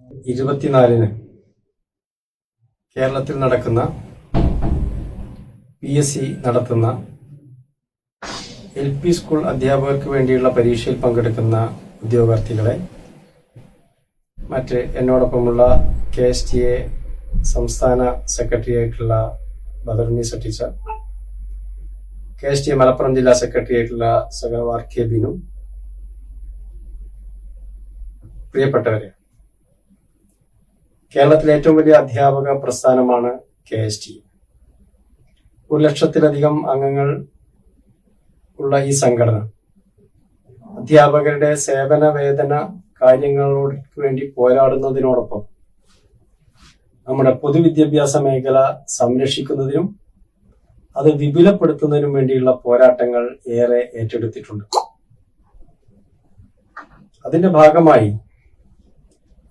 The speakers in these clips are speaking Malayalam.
24-ന് കേരളത്തിൽ നടക്കുന്ന PSC നടത്തുന്ന LP സ്കൂൾ അധ്യാപകർക്ക് വേണ്ടിയുള്ള പരീക്ഷയിൽ പങ്കെടുക്കുന്ന ഉദ്യോഗാർത്ഥികളെ മറ്റ് എന്നോടൊപ്പമുള്ള KSTA സംസ്ഥാന സെക്രട്ടറി ആയിട്ടുള്ള ബദറുന്നീസ ടീച്ചർ, KSTA മലപ്പുറം ജില്ലാ സെക്രട്ടറി ആയിട്ടുള്ള സഖാവ് RK ബിനു, പ്രിയപ്പെട്ടവരെ, കേരളത്തിലെ ഏറ്റവും വലിയ അധ്യാപക പ്രസ്ഥാനമാണ് KSTA. 1,00,000-ലധികം അംഗങ്ങൾ ഉള്ള ഈ സംഘടന അധ്യാപകരുടെ സേവന വേതന കാര്യങ്ങളോട് വേണ്ടി പോരാടുന്നതിനോടൊപ്പം നമ്മുടെ പൊതുവിദ്യാഭ്യാസ മേഖല സംരക്ഷിക്കുന്നതിനും അത് വിപുലപ്പെടുത്തുന്നതിനും വേണ്ടിയുള്ള പോരാട്ടങ്ങൾ ഏറെ ഏറ്റെടുത്തിട്ടുണ്ട്. അതിന്റെ ഭാഗമായി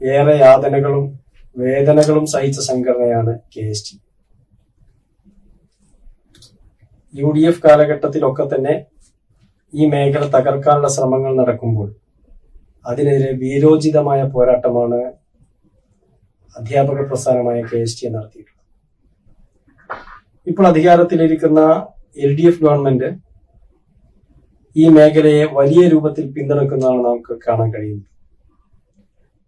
ഏറെ യാതനകളും വേദനകളും സഹിച്ച സംഘടനയാണ് KSTA. UDF കാലഘട്ടത്തിലൊക്കെ തന്നെ ഈ മേഖല തകർക്കാനുള്ള ശ്രമങ്ങൾ നടക്കുമ്പോൾ അതിനെതിരെ വീരോചിതമായ പോരാട്ടമാണ് അധ്യാപക പ്രസ്ഥാനമായ KSTA നടത്തിയിട്ടുള്ളത്. ഇപ്പോൾ അധികാരത്തിലിരിക്കുന്ന LDF ഗവൺമെന്റ് ഈ മേഖലയെ വലിയ രൂപത്തിൽ പിന്തുണക്കുന്നതാണ് നമുക്ക് കാണാൻ കഴിയുന്നത്.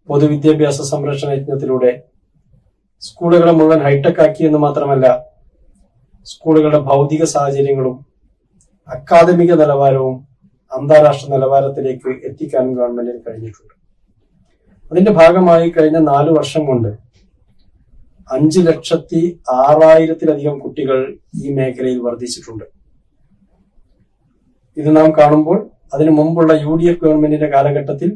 പൊതുവിദ്യാഭ്യാസ സംരക്ഷണ യജ്ഞത്തിലൂടെ സ്കൂളുകളെ മുഴുവൻ ഹൈടെക് ആക്കിയെന്ന് മാത്രമല്ല, സ്കൂളുകളുടെ ഭൗതിക സാഹചര്യങ്ങളും അക്കാദമിക നിലവാരവും അന്താരാഷ്ട്ര നിലവാരത്തിലേക്ക് എത്തിക്കാനും ഗവൺമെന്റിന് കഴിഞ്ഞിട്ടുണ്ട്. അതിന്റെ ഭാഗമായി കഴിഞ്ഞ 4 വർഷം കൊണ്ട് 5,06,000-ലധികം കുട്ടികൾ ഈ മേഖലയിൽ വർദ്ധിച്ചിട്ടുണ്ട്. ഇത് നാം കാണുമ്പോൾ അതിനു മുമ്പുള്ള UDF ഗവൺമെന്റിന്റെ കാലഘട്ടത്തിൽ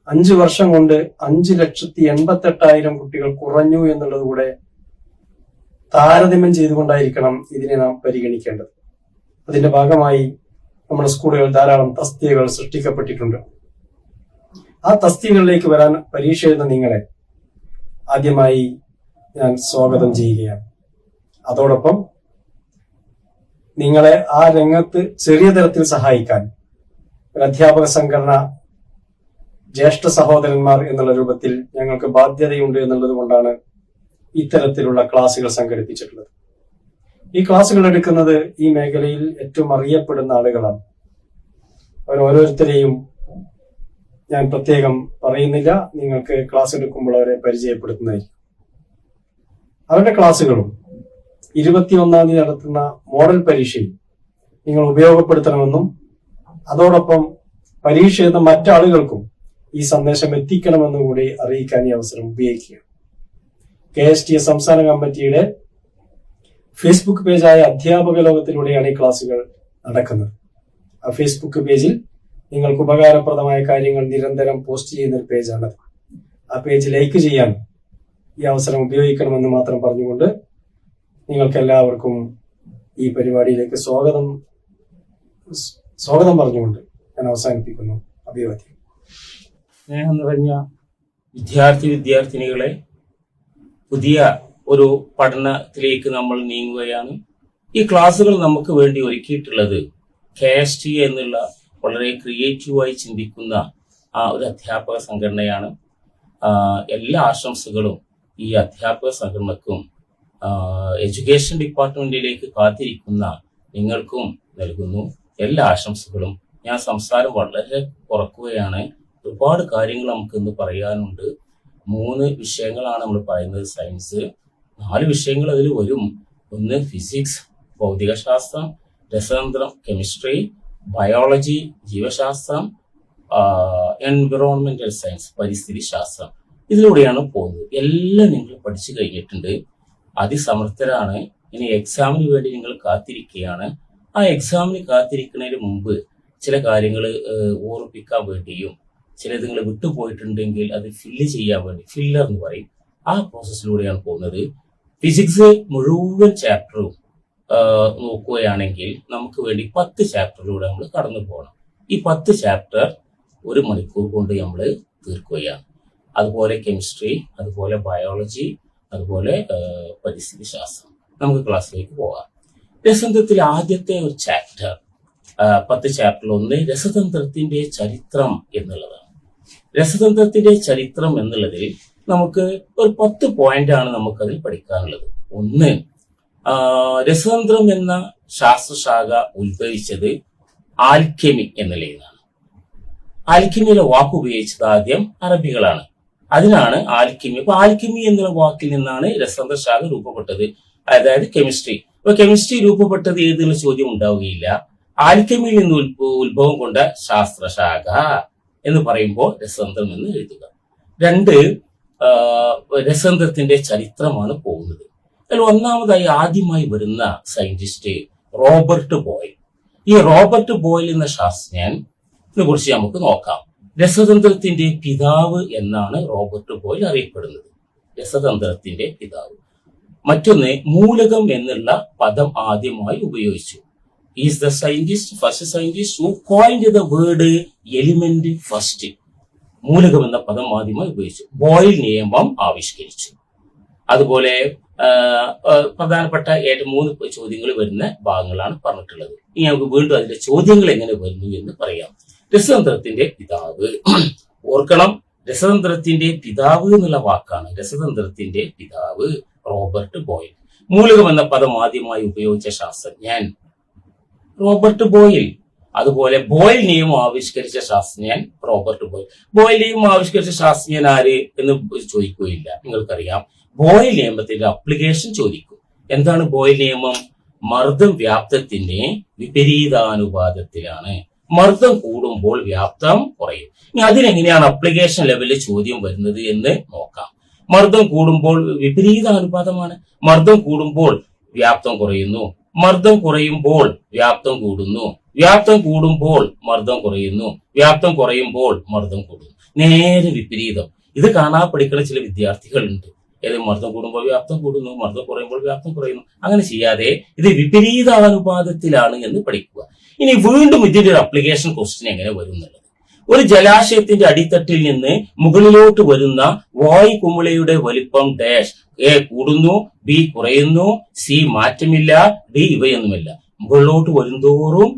5 വർഷം കൊണ്ട് 5,88,000 കുട്ടികൾ കുറഞ്ഞു എന്നുള്ളത് കൂടെ താരതമ്യം ചെയ്തുകൊണ്ടായിരിക്കണം ഇതിനെ നാം പരിഗണിക്കേണ്ടത്. അതിന്റെ ഭാഗമായി നമ്മുടെ സ്കൂളുകൾ ധാരാളം തസ്തികകൾ സൃഷ്ടിക്കപ്പെട്ടിട്ടുണ്ട്. ആ തസ്തികകളിലേക്ക് വരാൻ പരീക്ഷ എഴുതുന്ന നിങ്ങളെ ആദ്യമായി ഞാൻ സ്വാഗതം ചെയ്യുകയാണ്. അതോടൊപ്പം നിങ്ങളെ ആ രംഗത്ത് ചെറിയ തരത്തിൽ സഹായിക്കാൻ ഒരു അധ്യാപക സംഘടന, ജ്യേഷ്ഠ സഹോദരന്മാർ എന്നുള്ള രൂപത്തിൽ ഞങ്ങൾക്ക് ബാധ്യതയുണ്ട് എന്നുള്ളത് കൊണ്ടാണ് ഇത്തരത്തിലുള്ള ക്ലാസുകൾ സംഘടിപ്പിച്ചിട്ടുള്ളത്. ഈ ക്ലാസുകൾ എടുക്കുന്നത് ഈ മേഖലയിൽ ഏറ്റവും അറിയപ്പെടുന്ന ആളുകളാണ്. ഓരോരുത്തരെയും ഞാൻ പ്രത്യേകം പറയുന്നില്ല, നിങ്ങൾക്ക് ക്ലാസ് എടുക്കുമ്പോൾ അവരെ പരിചയപ്പെടുത്തുന്നതായിരിക്കും. അവരുടെ ക്ലാസുകളും 21-ാം തീയതി നടത്തുന്ന മോഡൽ പരീക്ഷയിൽ നിങ്ങൾ ഉപയോഗപ്പെടുത്തണമെന്നും അതോടൊപ്പം പരീക്ഷ എഴുതുന്ന മറ്റാളുകൾക്കും ഈ സന്ദേശം എത്തിക്കണമെന്നും കൂടി അറിയിക്കാൻ ഈ അവസരം ഉപയോഗിക്കുക. KSTA സംസ്ഥാന കമ്മിറ്റിയുടെ ഫേസ്ബുക്ക് പേജായ അധ്യാപക ലോകത്തിലൂടെയാണ് ഈ ക്ലാസുകൾ നടക്കുന്നത്. ആ ഫേസ്ബുക്ക് പേജിൽ നിങ്ങൾക്ക് ഉപകാരപ്രദമായ കാര്യങ്ങൾ നിരന്തരം പോസ്റ്റ് ചെയ്യുന്ന ഒരു പേജാണത്. ആ പേജ് ലൈക്ക് ചെയ്യാൻ ഈ അവസരം ഉപയോഗിക്കണമെന്ന് മാത്രം പറഞ്ഞുകൊണ്ട് നിങ്ങൾക്ക് എല്ലാവർക്കും ഈ പരിപാടിയിലേക്ക് സ്വാഗതം പറഞ്ഞുകൊണ്ട് ഞാൻ അവസാനിപ്പിക്കുന്നു. അഭിവാദ്യം. സ്നേഹം നിറഞ്ഞ വിദ്യാർത്ഥിനികളെ, പുതിയ ഒരു പഠനത്തിലേക്ക് നമ്മൾ നീങ്ങുകയാണ്. ഈ ക്ലാസ്സുകൾ നമുക്ക് വേണ്ടി ഒരുക്കിയിട്ടുള്ളത് KSTA എന്നുള്ള വളരെ ക്രിയേറ്റീവായി ചിന്തിക്കുന്ന ഒരു അധ്യാപക സംഘടനയാണ്. എല്ലാ ആശംസകളും ഈ അധ്യാപക സംഘടനക്കും എഡ്യൂക്കേഷൻ ഡിപ്പാർട്ട്മെന്റിലേക്ക് കാത്തിരിക്കുന്ന നിങ്ങൾക്കും നൽകുന്നു. എല്ലാ ആശംസകളും. ഞാൻ സംസാരം വളരെ കുറക്കുകയാണ്. ഒരുപാട് കാര്യങ്ങൾ നമുക്ക് ഇന്ന് പറയാനുണ്ട്. 3 വിഷയങ്ങളാണ് നമ്മൾ പറയുന്നത്. സയൻസ് 4 വിഷയങ്ങൾ അതിൽ വരും. ഒന്ന് ഫിസിക്സ്, ഭൗതികശാസ്ത്രം, രസതന്ത്രം, കെമിസ്ട്രി, ബയോളജി, ജീവശാസ്ത്രം, എൻവിറോൺമെന്റൽ സയൻസ്, പരിസ്ഥിതി ശാസ്ത്രം. ഇതിലൂടെയാണ് പോകുന്നത്. എല്ലാം നിങ്ങൾ പഠിച്ചു കഴിഞ്ഞിട്ടുണ്ട്, അതിസമർത്ഥരാണ്. ഇനി എക്സാമിന് വേണ്ടി നിങ്ങൾ കാത്തിരിക്കുകയാണ്. ആ എക്സാമിന് കാത്തിരിക്കുന്നതിന് മുമ്പ് ചില കാര്യങ്ങൾ ഓർമ്മിപ്പിക്കാൻ വേണ്ടിയും ചിലത് നിങ്ങൾ വിട്ടുപോയിട്ടുണ്ടെങ്കിൽ അത് ഫില്ല് ചെയ്യാൻ വേണ്ടി, ഫില്ലർ എന്ന് പറയും, ആ പ്രോസസ്സിലൂടെയാണ് പോകുന്നത്. ഫിസിക്സ് മുഴുവൻ ചാപ്റ്ററും നോക്കുകയാണെങ്കിൽ നമുക്ക് വേണ്ടി 10 ചാപ്റ്ററിലൂടെ നമ്മൾ കടന്നു പോകണം. ഈ 10 ചാപ്റ്റർ 1 മണിക്കൂർ കൊണ്ട് നമ്മൾ തീർക്കുകയാണ്. അതുപോലെ കെമിസ്ട്രി, അതുപോലെ ബയോളജി, അതുപോലെ പരിസ്ഥിതി ശാസ്ത്രം. നമുക്ക് ക്ലാസ്സിലേക്ക് പോകാം. രസതന്ത്രത്തിലെ ആദ്യത്തെ ഒരു ചാപ്റ്റർ 10 ചാപ്റ്ററിൽ 1 രസതന്ത്രത്തിന്റെ ചരിത്രം എന്നുള്ളതാണ്. രസതന്ത്രത്തിന്റെ ചരിത്രം എന്നുള്ളതിൽ നമുക്ക് ഒരു 10 പോയിന്റാണ് നമുക്കതിൽ പഠിക്കാനുള്ളത്. ഒന്ന്, രസതന്ത്രം എന്ന ശാസ്ത്രശാഖ ഉത്ഭവിച്ചത് ആൽക്കെമി എന്ന ലൈനാണ്. ആൽക്കെമിയിലെ വാക്ക് ഉപയോഗിച്ചത് ആദ്യം അറബികളാണ്. അതിനാണ് ആൽക്കെമി. അപ്പൊ ആൽക്കെമി എന്നുള്ള വാക്കിൽ നിന്നാണ് രസതന്ത്ര ശാഖ രൂപപ്പെട്ടത്, അതായത് കെമിസ്ട്രി. അപ്പൊ കെമിസ്ട്രി രൂപപ്പെട്ടത് ഏതെന്നുള്ള ചോദ്യം ഉണ്ടാവുകയില്ല. ആൽക്കെമിയിൽ നിന്ന് ഉത്ഭവം കൊണ്ട ശാസ്ത്രശാഖ എന്ന് പറയുമ്പോൾ രസതന്ത്രം എന്ന് എഴുതുക. 2, രസതന്ത്രത്തിന്റെ ചരിത്രമാണ് പോകുന്നത്. അതിൽ ഒന്നാമതായി ആദ്യമായി വരുന്ന സയന്റിസ്റ്റ് റോബർട്ട് ബോയിൽ. ഈ റോബർട്ട് ബോയിൽ എന്ന ശാസ്ത്രജ്ഞനെ കുറിച്ച് നമുക്ക് നോക്കാം. രസതന്ത്രത്തിന്റെ പിതാവ് എന്നാണ് റോബർട്ട് ബോയിൽ അറിയപ്പെടുന്നത്. രസതന്ത്രത്തിന്റെ പിതാവ്. മറ്റൊന്ന്, മൂലകം എന്നുള്ള പദം ആദ്യമായി ഉപയോഗിച്ചു. Is the first scientist who coined the word element first. മൂലകം എന്ന പദം ആദ്യമായി ഉപയോഗിച്ചു. ബോയിൽ നിയമം ആവിഷ്കരിച്ചു. അതുപോലെ പ്രധാനപ്പെട്ട 3 ചോദ്യങ്ങൾ വരുന്ന ഭാഗങ്ങളാണ് പറഞ്ഞിട്ടുള്ളത്. ഇനി നമുക്ക് വീണ്ടും അതിന്റെ ചോദ്യങ്ങൾ എങ്ങനെ വരുന്നു എന്ന് പറയാം. രസതന്ത്രത്തിന്റെ പിതാവ്, ഓർക്കണം, രസതന്ത്രത്തിന്റെ പിതാവ് എന്നുള്ള വാക്കാണ്. രസതന്ത്രത്തിന്റെ പിതാവ് റോബർട്ട് ബോയിൽ. മൂലകം എന്ന പദം ആദ്യമായി ഉപയോഗിച്ച ശാസ്ത്രജ്ഞൻ റോബർട്ട് ബോയിൽ. അതുപോലെ ബോയിൽ നിയമം ആവിഷ്കരിച്ച ശാസ്ത്രജ്ഞൻ റോബർട്ട് ബോയിൽ. ബോയിൽ നിയമം ആവിഷ്കരിച്ച ശാസ്ത്രജ്ഞൻ ആര് എന്ന് ചോദിക്കുകയില്ല, നിങ്ങൾക്കറിയാം. ബോയിൽ നിയമത്തിന്റെ അപ്ലിക്കേഷൻ ചോദിക്കും. എന്താണ് ബോയിൽ നിയമം? മർദ്ദം വ്യാപ്തത്തിന്റെ വിപരീതാനുപാതത്തിലാണ്. മർദ്ദം കൂടുമ്പോൾ വ്യാപ്തം കുറയും. ഇനി അതിനെങ്ങനെയാണ് അപ്ലിക്കേഷൻ ലെവലിൽ ചോദ്യം വരുന്നത് എന്ന് നോക്കാം. മർദ്ദം കൂടുമ്പോൾ വിപരീതാനുപാതമാണ്. മർദ്ദം കൂടുമ്പോൾ വ്യാപ്തം കുറയുന്നു, മർദ്ദം കുറയുമ്പോൾ വ്യാപ്തം കൂടുന്നു, വ്യാപ്തം കൂടുമ്പോൾ മർദ്ദം കുറയുന്നു, വ്യാപ്തം കുറയുമ്പോൾ മർദ്ദം കൂടുന്നു. നേരെ വിപരീതം. ഇത് കാണാൻ പഠിക്കുന്ന ചില വിദ്യാർത്ഥികളുണ്ട്. ഏത് മർദ്ദം കൂടുമ്പോൾ വ്യാപ്തം കൂടുന്നു, മർദ്ദം കുറയുമ്പോൾ വ്യാപ്തം കുറയുന്നു. അങ്ങനെ ചെയ്യാതെ ഇത് വിപരീതാനുപാതത്തിലാണ് എന്ന് പഠിക്കുക. ഇനി വീണ്ടും ഇതിന്റെ ഒരു അപ്ലിക്കേഷൻ ക്വസ്റ്റ്യൻ എങ്ങനെ വരും എന്നുള്ളത്. ഒരു ജലാശയത്തിന്റെ അടിത്തട്ടിൽ നിന്ന് മുകളിലോട്ട് വരുന്ന വായു കുമിളയുടെ വലിപ്പം ഡാഷ്. എ കൂടുന്നു, ബി കുറയുന്നു, സി മാറ്റമില്ല, ഡി ഇവയൊന്നുമില്ല. മുകളിലോട്ട് വരുന്തോറും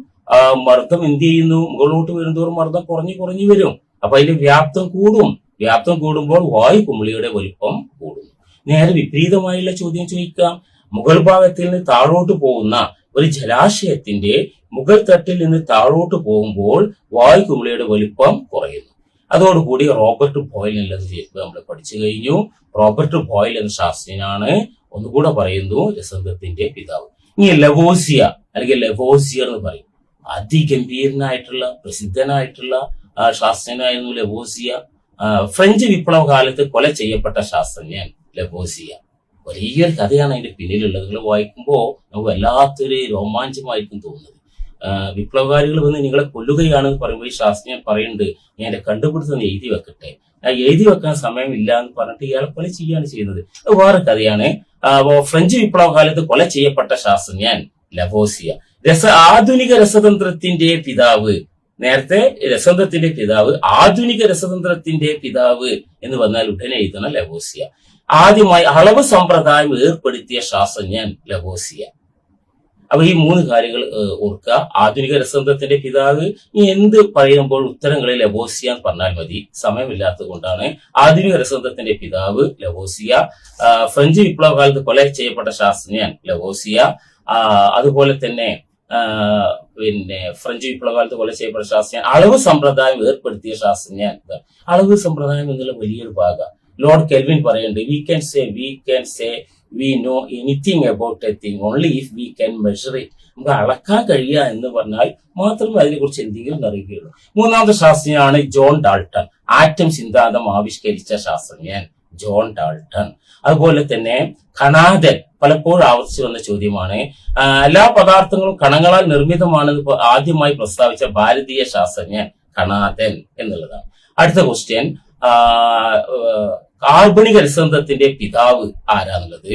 മർദ്ദം എന്ത് ചെയ്യുന്നു? മുകളിലോട്ട് വരുന്തോറും മർദ്ദം കുറഞ്ഞു വരും. അപ്പൊ അതിന്റെ വ്യാപ്തം കൂടും. വ്യാപ്തം കൂടുമ്പോൾ വായു കുമിളയുടെ വലിപ്പം കൂടുന്നു. നേരെ വിപരീതമായുള്ള ചോദ്യം ചോദിക്കാം. മുകൾ ഭാഗത്തിൽ നിന്ന് താഴോട്ട് പോകുന്ന ഒരു ജലാശയത്തിന്റെ മുകൾ തട്ടിൽ നിന്ന് താഴോട്ട് പോകുമ്പോൾ വായു കുമിളയുടെ വലിപ്പം കുറയുന്നു. അതോടുകൂടി റോബർട്ട് ബോയിൽ എന്നത് നമ്മൾ പഠിച്ചു കഴിഞ്ഞു. റോബർട്ട് ബോയിൽ എന്ന ശാസ്ത്രജ്ഞനാണ്, ഒന്നുകൂടെ പറയുന്നു, രസതന്ത്രത്തിന്റെ പിതാവ്. ഇനി ലവോസിയ അല്ലെങ്കിൽ ലവോസിയർ എന്ന് പറയും. അതിഗംഭീരനായിട്ടുള്ള പ്രസിദ്ധനായിട്ടുള്ള ശാസ്ത്രജ്ഞനായിരുന്നു ലവോസിയ. ഫ്രഞ്ച് വിപ്ലവ കാലത്ത് കൊല ചെയ്യപ്പെട്ട ശാസ്ത്രജ്ഞൻ ലവോസിയ. വലിയൊരു കഥയാണ് അതിന്റെ പിന്നിലുള്ളത്. നിങ്ങൾ വായിക്കുമ്പോൾ നമുക്ക് വല്ലാത്തൊരു രോമാഞ്ചമായിരിക്കും തോന്നുന്നത്. വിപ്ലവകാരികൾ വന്ന് നിങ്ങളെ കൊല്ലുകയാണെന്ന് പറയുമ്പോൾ ഈ ശാസ്ത്രജ്ഞൻ പറയുന്നുണ്ട്, ഞാൻ എന്റെ കണ്ടുപിടുത്തം എഴുതി വെക്കട്ടെ. എഴുതി വെക്കാൻ സമയമില്ല എന്ന് പറഞ്ഞിട്ട് ഇയാളെ കൊല ചെയ്യുകയാണ് ചെയ്യുന്നത്. അത് വേറെ കഥയാണ്. ഫ്രഞ്ച് വിപ്ലവ കാലത്ത് കൊല ചെയ്യപ്പെട്ട ശാസ്ത്രജ്ഞൻ ലവോസിയ. ആധുനിക രസതന്ത്രത്തിന്റെ പിതാവ്. നേരത്തെ രസതന്ത്രത്തിന്റെ പിതാവ്, ആധുനിക രസതന്ത്രത്തിന്റെ പിതാവ് എന്ന് പറഞ്ഞാൽ ഉടനെ എഴുതുന്ന ലവോസിയ. ആദ്യമായി അളവ് സമ്പ്രദായം ഏർപ്പെടുത്തിയ ശാസ്ത്രജ്ഞൻ ലവോസിയ. അപ്പൊ ഈ 3 കാര്യങ്ങൾ ഓർക്കുക. ആധുനിക രസതന്ത്രത്തിന്റെ പിതാവ്. ഇനി എന്ത് പറയുമ്പോൾ ഉത്തരങ്ങളിൽ ലവോസിയ എന്ന് പറഞ്ഞാൽ മതി, സമയമില്ലാത്തത് കൊണ്ടാണ്. ആധുനിക രസതന്ത്രത്തിന്റെ പിതാവ് ലവോസിയ. ഫ്രഞ്ച് വിപ്ലവ കാലത്ത് കൊല ചെയ്യപ്പെട്ട ശാസ്ത്രജ്ഞൻ ലവോസിയ. അതുപോലെ തന്നെ ഫ്രഞ്ച് വിപ്ലവകാലത്ത് കൊല ചെയ്യപ്പെട്ട ശാസ്ത്രജ്ഞൻ. അളവ് സമ്പ്രദായം ഏർപ്പെടുത്തിയ ശാസ്ത്രജ്ഞൻ. അളവ് സമ്പ്രദായം എന്നുള്ള വലിയൊരു ഭാഗം ലോർഡ് കെൽവിൻ പറയുന്നുണ്ട്. We can say we know anything about A thing only if we can measure it. നമുക്ക് അളക്കാൻ കഴിയുക എന്ന് പറഞ്ഞാൽ മാത്രമേ അതിനെക്കുറിച്ച് എന്തെങ്കിലും അറിയുകയുള്ളൂ. 3ാമത്തെ ശാസ്ത്രജ്ഞനാണ് ജോൺ ഡാൾട്ടൺ. ആറ്റം സിദ്ധാന്തം ആവിഷ്കരിച്ച ശാസ്ത്രജ്ഞൻ ജോൺ ഡാൾട്ടൺ. അതുപോലെ തന്നെ കണാദൻ, പലപ്പോഴും ആവർത്തിച്ചു വന്ന ചോദ്യമാണ്. എല്ലാ പദാർത്ഥങ്ങളും കണങ്ങളാൽ നിർമ്മിതമാണെന്ന് ആദ്യമായി പ്രസ്താവിച്ച ഭാരതീയ ശാസ്ത്രജ്ഞൻ കണാദൻ എന്നുള്ളതാണ്. അടുത്ത ക്വസ്റ്റ്യൻ, കാർബണിക രസതന്ത്രത്തിന്റെ പിതാവ് ആരാന്നുള്ളത്.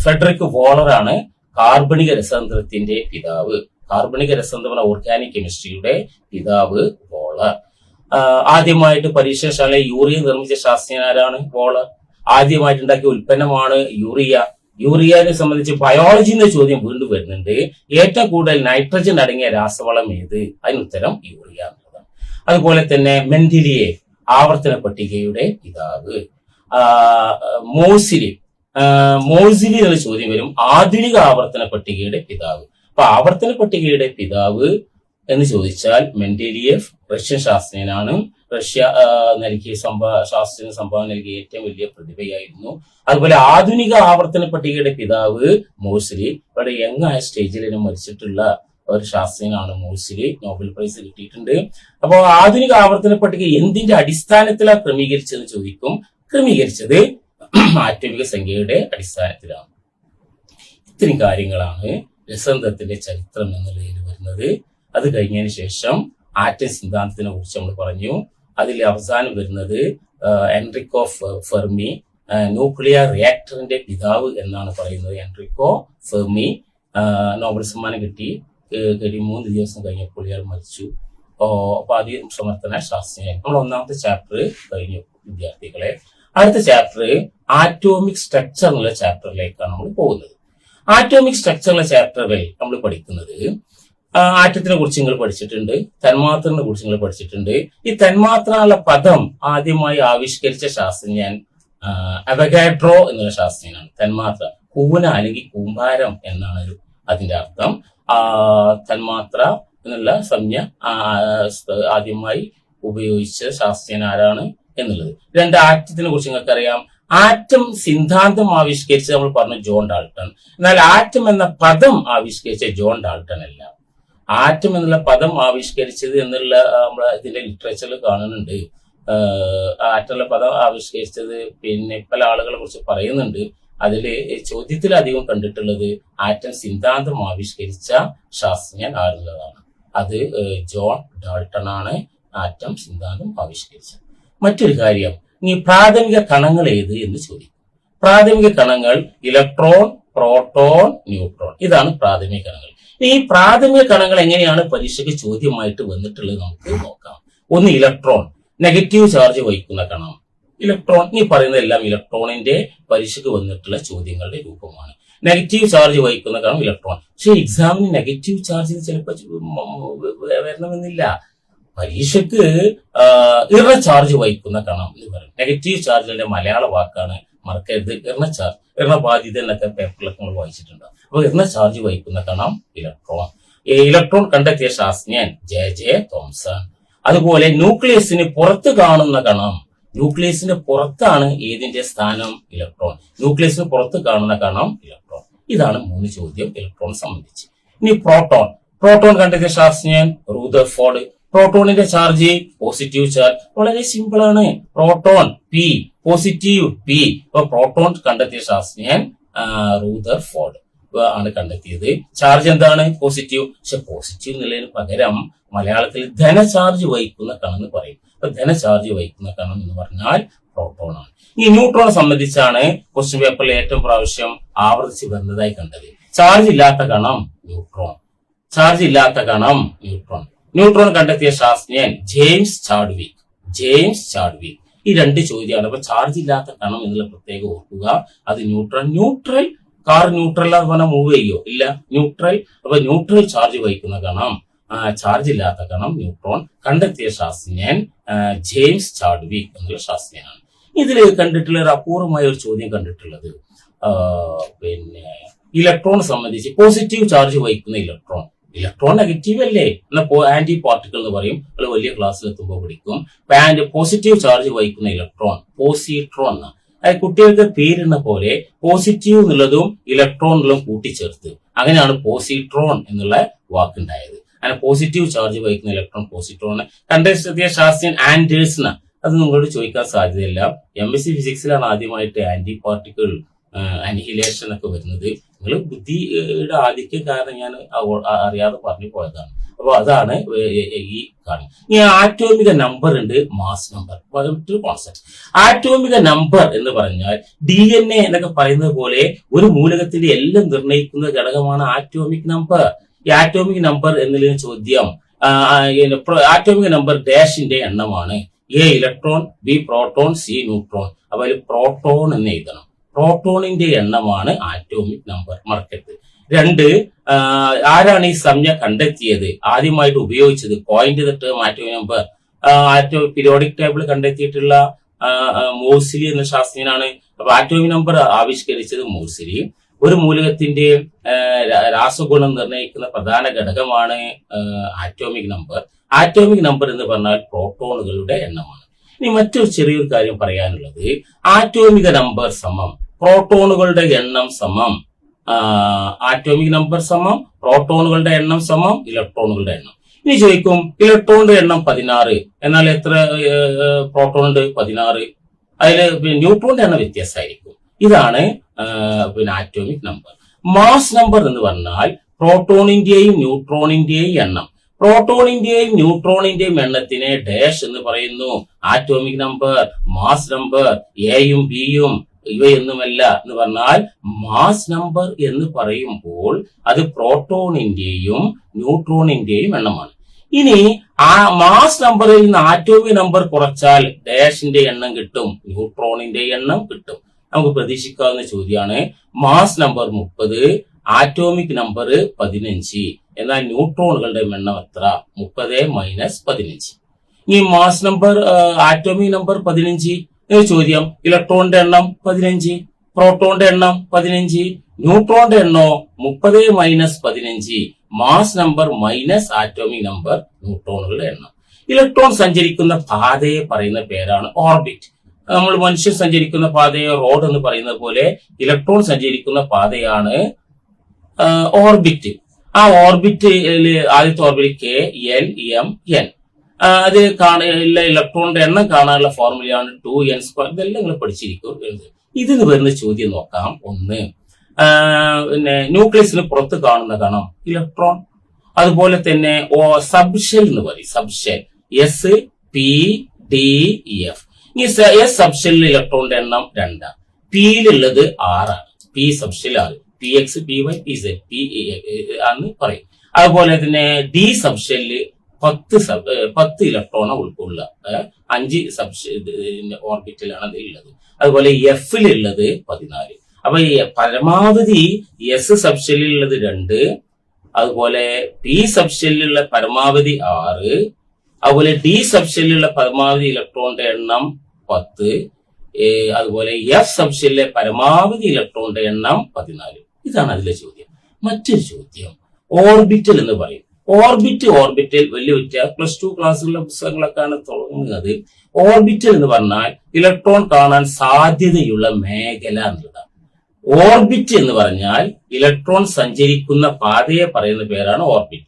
ഫ്രെഡറിക് വോളർ ആണ് കാർബണിക രസതന്ത്രത്തിന്റെ പിതാവ്. കാർബണിക രസതന്ത്രം ഓർഗാനിക് കെമിസ്ട്രിയുടെ പിതാവ് വോളർ. ആദ്യമായിട്ട് പരീക്ഷണശാലയിൽ യൂറിയ നിർമ്മിച്ച ശാസ്ത്രജ്ഞനാരാണ്? വോളർ. ആദ്യമായിട്ടുണ്ടാക്കിയ ഉൽപ്പന്നമാണ് യൂറിയ. യൂറിയനെ സംബന്ധിച്ച് ബയോളജി എന്ന ചോദ്യം വീണ്ടും വരുന്നുണ്ട്. ഏറ്റവും കൂടുതൽ നൈട്രജൻ അടങ്ങിയ രാസവളം ഏത്? അതിനുത്തരം യൂറിയ എന്നുള്ളതാണ്. അതുപോലെ തന്നെ മെൻഡിലിയേവ് ആവർത്തന പട്ടികയുടെ പിതാവ്. മോഴ്സിലി എന്നുള്ള ചോദ്യം വരും. ആധുനിക ആവർത്തന പട്ടികയുടെ പിതാവ്. അപ്പൊ ആവർത്തന പട്ടികയുടെ പിതാവ് എന്ന് ചോദിച്ചാൽ മെൻഡേലിയേഫ് റഷ്യൻ ശാസ്ത്രജ്ഞനാണ്. റഷ്യ നൽകിയ ശാസ്ത്രത്തിന് സംഭാവന നൽകിയ ഏറ്റവും വലിയ പ്രതിഭയായിരുന്നു. അതുപോലെ ആധുനിക ആവർത്തന പട്ടികയുടെ പിതാവ് മോഴ്സിലി. വളരെ യങ് ആയ സ്റ്റേജിൽ മരിച്ചിട്ടുള്ള ഒരു ശാസ്ത്രജ്ഞനാണ് മോഴ്സിലി. നോബൽ പ്രൈസ് കിട്ടിയിട്ടുണ്ട്. അപ്പോൾ ആധുനിക ആവർത്തന പട്ടിക എന്തിന്റെ അടിസ്ഥാനത്തിലാണ് ക്രമീകരിച്ചതെന്ന് ചോദിക്കും. ക്രമീകരിച്ചത് ആറ്റോമിക സംഖ്യയുടെ അടിസ്ഥാനത്തിലാണ്. ഇത്രയും കാര്യങ്ങളാണ് രസതന്ത്രത്തിന്റെ ചരിത്രം എന്നുള്ളതിൽ വരുന്നത്. അത് കഴിഞ്ഞതിന് ശേഷം ആറ്റം സിദ്ധാന്തത്തിനെ കുറിച്ച് നമ്മൾ പറഞ്ഞു. അതിൽ അവസാനം വരുന്നത് എൻറിക്കോ ഫെർമി, ന്യൂക്ലിയർ റിയാക്ടറിന്റെ പിതാവ് എന്നാണ് പറയുന്നത്. എൻറിക്കോ ഫെർമി നോബൽ സമ്മാനം കിട്ടി 3 ദിവസം കഴിഞ്ഞപ്പോൾ ഇയാൾ മരിച്ചു. അപ്പൊ അതിസമർത്ഥന ശാസ്ത്രജ്ഞൻ. നമ്മൾ ഒന്നാമത്തെ ചാപ്റ്റർ കഴിഞ്ഞു വിദ്യാർത്ഥികളെ. അടുത്ത ചാപ്റ്റർ ആറ്റോമിക് സ്ട്രക്ചർ എന്നുള്ള ചാപ്റ്ററിലേക്കാണ് നമ്മൾ പോകുന്നത്. ആറ്റോമിക് സ്ട്രക്ചറിലെ ചാപ്റ്ററിൽ നമ്മൾ പഠിക്കുന്നത് ആറ്റത്തിനെ കുറിച്ച് നിങ്ങൾ പഠിച്ചിട്ടുണ്ട്, തന്മാത്രനെ കുറിച്ച് നിങ്ങൾ പഠിച്ചിട്ടുണ്ട്. ഈ തന്മാത്ര എന്നുള്ള പദം ആദ്യമായി ആവിഷ്കരിച്ച ശാസ്ത്രജ്ഞൻ അവഗാഡ്രോ എന്നുള്ള ശാസ്ത്രജ്ഞനാണ്. തന്മാത്ര കൂന അല്ലെങ്കിൽ കൂമ്പാരം എന്നാണ് അതിന്റെ അർത്ഥം. തന്മാത്ര എന്നുള്ള സംജ്ഞ ആദ്യമായി ഉപയോഗിച്ച ശാസ്ത്രജ്ഞൻ ആരാണ് എന്നുള്ളത്. രണ്ട്, ആറ്റത്തിനെ കുറിച്ച് നിങ്ങൾക്കറിയാം. ആറ്റം സിദ്ധാന്തം ആവിഷ്കരിച്ച് നമ്മൾ പറഞ്ഞു ജോൺ ഡാൾട്ടൺ. എന്നാൽ ആറ്റം എന്ന പദം ആവിഷ്കരിച്ച ജോൺ ഡാൾട്ടൺ അല്ല. ആറ്റം എന്നുള്ള പദം ആവിഷ്കരിച്ചത് എന്നുള്ള നമ്മൾ ഇതിന്റെ ലിറ്ററേച്ചറിൽ കാണുന്നുണ്ട്. ആറ്റം എന്നുള്ള പദം ആവിഷ്കരിച്ചത് പിന്നെ പല ആളുകളെ കുറിച്ച് പറയുന്നുണ്ട്. അതിൽ ചോദ്യത്തിൽ അധികം കണ്ടിട്ടുള്ളത് ആറ്റം സിദ്ധാന്തം ആവിഷ്കരിച്ച ശാസ്ത്രജ്ഞൻ ആരുള്ളതാണ്. അത് ജോൺ ഡാൾട്ടൺ ആണ് ആറ്റം സിദ്ധാന്തം ആവിഷ്കരിച്ചത്. മറ്റൊരു കാര്യം, ഇനി പ്രാഥമിക കണങ്ങൾ ഏത് എന്ന് ചോദിക്കും. പ്രാഥമിക കണങ്ങൾ ഇലക്ട്രോൺ, പ്രോട്ടോൺ, ന്യൂട്രോൺ. ഇതാണ് പ്രാഥമിക കണങ്ങൾ. ഈ പ്രാഥമിക കണങ്ങൾ എങ്ങനെയാണ് പരീക്ഷയ്ക്ക് ചോദ്യമായിട്ട് വന്നിട്ടുള്ളത് നമുക്ക് നോക്കാം. ഒന്ന്, ഇലക്ട്രോൺ, നെഗറ്റീവ് ചാർജ് വഹിക്കുന്ന കണം. ഇലക്ട്രോൺ ഈ പറയുന്നതെല്ലാം ഇലക്ട്രോണിന്റെ പരീക്ഷയ്ക്ക് വന്നിട്ടുള്ള ചോദ്യങ്ങളുടെ രൂപമാണ്. നെഗറ്റീവ് ചാർജ് വഹിക്കുന്ന കണം ഇലക്ട്രോൺ. പക്ഷെ എക്സാമിന് നെഗറ്റീവ് ചാർജ് ചിലപ്പോൾ വരണമെന്നില്ല. പരീക്ഷയ്ക്ക് ഇറ ചാർജ് വഹിക്കുന്ന കണം എന്ന് പറയും. നെഗറ്റീവ് ചാർജിന്റെ മലയാള വാക്കാണ്, മറക്കരുത്, ഇർണ ചാർജ്. ഇർണ ബാധ്യത എന്നൊക്കെ പേപ്പറിലൊക്കെ നമ്മൾ വായിച്ചിട്ടുണ്ട്. അപ്പൊ ഇർണ ചാർജ് വഹിക്കുന്ന കണം ഇലക്ട്രോൺ. ഇലക്ട്രോൺ കണ്ടെത്തിയ ശാസ്ത്രജ്ഞൻ ജെ തോംസൺ. അതുപോലെ ന്യൂക്ലിയസിന് പുറത്ത് കാണുന്ന കണം. ന്യൂക്ലിയസിന് പുറത്താണ് ഏതിന്റെ സ്ഥാനം? ഇലക്ട്രോൺ. ന്യൂക്ലിയസിന് പുറത്ത് കാണുന്ന കണം ഇലക്ട്രോൺ. ഇതാണ് 3 ചോദ്യം ഇലക്ട്രോൺ സംബന്ധിച്ച്. ഇനി പ്രോട്ടോൺ. പ്രോട്ടോൺ കണ്ടെത്തിയ ശാസ്ത്രജ്ഞൻ റൂദർഫോർഡ്. പ്രോട്ടോണിന്റെ ചാർജ് പോസിറ്റീവ് ചാർജ്. വളരെ സിമ്പിൾ ആണ്. Proton P, positive P. അപ്പൊ പ്രോട്ടോൺ കണ്ടെത്തിയ ശാസ്ത്രജ്ഞൻ റൂദർഫോർഡ് ആണ് കണ്ടെത്തിയത്. ചാർജ് എന്താണ്? പോസിറ്റീവ്. പക്ഷെ പോസിറ്റീവ് എന്നുള്ളതിന് പകരം മലയാളത്തിൽ ധനചാർജ് വഹിക്കുന്ന കണമെന്ന് പറയും. അപ്പൊ ധനചാർജ് വഹിക്കുന്ന കണം എന്ന് പറഞ്ഞാൽ പ്രോട്ടോൺ ആണ്. ഈ ന്യൂട്രോണെ സംബന്ധിച്ചാണ് ക്വസ്റ്റ്യൻ പേപ്പറിൽ ഏറ്റവും പ്രാവശ്യം ആവർത്തിച്ച് വരുന്നതായി കണ്ടത്. ചാർജ് ഇല്ലാത്ത കണം ന്യൂട്രോൺ. ചാർജ് ഇല്ലാത്ത കണം ന്യൂട്രോൺ. ന്യൂട്രോൺ കണ്ടെത്തിയ ശാസ്ത്രജ്ഞൻ ജെയിംസ് ചാഡ്വിക്. ഈ 2 ചോദ്യമാണ്. അപ്പൊ ചാർജ് ഇല്ലാത്ത കണം എന്നുള്ള പ്രത്യേകം ഓർക്കുക. അത് ന്യൂട്രൽ. കാർ ന്യൂട്രൽ എന്ന് പറഞ്ഞാൽ മൂവ് ചെയ്യോ? ഇല്ല, ന്യൂട്രൽ. അപ്പൊ ന്യൂട്രൽ ചാർജ് വഹിക്കുന്ന കണം, ചാർജ് ഇല്ലാത്ത കണം ന്യൂട്രോൺ. കണ്ടെത്തിയ ശാസ്ത്രജ്ഞൻ ജെയിംസ് ചാഡ്വിക് എന്നുള്ള ശാസ്ത്രജ്ഞനാണ്. ഇതിൽ കണ്ടിട്ടുള്ള ഒരു അപൂർവമായ ഒരു ചോദ്യം കണ്ടിട്ടുള്ളത് പിന്നെ ഇലക്ട്രോൺ സംബന്ധിച്ച് പോസിറ്റീവ് ചാർജ് വഹിക്കുന്ന ഇലക്ട്രോൺ നെഗറ്റീവ് അല്ലേ? എന്നാൽ ആന്റി പാർട്ടിക്കിൾ എന്ന് പറയും. നമ്മൾ വലിയ ക്ലാസ്സിൽ എത്തുമ്പോൾ പഠിക്കും. പോസിറ്റീവ് ചാർജ് വഹിക്കുന്ന ഇലക്ട്രോൺ പോസിട്രോൺ എന്നാണ്. അത് കുട്ടികൾക്ക് പേരിടുന്ന പോലെ പോസിറ്റീവ് എന്നുള്ളതും ഇലക്ട്രോൺ എന്നുള്ളതും കൂട്ടിച്ചേർത്ത് അങ്ങനെയാണ് പോസിട്രോൺ എന്നുള്ള വാക്കുണ്ടായത്. അങ്ങനെ പോസിറ്റീവ് ചാർജ് വഹിക്കുന്ന ഇലക്ട്രോൺ പോസിട്രോൺ. കണ്ടെത്തിയ ശാസ്ത്രജ്ഞൻ ആൻഡേഴ്സൺ. അത് നിങ്ങളോട് ചോദിക്കാൻ സാധ്യതയില്ല. MSc ഫിസിക്സിലാണ് ആദ്യമായിട്ട് ആന്റി പാർട്ടിക്കിൾ അനിഹിലേഷൻ ഒക്കെ വരുന്നത്. നിങ്ങൾ ബുദ്ധിയുടെ ആധിക്യം കാരണം ഞാൻ അറിയാതെ പറഞ്ഞു പോയതാണ്. അപ്പൊ അതാണ് ഈ കാണുന്നത്. ഈ ആറ്റോമിക നമ്പർ ഉണ്ട്, മാസ് നമ്പർ. മറ്റൊരു കോൺസെപ്റ്റ്. ആറ്റോമിക നമ്പർ എന്ന് പറഞ്ഞാൽ DNA എന്നൊക്കെ പറയുന്നത് പോലെ ഒരു മൂലകത്തിന്റെ എല്ലാം നിർണ്ണയിക്കുന്ന ഘടകമാണ് ആറ്റോമിക് നമ്പർ. ഈ ആറ്റോമിക് നമ്പർ എന്നതിന് ചോദ്യം ആറ്റോമിക് നമ്പർ ഡാഷിന്റെ എണ്ണമാണ്. A electron, B proton, C neutron. അപ്പൊ അതിൽ പ്രോട്ടോൺ എന്ന് എഴുതണം. പ്രോട്ടോണിന്റെ എണ്ണമാണ് ആറ്റോമിക് നമ്പർ. മറക്കരുത്. 2, ആരാണ് ഈ സംജ്ഞ കണ്ടെത്തിയത്, ആദ്യമായിട്ട് ഉപയോഗിച്ചത്, coined the term atomic number? Periodic table കണ്ടെത്തിയിട്ടുള്ള മോഴ്സിലി എന്ന ശാസ്ത്രജ്ഞനാണ്. അപ്പൊ ആറ്റോമിക് നമ്പർ ആവിഷ്കരിച്ചത് മോഴ്സിലി. ഒരു മൂലകത്തിന്റെ രാസഗുണം നിർണ്ണയിക്കുന്ന പ്രധാന ഘടകമാണ് ആറ്റോമിക് നമ്പർ. ആറ്റോമിക് നമ്പർ എന്ന് പറഞ്ഞാൽ പ്രോട്ടോണുകളുടെ എണ്ണമാണ്. ഇനി മറ്റൊരു ചെറിയൊരു കാര്യം പറയാനുള്ളത്, ആറ്റോമിക നമ്പർ സമം പ്രോട്ടോണുകളുടെ എണ്ണം സമം ആറ്റോമിക് നമ്പർ സമം പ്രോട്ടോണുകളുടെ എണ്ണം സമം ഇലക്ട്രോണുകളുടെ എണ്ണം. ഇനി ചോദിക്കും, ഇലക്ട്രോണിന്റെ എണ്ണം 16, എന്നാൽ എത്ര പ്രോട്ടോൺ ഉണ്ട്? 16. അതിൽ ന്യൂട്രോണിന്റെ എണ്ണം വ്യത്യാസമായിരിക്കും. ഇതാണ് ആറ്റോമിക് നമ്പർ. മാസ് നമ്പർ എന്ന് പറഞ്ഞാൽ പ്രോട്ടോണിന്റെയും ന്യൂട്രോണിന്റെയും എണ്ണം. പ്രോട്ടോണിന്റെയും ന്യൂട്രോണിന്റെയും എണ്ണത്തിനെ ഡാഷ് എന്ന് പറയുന്നു. ആറ്റോമിക് നമ്പർ, മാസ് നമ്പർ, എയും ബിയും ഇവയൊന്നുമല്ല എന്ന് പറഞ്ഞാൽ മാസ് നമ്പർ എന്ന് പറയുമ്പോൾ അത് പ്രോട്ടോണിന്റെയും ന്യൂട്രോണിന്റെയും എണ്ണമാണ്. ഇനി ആ മാസ് നമ്പറിൽ നിന്ന് ആറ്റോമിക് നമ്പർ കുറച്ചാൽ ഡാഷിന്റെ എണ്ണം കിട്ടും, ന്യൂട്രോണിന്റെ എണ്ണം കിട്ടും. നമുക്ക് പ്രതീക്ഷിക്കാവുന്ന ചോദ്യമാണ്. മാസ് നമ്പർ 30, ആറ്റോമിക് നമ്പർ 15, എന്നാൽ ന്യൂട്രോണുകളുടെ എണ്ണം എത്ര? 30 - 15. ഈ മാസ് നമ്പർ ആറ്റോമിക് നമ്പർ 15, ചോദ്യം ഇലക്ട്രോണിന്റെ എണ്ണം 15, പ്രോട്ടോണിന്റെ എണ്ണം 15, ന്യൂട്രോണിന്റെ എണ്ണോ 30 - 15, mass number minus atomic number, ന്യൂട്രോണുകളുടെ എണ്ണം. ഇലക്ട്രോൺ സഞ്ചരിക്കുന്ന പാതയെ പറയുന്ന പേരാണ് ഓർബിറ്റ്. നമ്മൾ മനുഷ്യൻ സഞ്ചരിക്കുന്ന പാതയെ റോഡ് എന്ന് പറയുന്നത് പോലെ ഇലക്ട്രോൺ സഞ്ചരിക്കുന്ന പാതയാണ് ഓർബിറ്റ്. ആ ഓർബിറ്റിൽ ആദ്യത്തെ ഓർബിറ്റ് KLMN. അത് ഇലക്ട്രോണിന്റെ എണ്ണം കാണാനുള്ള ഫോർമുലയാണ് 2n². ഇതെല്ലാം നിങ്ങൾ പഠിച്ചിരിക്കും. ഇതിന് വരുന്ന ചോദ്യം നോക്കാം. ഒന്ന്, ന്യൂക്ലിയസിന് പുറത്ത് കാണുന്ന കണം ഇലക്ട്രോൺ. അതുപോലെ തന്നെ സബ്ഷെൽ എന്ന് പറയും. Subshell SPDEF. ഈ എസ് സബ്ഷെല്ലിൽ ഇലക്ട്രോണിന്റെ എണ്ണം 2, പിയിലുള്ളത് 6 ആണ്. P subshell 6, PX PY PZ P എന്ന് പറയും. അതുപോലെ തന്നെ ഡി സബ്ഷെല്ല് 10 ഇലക്ട്രോണ ഉൾക്കൊള്ളുക. 5 ഓർബിറ്റിലാണ് അത് ഉള്ളത്. അതുപോലെ എഫിൽ ഉള്ളത് 14. അപ്പൊ പരമാവധി എസ് സബ്ഷെല്ലിലുള്ളത് 2, അതുപോലെ പി സബ്ഷെല്ലിലുള്ള പരമാവധി 6, അതുപോലെ ഡി സബ്ഷെല്ലിലുള്ള പരമാവധി ഇലക്ട്രോണിന്റെ എണ്ണം 10, അതുപോലെ എഫ് സബ്ഷെല്ലിലെ പരമാവധി ഇലക്ട്രോണിന്റെ എണ്ണം 14. ഇതാണ് അതിലെ ചോദ്യം. മറ്റൊരു ചോദ്യം ഓർബിറ്റൽ എന്ന് പറയും. ഓർബിറ്റൽ വലിയ +2 ക്ലാസ്സുകളിലെ പുസ്തകങ്ങളൊക്കെയാണ് തുടങ്ങുന്നത്. ഓർബിറ്റൽ എന്ന് പറഞ്ഞാൽ ഇലക്ട്രോൺ കാണാൻ സാധ്യതയുള്ള മേഖല എന്നുള്ളതാണ്. ഓർബിറ്റ് എന്ന് പറഞ്ഞാൽ ഇലക്ട്രോൺ സഞ്ചരിക്കുന്ന പാതയെ പറയുന്ന പേരാണ് ഓർബിറ്റ്.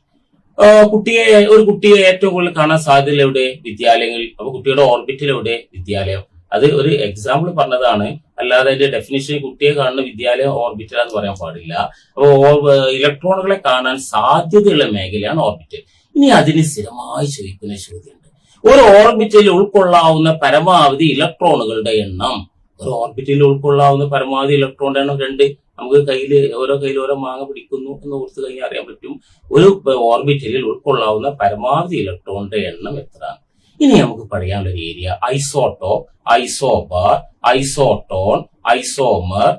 ഒരു കുട്ടിയെ ഏറ്റവും കൂടുതൽ കാണാൻ സാധ്യത എവിടെ? വിദ്യാലയങ്ങളിൽ. അപ്പൊ കുട്ടിയുടെ ഓർബിറ്റിൽ എവിടെ? വിദ്യാലയം. അത് ഒരു എക്സാമ്പിൾ പറഞ്ഞതാണ്, അല്ലാതെ അതിന്റെ ഡെഫിനിഷൻ കുട്ടിയെ കാണുന്ന വിദ്യാലയം ഓർബിറ്റൽ എന്ന് പറയാൻ പാടില്ല. അപ്പൊ ഇലക്ട്രോണുകളെ കാണാൻ സാധ്യതയുള്ള മേഖലയാണ് ഓർബിറ്റൽ. ഇനി അതിന് സ്ഥിരമായി ചോദിക്കുന്ന ചോദ്യമുണ്ട്, ഒരു ഓർബിറ്റലിൽ ഉൾക്കൊള്ളാവുന്ന പരമാവധി ഇലക്ട്രോണുകളുടെ എണ്ണം. ഒരു ഓർബിറ്റലിൽ ഉൾക്കൊള്ളാവുന്ന പരമാവധി ഇലക്ട്രോണിന്റെ എണ്ണം 2. നമുക്ക് ഓരോ കയ്യിൽ ഓരോ മാങ്ങ പിടിക്കുന്നു എന്ന് ഓർത്ത് കഴിഞ്ഞാൽ അറിയാൻ പറ്റും ഒരു ഓർബിറ്റലിൽ ഉൾക്കൊള്ളാവുന്ന പരമാവധി ഇലക്ട്രോണിന്റെ എണ്ണം എത്ര. ഇനി നമുക്ക് പറയാനുള്ള ഒരു area isotope, isobar, isotone, isomer,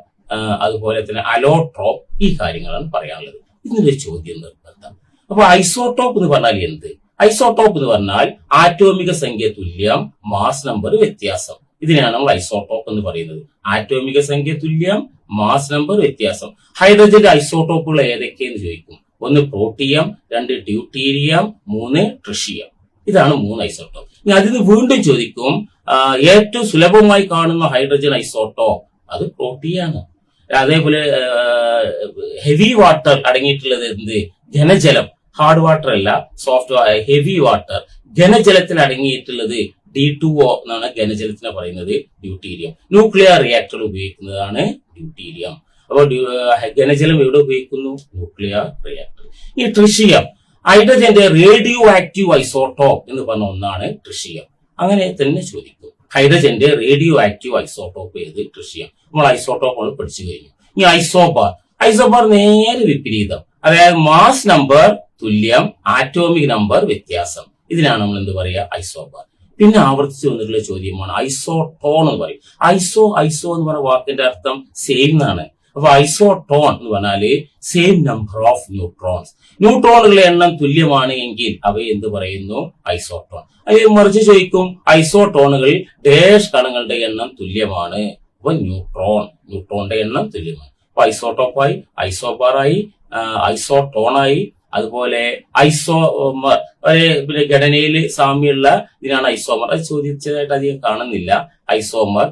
അതുപോലെ തന്നെ അലോട്രോപ്പ്. ഈ കാര്യങ്ങളാണ് പറയാനുള്ളത്. ഇതിനൊരു ചോദ്യം നിർബന്ധം. അപ്പൊ ഐസോട്ടോപ്പ് എന്ന് പറഞ്ഞാൽ എന്ത്? ഐസോട്ടോപ്പ് എന്ന് പറഞ്ഞാൽ ആറ്റോമിക സംഖ്യ തുല്യം, മാസ് നമ്പർ വ്യത്യാസം. ഇതിനാണ് നമ്മൾ ഐസോട്ടോപ്പ് എന്ന് പറയുന്നത്. ആറ്റോമിക സംഖ്യ തുല്യം, മാസ് നമ്പർ വ്യത്യാസം. ഹൈഡ്രജന്റെ ഐസോട്ടോപ്പുകൾ ഏതൊക്കെയെന്ന് ചോദിക്കും. 1 പ്രോട്ടിയം, 2 ഡ്യൂട്ടീരിയം, 3 ട്രിഷിയം. ഇതാണ് 3 ഐസോട്ടോപ്പ്. ഇനി അതിന് വീണ്ടും ചോദിക്കും, ഏറ്റവും സുലഭമായി കാണുന്ന ഹൈഡ്രജൻ ഐസോട്ടോപ്പ് അത് പ്രോട്ടിയാണ്. അതേപോലെ ഹെവി വാട്ടർ അടങ്ങിയിട്ടുള്ളത് എന്ത്? ഘനജലം. ഹാർഡ് വാട്ടർ അല്ല, സോഫ്റ്റ് ഹെവി വാട്ടർ. ഘനജലത്തിൽ അടങ്ങിയിട്ടുള്ളത് D2O എന്നാണ് ഘനജലത്തിനെ പറയുന്നത്, ഡ്യൂട്ടീരിയം. ന്യൂക്ലിയർ റിയാക്ടർ ഉപയോഗിക്കുന്നതാണ് ഡ്യൂട്ടീരിയം. അപ്പോൾ ഘനജലം എവിടെ ഉപയോഗിക്കുന്നു? Nuclear reactor. ഈ ട്രിഷിയം, ഹൈഡ്രജന്റെ റേഡിയോ ആക്റ്റീവ് ഐസോട്ടോപ്പ് എന്ന് പറഞ്ഞ ഒന്നാണ് ട്രിഷിയം. അങ്ങനെ തന്നെ ചോദിക്കും, ഹൈഡ്രജന്റെ റേഡിയോ ആക്റ്റീവ് ഐസോട്ടോപ്പ് ഏത്? ട്രിഷിയം. നമ്മൾ ഐസോട്ടോപ്പ് പഠിച്ചു കഴിഞ്ഞു. ഇനി ഐസോബാർ. ഐസോബാർ നേരെ വിപരീതം, അതായത് മാസ് നമ്പർ തുല്യം, ആറ്റോമിക് നമ്പർ വ്യത്യാസം. ഇതിനാണ് നമ്മൾ എന്ത് പറയുക? ഐസോബാർ. പിന്നെ ആവർത്തിച്ച് വന്നിട്ടുള്ള ചോദ്യമാണ് ഐസോട്ടോൺ എന്ന് പറയും. ഐസോ എന്ന് പറഞ്ഞ വാക്കിന്റെ അർത്ഥം സെയിം എന്നാണ്. അപ്പൊ ഐസോട്ടോൺ എന്ന് പറഞ്ഞാല് സെയിം നമ്പർ ഓഫ് ന്യൂട്രോൺസ്. ന്യൂട്രോണുകളുടെ എണ്ണം തുല്യമാണ് എങ്കിൽ അവയെ എന്ത് പറയുന്നു? ഐസോട്ടോൺ. അതിൽ മറിച്ച് ചോദിക്കും ഐസോട്ടോണുകൾ ഡാഷ് കണങ്ങളുടെ എണ്ണം തുല്യമാണ്. അപ്പൊ ന്യൂട്രോണിന്റെ എണ്ണം തുല്യമാണ്. അപ്പൊ ഐസോട്ടോപ്പായി, ഐസോബാറായി, ഐസോട്ടോണായി, അതുപോലെ ഐസോമർ പിന്നെ ഘടനയിൽ സാമ്യമുള്ള ഇതിനാണ് ഐസോമർ. അത് ചോദിച്ചതായിട്ട് അധികം കാണുന്നില്ല. ഐസോമർ,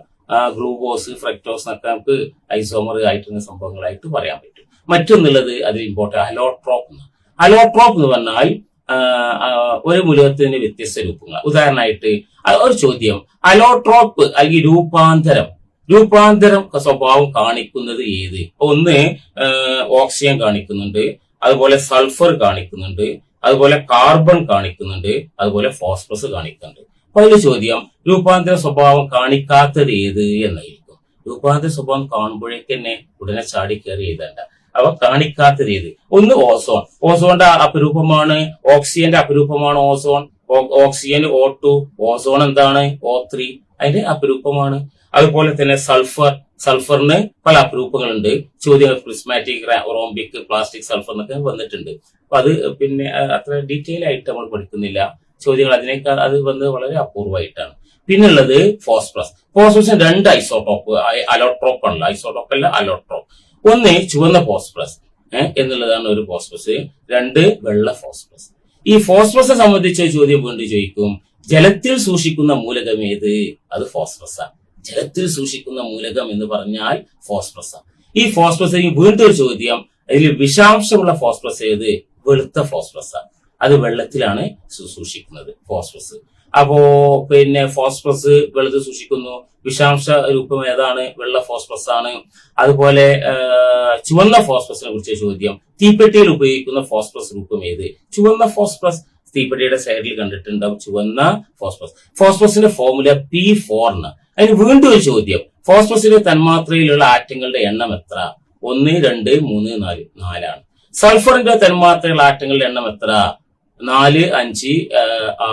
ഗ്ലൂക്കോസ്, ഫ്രക്ടോസ് എന്നൊക്കെ നമുക്ക് ഐസോമർ ആയിട്ടുള്ള സംഭവങ്ങളായിട്ട് പറയാൻ പറ്റും. മറ്റൊന്നുള്ളത് അതിൽ ഇമ്പോർട്ടൻ്റ് അലോട്രോപ്പ്. അലോട്രോപ്പ് എന്ന് പറഞ്ഞാൽ ഒരു മൂലകത്തിന് വ്യത്യസ്ത രൂപങ്ങൾ. ഉദാഹരണമായിട്ട് ഒരു ചോദ്യം, അലോട്രോപ്പ് അല്ലെങ്കിൽ രൂപാന്തരം സ്വഭാവം കാണിക്കുന്നത് ഏത്? ഒന്ന് ഓക്സിജൻ കാണിക്കുന്നുണ്ട്, അതുപോലെ സൾഫർ കാണിക്കുന്നുണ്ട്, അതുപോലെ കാർബൺ കാണിക്കുന്നുണ്ട്, അതുപോലെ ഫോസ്ഫറസ് കാണിക്കുന്നുണ്ട്. അപ്പൊ അതിൽ ചോദ്യം രൂപാന്തര സ്വഭാവം കാണിക്കാത്തത് ഏത് എന്നായിരിക്കും. രൂപാന്തര സ്വഭാവം കാണുമ്പോഴേക്ക് തന്നെ ഉടനെ ചാടി കയറി എഴുതണ്ട. അവ കാണിക്കാത്തത് ഏത്? ഒന്ന് ഓസോൺ. ഓസോണിന്റെ അപരൂപമാണ്, ഓക്സിജന്റെ അപരൂപമാണ് ഓസോൺ. ഓക്സിജൻ O2, ഓസോൺ എന്താണ് O3, അതിന്റെ അപരൂപമാണ്. അതുപോലെ തന്നെ സൾഫറിന് പല അപരൂപങ്ങളുണ്ട്. ചോദ്യങ്ങൾ പ്രിസ്മാറ്റിക്, റോംബിക്, പ്ലാസ്റ്റിക് സൾഫർ എന്നൊക്കെ വന്നിട്ടുണ്ട്. അപ്പൊ അത് പിന്നെ അത്ര ഡീറ്റെയിൽ ആയിട്ട് നമ്മൾ പഠിക്കുന്നില്ല. ചോദ്യങ്ങൾ അതിനേക്കാൾ അത് വന്നത് വളരെ അപൂർവമായിട്ടാണ്. പിന്നുള്ളത് ഫോസ്ഫറസിന് രണ്ട് ഐസോട്ടോപ്പ്, അലോട്രോപ്പ് ആണല്ലോ, ഐസോട്ടോപ്പ് അല്ല അലോട്രോപ്പ്. ഒന്ന് ചുവന്ന ഫോസ്ഫറസ് എന്നുള്ളതാണ് ഒരു ഫോസ്ഫറസ്, രണ്ട് വെള്ള ഫോസ്ഫറസ്. ഈ ഫോസ്ഫറസിനെ സംബന്ധിച്ച ചോദ്യം വീണ്ടും ചോദിക്കും, ജലത്തിൽ സൂക്ഷിക്കുന്ന മൂലകം ഏത്? അത് ഫോസ്ഫറസാണ്. ജലത്തിൽ സൂക്ഷിക്കുന്ന മൂലകം എന്ന് പറഞ്ഞാൽ ഫോസ്ഫറസാണ്. ഈ ഫോസ്ഫറസ് വീണ്ടും ഒരു ചോദ്യം, അതിൽ വിഷാംശമുള്ള ഫോസ്ഫറസ് ഏത്? വെളുത്ത ഫോസ്ഫറസാണ്. അത് വെള്ളത്തിലാണ് സൂക്ഷിക്കുന്നത് ഫോസ്ഫറസ്. അപ്പോ പിന്നെ ഫോസ്ഫറസ് വെള്ളത്തിൽ സൂക്ഷിക്കുന്നു. വിഷാംശ രൂപം ഏതാണ്? വെള്ള ഫോസ്ഫറസ് ആണ്. അതുപോലെ ചുവന്ന ഫോസ്ഫറസിനെ കുറിച്ച് ചോദ്യം, തീപ്പെട്ടിയിൽ ഉപയോഗിക്കുന്ന ഫോസ്ഫറസ് രൂപം ഏത്? ചുവന്ന ഫോസ്ഫറസ്. തീപ്പെട്ടിയുടെ സൈഡിൽ കണ്ടിട്ടുണ്ടാവും ചുവന്ന ഫോസ്ഫറസ്. ഫോസ്ഫറസിന്റെ ഫോർമുല P4 ആണ്. അതിന് വീണ്ടും ഒരു ചോദ്യം, ഫോസ്ഫറസിന്റെ തന്മാത്രയിലുള്ള ആറ്റങ്ങളുടെ എണ്ണം എത്ര? 1, 2, 3, 4. 4 സൾഫറിന്റെ തന്മാത്രയിലുള്ള ആറ്റങ്ങളുടെ എണ്ണം എത്ര? 4, 5,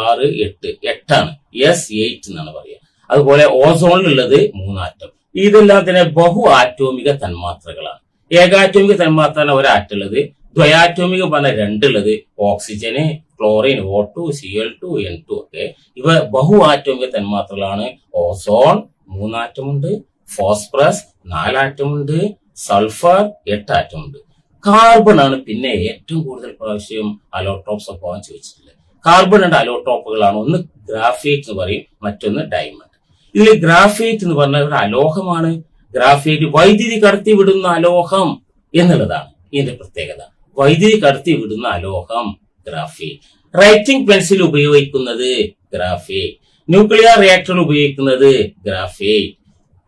6, 8. 8 S8 എന്നാണ് പറയുക. അതുപോലെ ഓസോണിലുള്ളത് 3 ആറ്റം. ഇതെല്ലാം തന്നെ ബഹു ആറ്റോമിക തന്മാത്രകളാണ്. ഏകാറ്റോമിക തന്മാത്രയാണ് ഒരാറ്റുള്ളത്. ദ്വയാറ്റോമിക പറഞ്ഞ 2 ഉള്ളത് ഓക്സിജന്, ക്ലോറിൻ, O2, Cl2, N2 ഒക്കെ. ഇവ ബഹു ആറ്റോമിക തന്മാത്രകളാണ്. ഓസോൺ 3 ആറ്റമുണ്ട്, ഫോസ്ഫറസ് 4 ആറ്റമുണ്ട്, സൾഫർ 8 ആറ്റമുണ്ട്. കാർബൺ ആണ് പിന്നെ ഏറ്റവും കൂടുതൽ പ്രാവശ്യം അലോട്രോപ്പ് സ്വഭാവം ചോദിച്ചിട്ടുള്ളത്. കാർബൺ ഉണ്ട് അലോട്രോപ്പുകളാണ്. ഒന്ന് ഗ്രാഫൈറ്റ് എന്ന് പറയും, മറ്റൊന്ന് ഡയമണ്ട്. ഇതിൽ ഗ്രാഫൈറ്റ് എന്ന് പറഞ്ഞ ഒരു അലോഹമാണ്. ഗ്രാഫൈറ്റ് വൈദ്യുതി കടത്തി വിടുന്ന അലോഹം എന്നുള്ളതാണ് ഇതിന്റെ പ്രത്യേകത. വൈദ്യുതി കടത്തി വിടുന്ന അലോഹം ഗ്രാഫൈറ്റ്. റൈറ്റിംഗ് പെൻസിൽ ഉപയോഗിക്കുന്നത് ഗ്രാഫൈറ്റ്. ന്യൂക്ലിയർ റിയാക്ടർ ഉപയോഗിക്കുന്നത് ഗ്രാഫൈറ്റ്.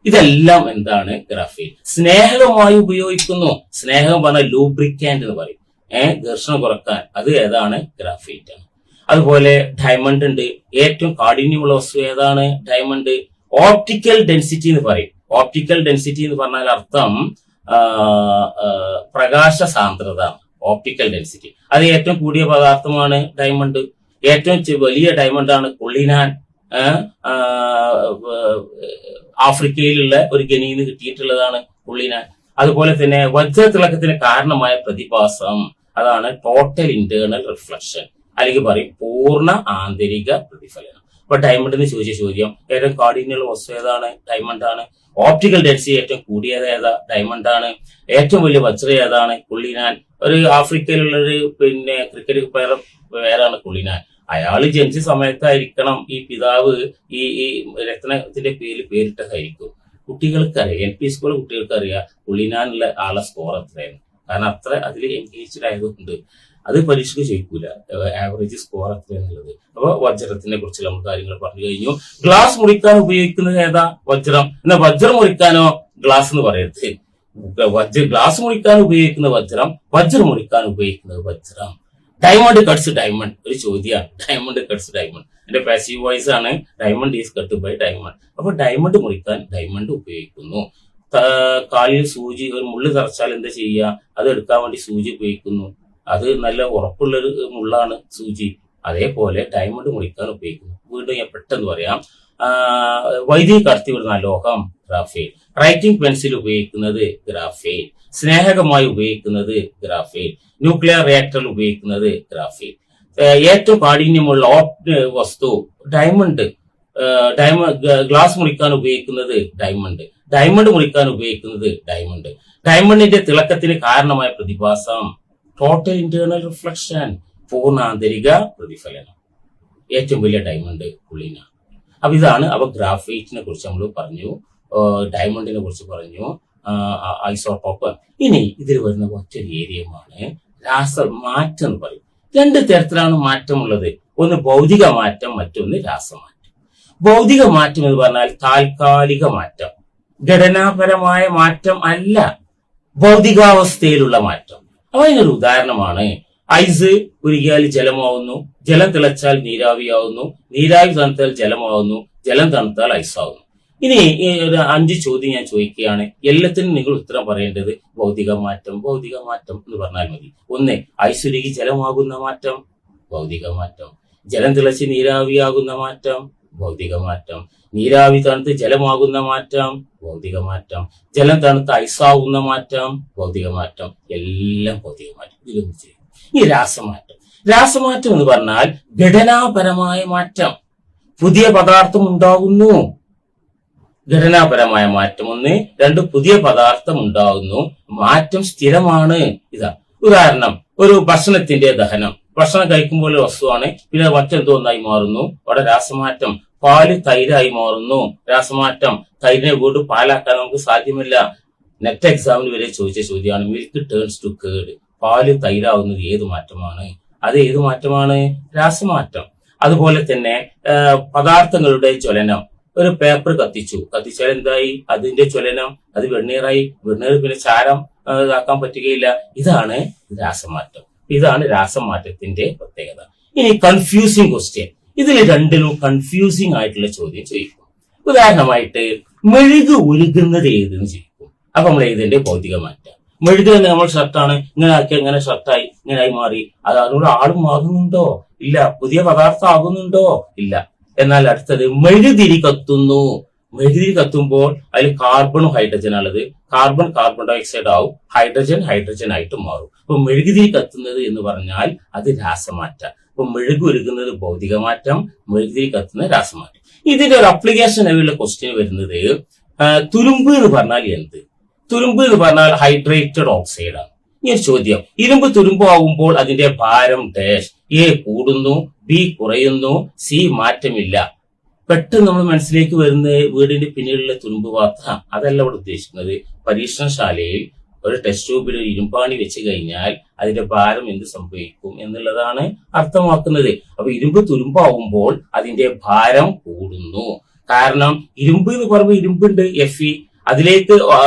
ഇതെല്ലാം എന്താണ്? ഗ്രാഫൈറ്റ്. സ്നേഹകമായി ഉപയോഗിക്കുന്നു. സ്നേഹം പറഞ്ഞാൽ ലൂബ്രിക്കന്റ് എന്ന് പറയും. ഘർഷണം കുറക്കാൻ. അത് ഏതാണ്? ഗ്രാഫൈറ്റ് ആണ്. അതുപോലെ ഡയമണ്ട് ഉണ്ട്. ഏറ്റവും കാഠിന്യമുള്ള വസ്തു ഏതാണ്? ഡയമണ്ട്. ഓപ്റ്റിക്കൽ ഡെൻസിറ്റി എന്ന് പറയും. ഓപ്റ്റിക്കൽ ഡെൻസിറ്റി എന്ന് പറഞ്ഞാൽ അർത്ഥം പ്രകാശ സാന്ദ്രത. ഓപ്റ്റിക്കൽ ഡെൻസിറ്റി അത് ഏറ്റവും കൂടിയ പദാർത്ഥമാണ് ഡയമണ്ട്. ഏറ്റവും വലിയ ഡയമണ്ടാണ് കുള്ളിനാൻ. ആഫ്രിക്കയിലുള്ള ഒരു ഖനിയിൽ നിന്ന് കിട്ടിയിട്ടുള്ളതാണ് കുള്ളിനാൻ. അതുപോലെ തന്നെ വജ്രത്തിളക്കത്തിന് കാരണമായ പ്രതിഭാസം അതാണ് ടോട്ടൽ ഇന്റേണൽ റിഫ്ലക്ഷൻ, അല്ലെങ്കിൽ പറയും പൂർണ്ണ ആന്തരിക പ്രതിഫലനം. അപ്പൊ ഡയമണ്ടിന് ചോദിച്ച ചോദ്യം, ഏറ്റവും കാഠിന്യമുള്ള വസ്തു ഏതാണ്? ഡയമണ്ട് ആണ്. ഓപ്റ്റിക്കൽ ഡെൻസിറ്റി ഏറ്റവും കൂടിയത് ഏതാ? ഡയമണ്ട് ആണ്. ഏറ്റവും വലിയ വജ്രം ഏതാണ്? കുള്ളിനാൻ. ഒരു ആഫ്രിക്കയിലുള്ള ഒരു പിന്നെ ക്രിക്കറ്റ് പ്ലെയർ പേരാണ് കുള്ളിനാൻ. അയാൾ ജനിച്ച സമയത്തായിരിക്കണം ഈ പിതാവ് ഈ രത്നത്തിന്റെ പേരിട്ടതായിരിക്കും. കുട്ടികൾക്കറിയാം, LP സ്കൂൾ കുട്ടികൾക്കറിയാം കുള്ളിനാനുള്ള ആളെ സ്കോർ എത്രയാണ്. കാരണം അത്ര അതിൽ എൻഗേജ്ഡ് ആയതുകൊണ്ട് അത് പരീക്ഷയ്ക്ക് ചോദിക്കൂല ആവറേജ് സ്കോർ എത്രയാന്നുള്ളത്. അപ്പൊ വജ്രത്തിനെ കുറിച്ച് നമ്മൾ കാര്യങ്ങൾ പറഞ്ഞു കഴിഞ്ഞു. ഗ്ലാസ് മുറിക്കാൻ ഉപയോഗിക്കുന്നത് ഏതാ? വജ്രം. എന്നാൽ വജ്രം മുറിക്കാനോ ഗ്ലാസ് എന്ന് പറയരുത്. ഗ്ലാസ് മുറിക്കാൻ ഉപയോഗിക്കുന്ന വജ്രം, വജ്രം മുറിക്കാൻ ഉപയോഗിക്കുന്നത് വജ്രം. ഡയമണ്ട് കട്ട്സ് ഡയമണ്ട് ഒരു ചോദ്യമാണ്. ഡയമണ്ട് കട്ട്സ് ഡയമണ്ട് എന്റെ പാസീവ് വോയിസ് ആണ്. Diamond is cut by diamond. അപ്പൊ ഡയമണ്ട് മുറിക്കാൻ ഡയമണ്ട് ഉപയോഗിക്കുന്നു. കാലിൽ സൂചി ഒരു മുള്ളു തറച്ചാൽ എന്താ ചെയ്യുക? അത് എടുക്കാൻ വേണ്ടി സൂചി ഉപയോഗിക്കുന്നു. അത് നല്ല ഉറപ്പുള്ളൊരു മുള്ളാണ് സൂചി. അതേപോലെ ഡയമണ്ട് മുറിക്കാൻ ഉപയോഗിക്കുന്നു. വീണ്ടും ഞാൻ പെട്ടെന്ന് പറയാം. വൈദ്യുതി കടത്തിവിടുന്ന ലോഹം ഗ്രാഫൈൻ, റൈറ്റിംഗ് പെൻസിൽ ഉപയോഗിക്കുന്നത് ഗ്രാഫൈൻ, സ്നേഹകമായി ഉപയോഗിക്കുന്നത് ഗ്രാഫൈൻ, ന്യൂക്ലിയർ റിയാക്ടറിൽ ഉപയോഗിക്കുന്നത് ഗ്രാഫൈൻ. ഏറ്റവും കാഠിന്യമുള്ള വസ്തു ഡയമണ്ട്. ഗ്ലാസ് മുറിക്കാൻ ഉപയോഗിക്കുന്നത് ഡയമണ്ട്, ഡയമണ്ട് മുറിക്കാൻ ഉപയോഗിക്കുന്നത് ഡയമണ്ട്. ഡയമണ്ടിന്റെ തിളക്കത്തിന് കാരണമായ പ്രതിഭാസം ടോട്ടൽ ഇന്റേണൽ റിഫ്ലക്ഷൻ, പൂർണ്ണ ആന്തരിക പ്രതിഫലനം. ഏറ്റവും വലിയ ഡയമണ്ട് പുള്ളിനാണ്. അപ്പൊ ഇതാണ്. അപ്പൊ ഗ്രാഫൈറ്റിനെ കുറിച്ച് നമ്മൾ പറഞ്ഞു, ഡയമണ്ടിനെ കുറിച്ച് പറഞ്ഞു, ഐസോടോപ്പ്. ഇനി ഇതിൽ വരുന്ന മറ്റൊരു ഏരിയമാണ് രാസമാറ്റം എന്ന് പറയും. രണ്ട് തരത്തിലാണ് മാറ്റമുള്ളത്. ഒന്ന് ഭൗതിക മാറ്റം, മറ്റൊന്ന് രാസമാറ്റം. ഭൗതിക മാറ്റം എന്ന് പറഞ്ഞാൽ താൽക്കാലിക മാറ്റം, ഘടനാപരമായ മാറ്റം അല്ല, ഭൗതികാവസ്ഥയിലുള്ള മാറ്റം. അപ്പൊ അതിനൊരു ഉദാഹരണമാണ് ഐസ് ഉരുകിയാൽ ജലമാവുന്നു, ജലം തിളച്ചാൽ നീരാവിയാവുന്നു, നീരാവി തണുത്താൽ ജലമാവുന്നു, ജലം തണുത്താൽ ഐസാവുന്നു. ഇനി ഒരു 5 ചോദ്യം ഞാൻ ചോദിക്കുകയാണ്. എല്ലാത്തിനും നിങ്ങൾ ഉത്തരം പറയേണ്ടത് ഭൗതിക മാറ്റം, ഭൗതിക മാറ്റം എന്ന് പറഞ്ഞാൽ മതി. ഒന്ന്, ഐസ് ഉരുകി ജലമാകുന്ന മാറ്റം, ഭൗതിക മാറ്റം. ജലം തിളച്ച് നീരാവിയാകുന്ന മാറ്റം, ഭൗതിക മാറ്റം. നീരാവി തണുത്ത് ജലമാകുന്ന മാറ്റം, ഭൗതിക മാറ്റം. ജലം തണുത്ത് ഐസാവുന്ന മാറ്റം, ഭൗതിക മാറ്റം. എല്ലാം ഭൗതിക മാറ്റം. ഇതിലൊന്നും ചെയ്യും. ഈ രാസമാറ്റം, രാസമാറ്റം എന്ന് പറഞ്ഞാൽ ഘടനാപരമായ മാറ്റം, പുതിയ പദാർത്ഥം ഉണ്ടാകുന്നു. ഘടനാപരമായ മാറ്റം ഒന്ന്. 2, പുതിയ പദാർത്ഥം ഉണ്ടാകുന്നു, മാറ്റം സ്ഥിരമാണ്. ഇതാ ഉദാഹരണം, ഒരു ഭക്ഷണത്തിന്റെ ദഹനം. ഭക്ഷണം കഴിക്കുമ്പോൾ ഒരു വസ്തുവാണ്, പിന്നെ മറ്റെന്തോ ഒന്നായി മാറുന്നു, അവിടെ രാസമാറ്റം. പാല് തൈരായി മാറുന്നു, രാസമാറ്റം. തൈരിനെ വീണ്ടും പാലാക്കാൻ നമുക്ക് സാധ്യമല്ല. നെറ്റ് എക്സാമിന് വരെ ചോദിച്ച ചോദ്യമാണ്, മിൽക്ക് ടേൺസ് ടു കേർഡ്. പാല് തൈരാവുന്നത് ഏത് മാറ്റമാണ്? അത് ഏത് മാറ്റമാണ്? രാസമാറ്റം. അതുപോലെ തന്നെ പദാർത്ഥങ്ങളുടെ ജ്വലനം. ഒരു പേപ്പർ കത്തിച്ചാൽ എന്തായി? അതിന്റെ ജ്വലനം, അത് വെണ്ണീറായി. വെണ്ണീർ പിന്നെ ചാരം ഇതാക്കാൻ പറ്റുകയില്ല. ഇതാണ് രാസമാറ്റം. ഇതാണ് രാസമാറ്റത്തിന്റെ പ്രത്യേകത. ഇനി കൺഫ്യൂസിങ് ക്വസ്റ്റ്യൻ. ഇതിൽ രണ്ടിലും കൺഫ്യൂസിങ് ആയിട്ടുള്ള ചോദ്യം ചോദിക്കും. ഉദാഹരണമായിട്ട് മെഴുക് ഉരുകുന്നത് ഏതെന്ന് ചോദിക്കും. അപ്പൊ നമ്മൾ ഏതിന്റെ ഭൗതിക മാറ്റം. മെഴുക് തന്നെ നമ്മൾ ഷർട്ടാണ്, ഇങ്ങനെ ആക്കിയാൽ ഇങ്ങനെ ഷർട്ടായി, ഇങ്ങനെ ആയി മാറി. അത് അതിനോട് ആളും മാറുന്നുണ്ടോ? ഇല്ല. പുതിയ പദാർത്ഥം ആകുന്നുണ്ടോ? ഇല്ല. എന്നാൽ അടുത്തത് മെഴുകുതിരി കത്തുന്നു. മെഴുകുതിരി കത്തുമ്പോൾ അതിൽ കാർബണും ഹൈഡ്രജനാണുള്ളത്. കാർബൺ ഡൈ ഓക്സൈഡ് ആവും, ഹൈഡ്രജൻ ആയിട്ട് മാറും. അപ്പൊ മെഴുകുതിരി കത്തുന്നത് എന്ന് പറഞ്ഞാൽ അത് രാസമാറ്റം. അപ്പൊ മെഴുക് ഉരുകുന്നത് ഭൗതിക മാറ്റം, മെഴുകുതിരി കത്തുന്നത് രാസമാറ്റം. ഇതിന്റെ ഒരു അപ്ലിക്കേഷൻ ലെവലിലെ ക്വസ്റ്റ്യൻ വരുന്നത് തുരുമ്പ് എന്ന് പറഞ്ഞാൽ എന്ത്? തുരുമ്പ് എന്ന് പറഞ്ഞാൽ ഹൈഡ്രേറ്റഡ് ഓക്സൈഡ് ആണ്. ഈ ഒരു ചോദ്യം, ഇരുമ്പ് തുരുമ്പ് ആവുമ്പോൾ അതിന്റെ ഭാരം ഡാഷ്. എ കൂടുന്നു, ബി കുറയുന്നു, സി മാറ്റമില്ല. പെട്ടെന്ന് നമ്മൾ മനസ്സിലേക്ക് വരുന്ന വീടിന്റെ പിന്നിലുള്ള തുരുമ്പ് പാത്രം അതല്ല ഇവിടെ ഉദ്ദേശിക്കുന്നത്. പരീക്ഷണശാലയിൽ ഒരു ടെസ്റ്റ് ട്യൂബിൽ ഒരു ഇരുമ്പാണി വെച്ച് കഴിഞ്ഞാൽ അതിന്റെ ഭാരം എന്ത് സംഭവിക്കും എന്നുള്ളതാണ് അർത്ഥമാക്കുന്നത്. അപ്പൊ ഇരുമ്പ് തുരുമ്പാവുമ്പോൾ അതിന്റെ ഭാരം കൂടുന്നു. കാരണം ഇരുമ്പ് എന്ന് പറയുമ്പോൾ ഇരുമ്പുണ്ട്, Fe. അതിലേക്ക്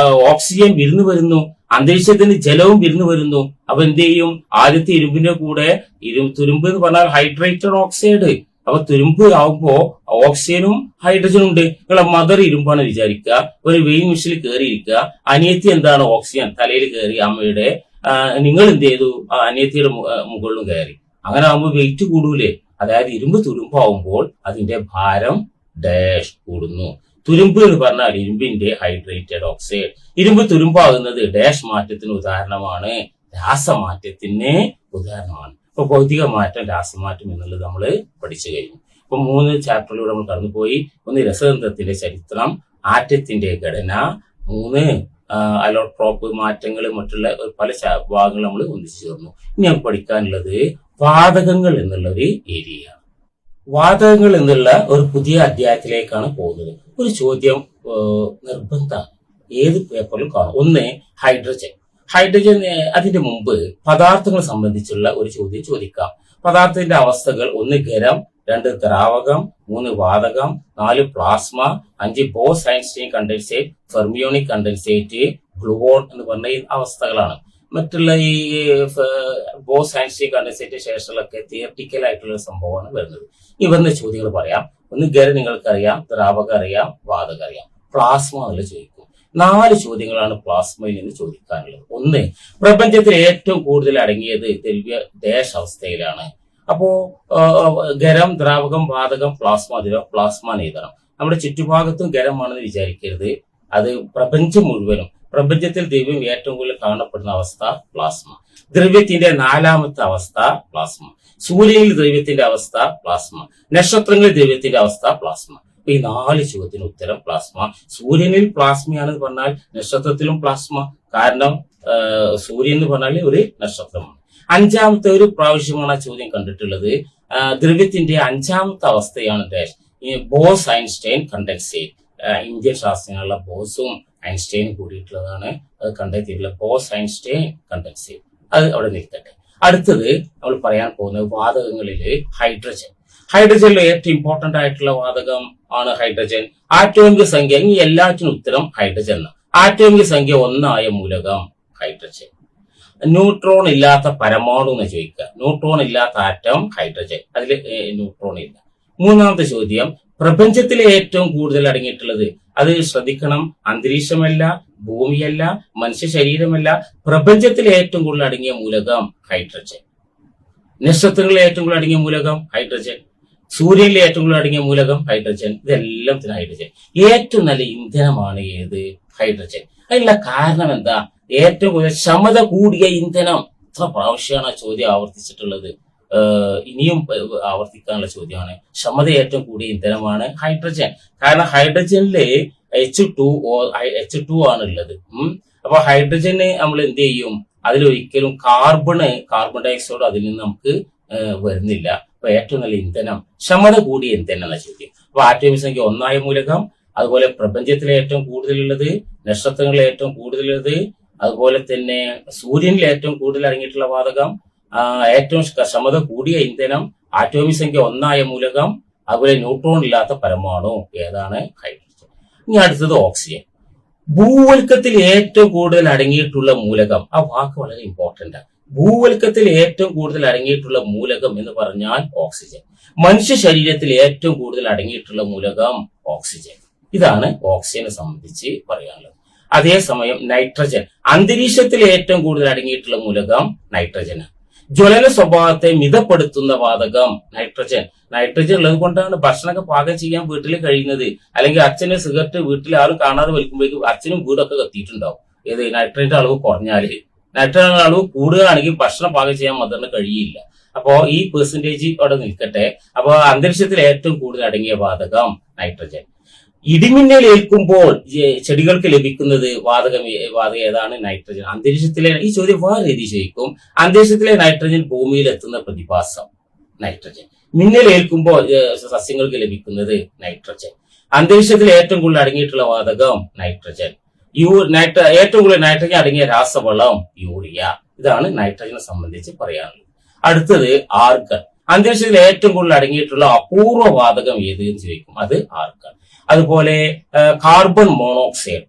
ഓക്സിജൻ വിരുന്നു വരുന്നു, അന്തരീക്ഷത്തിന് ജലവും വിരുന്നു വരുന്നു. അപ്പൊ എന്ത് ചെയ്യും? ആദ്യത്തെ ഇരുമ്പിന്റെ കൂടെ തുരുമ്പ് എന്ന് പറഞ്ഞാൽ ഹൈഡ്രേറ്റഡ് ഓക്സൈഡ്. അപ്പൊ തുരുമ്പ് ആവുമ്പോ ഓക്സിജനും ഹൈഡ്രജനും ഉണ്ട്. നിങ്ങളെ മദർ ഇരുമ്പാണ് വിചാരിക്കുക, ഒരു വെയിൻ മെഷീനിൽ കയറിയിരിക്കുക. അനിയത്തി എന്താണ്? ഓക്സിജൻ തലയിൽ കയറി അമ്മയുടെ. നിങ്ങൾ എന്ത് ചെയ്തു? അനിയത്തിയുടെ മുകളിലും കയറി. അങ്ങനെ ആകുമ്പോൾ വെയിറ്റ് കൂടൂലേ? അതായത് ഇരുമ്പ് തുരുമ്പാവുമ്പോൾ അതിന്റെ ഭാരം ഡാഷ് കൂടുന്നു. തുരുമ്പ് എന്ന് പറഞ്ഞാൽ ഇരുമ്പിന്റെ ഹൈഡ്രേറ്റഡ് ഓക്സൈഡ്. ഇരുമ്പ് തുരുമ്പാകുന്നത് ഡാഷ് മാറ്റത്തിന് ഉദാഹരണമാണ്, രാസമാറ്റത്തിന് ഉദാഹരണമാണ്. ഇപ്പൊ ഭൗതിക മാറ്റം, രാസമാറ്റം എന്നുള്ളത് നമ്മൾ പഠിച്ചു കഴിഞ്ഞു. ഇപ്പൊ 3 ചാപ്റ്ററിലൂടെ നമ്മൾ കടന്നുപോയി. ഒന്ന് രസതന്ത്രത്തിന്റെ ചരിത്രം, ആറ്റത്തിന്റെ ഘടന, 3 അലോട്രോപ്പ് മാറ്റങ്ങൾ, മറ്റുള്ള പല ഭാഗങ്ങൾ നമ്മൾ ഒന്നിച്ചു ചേർന്നു. ഇനി നമുക്ക് പഠിക്കാനുള്ളത് വാതകങ്ങൾ എന്നുള്ള ഒരു ഏരിയയാണ്. വാതകങ്ങൾ എന്നുള്ള ഒരു പുതിയ അധ്യായത്തിലേക്കാണ് പോകുന്നത്. ഒരു ചോദ്യം നിർബന്ധമാണ്, ഏത് പേപ്പറിലും കാണും. ഒന്ന്, ഹൈഡ്രജൻ. അതിന്റെ മുമ്പ് പദാർത്ഥങ്ങൾ സംബന്ധിച്ചുള്ള ഒരു ചോദ്യം ചോദിക്കാം. പദാർത്ഥത്തിന്റെ അവസ്ഥകൾ: 1 ഖരം, 2 ദ്രാവകം, 3 വാതകം, 4 plasma, 5 boss Einstein condensate, fermionic condensate, gluon എന്ന് പറഞ്ഞ ഈ അവസ്ഥകളാണ്. മറ്റുള്ള ഈ ബോസ് ഐൻസ്റ്റൈൻ കണ്ടൻസേറ്റ് ശേഷമുള്ളൊക്കെ തിയറട്ടിക്കൽ ആയിട്ടുള്ള സംഭവമാണ് വരുന്നത്. ഈ വരുന്ന ചോദ്യങ്ങൾ പറയാം. 1 ഖരം നിങ്ങൾക്കറിയാം, ദ്രാവകം അറിയാം, വാതകം അറിയാം. പ്ലാസ്മ എന്നുള്ള ചോദിക്കും. 4 ചോദ്യങ്ങളാണ് പ്ലാസ്മയിൽ നിന്ന് ചോദിക്കാനുള്ളത്. 1, പ്രപഞ്ചത്തിൽ ഏറ്റവും കൂടുതൽ അടങ്ങിയത് ദ്രവ്യ ഡാഷ് അവസ്ഥയിലാണ്. അപ്പോ ഖരം, ദ്രാവകം, വാതകം, പ്ലാസ്മ എഴുതണം. നമ്മുടെ ചുറ്റുഭാഗത്തും ഖരമാണെന്ന് വിചാരിക്കരുത്. അത് പ്രപഞ്ചം മുഴുവനും, പ്രപഞ്ചത്തിൽ ദ്രവ്യം ഏറ്റവും കൂടുതൽ കാണപ്പെടുന്ന അവസ്ഥ പ്ലാസ്മ. ദ്രവ്യത്തിന്റെ 4ാമത്തെ അവസ്ഥ പ്ലാസ്മ. സൂര്യനിൽ ദ്രവ്യത്തിന്റെ അവസ്ഥ പ്ലാസ്മ. നക്ഷത്രങ്ങളിൽ ദ്രവ്യത്തിന്റെ അവസ്ഥ പ്ലാസ്മ. ഈ 4 ചോദ്യത്തിന് ഉത്തരം പ്ലാസ്മ. സൂര്യനിൽ പ്ലാസ്മയാണെന്ന് പറഞ്ഞാൽ നക്ഷത്രത്തിലും പ്ലാസ്മ. കാരണം സൂര്യൻ എന്ന് പറഞ്ഞാൽ ഒരു നക്ഷത്രമാണ്. 5ാമത്തെ ഒരു പ്രാവശ്യമാണ് ആ ചോദ്യം കണ്ടിട്ടുള്ളത്. ദ്രവ്യത്തിന്റെ 5ാമത്തെ അവസ്ഥയാണ് ബോസ് ഐൻസ്റ്റൈൻ കണ്ടൻസേറ്റ്. ഇന്ത്യൻ ശാസ്ത്രജ്ഞനുള്ള ബോസും ഐൻസ്റ്റൈനും കൂടിയിട്ടുള്ളതാണ് അത് കണ്ടെത്തിയിട്ടുള്ള ബോസ് ഐൻസ്റ്റൈൻ കണ്ടൻസേറ്റ്. അത് അവിടെ നിൽക്കട്ടെ. അടുത്തത് നമ്മൾ പറയാൻ പോകുന്നത് വാതകങ്ങളില് ഹൈഡ്രജൻ. ഹൈഡ്രജനിലെ ഏറ്റവും ഇമ്പോർട്ടന്റ് ആയിട്ടുള്ള വാതകം ആണ് ഹൈഡ്രജൻ. ആറ്റോമിക സംഖ്യ, ഈ എല്ലാറ്റിനും ഉത്തരം ഹൈഡ്രജൻ. ആറ്റോമിക സംഖ്യ 1 മൂലകം ഹൈഡ്രജൻ. ന്യൂട്രോൺ ഇല്ലാത്ത പരമാണു എന്ന് ചോദിക്കുക. ന്യൂട്രോൺ ഇല്ലാത്ത ആറ്റം ഹൈഡ്രജൻ, അതിൽ ന്യൂട്രോൺ ഇല്ല. 3ാമത്തെ ചോദ്യം, പ്രപഞ്ചത്തിലെ ഏറ്റവും കൂടുതൽ അടങ്ങിയിട്ടുള്ളത്, അത് ശ്രദ്ധിക്കണം, അന്തരീക്ഷമല്ല, ഭൂമിയല്ല, മനുഷ്യ ശരീരമല്ല, പ്രപഞ്ചത്തിലെ ഏറ്റവും കൂടുതൽ അടങ്ങിയ മൂലകം ഹൈഡ്രജൻ. നക്ഷത്രങ്ങളിലെ ഏറ്റവും കൂടുതൽ അടങ്ങിയ മൂലകം ഹൈഡ്രജൻ. സൂര്യനിലെ ഏറ്റവും കൂടുതൽ അടങ്ങിയ മൂലകം ഹൈഡ്രജൻ. ഇതെല്ലാം ഹൈഡ്രജൻ. ഏറ്റവും നല്ല ഇന്ധനമാണ് ഏത്? ഹൈഡ്രജൻ. അതിനുള്ള കാരണം എന്താ? ഏറ്റവും കൂടുതൽ ക്ഷമത കൂടിയ ഇന്ധനം. എത്ര പ്രാവശ്യമാണ് ആ ചോദ്യം ആവർത്തിച്ചിട്ടുള്ളത്? ഇനിയും ആവർത്തിക്കാനുള്ള ചോദ്യമാണ്. ക്ഷമത ഏറ്റവും കൂടിയ ഇന്ധനമാണ് ഹൈഡ്രജൻ. കാരണം ഹൈഡ്രജനില് H2 ആണ് ഉള്ളത്. അപ്പൊ ഹൈഡ്രജന് നമ്മൾ എന്ത് ചെയ്യും? അതിലൊരിക്കലും കാർബൺ ഡയോക്സൈഡ് അതിൽ നിന്ന് നമുക്ക് വരുന്നില്ല. അപ്പൊ ഏറ്റവും നല്ല ഇന്ധനം, ക്ഷമത കൂടിയ ഇന്ധനം എന്ന ചോദ്യം. അപ്പൊ ആറ്റോമിക സംഖ്യ 1 മൂലകം, അതുപോലെ പ്രപഞ്ചത്തിലെ ഏറ്റവും കൂടുതലുള്ളത്, നക്ഷത്രങ്ങളിലെ ഏറ്റവും കൂടുതലുള്ളത്, അതുപോലെ തന്നെ സൂര്യനിൽ ഏറ്റവും കൂടുതൽ അടങ്ങിയിട്ടുള്ള വാതകം, ഏറ്റവും ക്ഷമത കൂടിയ ഇന്ധനം, ആറ്റോമിക സംഖ്യ 1 മൂലകം, അതുപോലെ ന്യൂട്രോൺ ഇല്ലാത്ത പരമാണു ഏതാണ്? ഹൈഡ്രജൻ. ഇനി അടുത്തത് ഓക്സിജൻ. ഭൂവൽക്കത്തിൽ ഏറ്റവും കൂടുതൽ അടങ്ങിയിട്ടുള്ള മൂലകം. ആ വാക്ക് വളരെ ഇമ്പോർട്ടന്റ് ആണ്. ഭൂവൽക്കത്തിൽ ഏറ്റവും കൂടുതൽ അടങ്ങിയിട്ടുള്ള മൂലകം എന്ന് പറഞ്ഞാൽ ഓക്സിജൻ. മനുഷ്യ ശരീരത്തിൽ ഏറ്റവും കൂടുതൽ അടങ്ങിയിട്ടുള്ള മൂലകം ഓക്സിജൻ. ഇതാണ് ഓക്സിജനെ സംബന്ധിച്ച് പറയാനുള്ളത്. അതേസമയം നൈട്രജൻ, അന്തരീക്ഷത്തിൽ ഏറ്റവും കൂടുതൽ അടങ്ങിയിട്ടുള്ള മൂലകം നൈട്രജൻ. ജ്വലന സ്വഭാവത്തെ മിതപ്പെടുത്തുന്ന വാതകം നൈട്രജൻ. നൈട്രജൻ ഉള്ളത് കൊണ്ടാണ് ഭക്ഷണമൊക്കെ പാകം ചെയ്യാൻ വീട്ടിൽ കഴിയുന്നത്. അല്ലെങ്കിൽ അച്ഛന് സിഗരറ്റ് വീട്ടിൽ ആരും കാണാതെ വലിക്കുമ്പോഴേക്കും അച്ഛനും വീടൊക്കെ കത്തിയിട്ടുണ്ടാവും. ഏത്? നൈട്രജന്റെ അളവ് കുറഞ്ഞാല്. നൈട്രജന്റെ അളവ് കൂടുകയാണെങ്കിൽ ഭക്ഷണം പാകം ചെയ്യാൻ മദറിന് കഴിയില്ല. അപ്പോ ഈ പെർസെന്റേജ് അവിടെ നിൽക്കട്ടെ. അപ്പൊ അന്തരീക്ഷത്തിൽ ഏറ്റവും കൂടുതൽ അടങ്ങിയ വാതകം നൈട്രജൻ. ഇടിമിന്നൽ ഏൽക്കുമ്പോൾ ചെടികൾക്ക് ലഭിക്കുന്നത് വാതകം ഏതാണ്? നൈട്രജൻ. അന്തരീക്ഷത്തിലെ, ഈ ചോദ്യം വേറെ രീതി ചോദിക്കും, അന്തരീക്ഷത്തിലെ നൈട്രജൻ ഭൂമിയിൽ എത്തുന്ന പ്രതിഭാസം നൈട്രജൻ. മിന്നൽ ഏൽക്കുമ്പോൾ സസ്യങ്ങൾക്ക് ലഭിക്കുന്നത് നൈട്രജൻ. അന്തരീക്ഷത്തിൽ ഏറ്റവും കൂടുതൽ അടങ്ങിയിട്ടുള്ള വാതകം നൈട്രജൻ. ഏറ്റവും കൂടുതൽ നൈട്രജൻ അടങ്ങിയ രാസവളം യൂറിയ. ഇതാണ് നൈട്രജനെ സംബന്ധിച്ച് പറയാനുള്ളത്. അടുത്തത് ആർഗൺ. അന്തരീക്ഷത്തിൽ ഏറ്റവും കൂടുതൽ അടങ്ങിയിട്ടുള്ള അപൂർവ വാതകം ഏത് എന്ന് ചോദിക്കും, അത് ആർഗൺ. അതുപോലെ കാർബൺ മോണോക്സൈഡ്.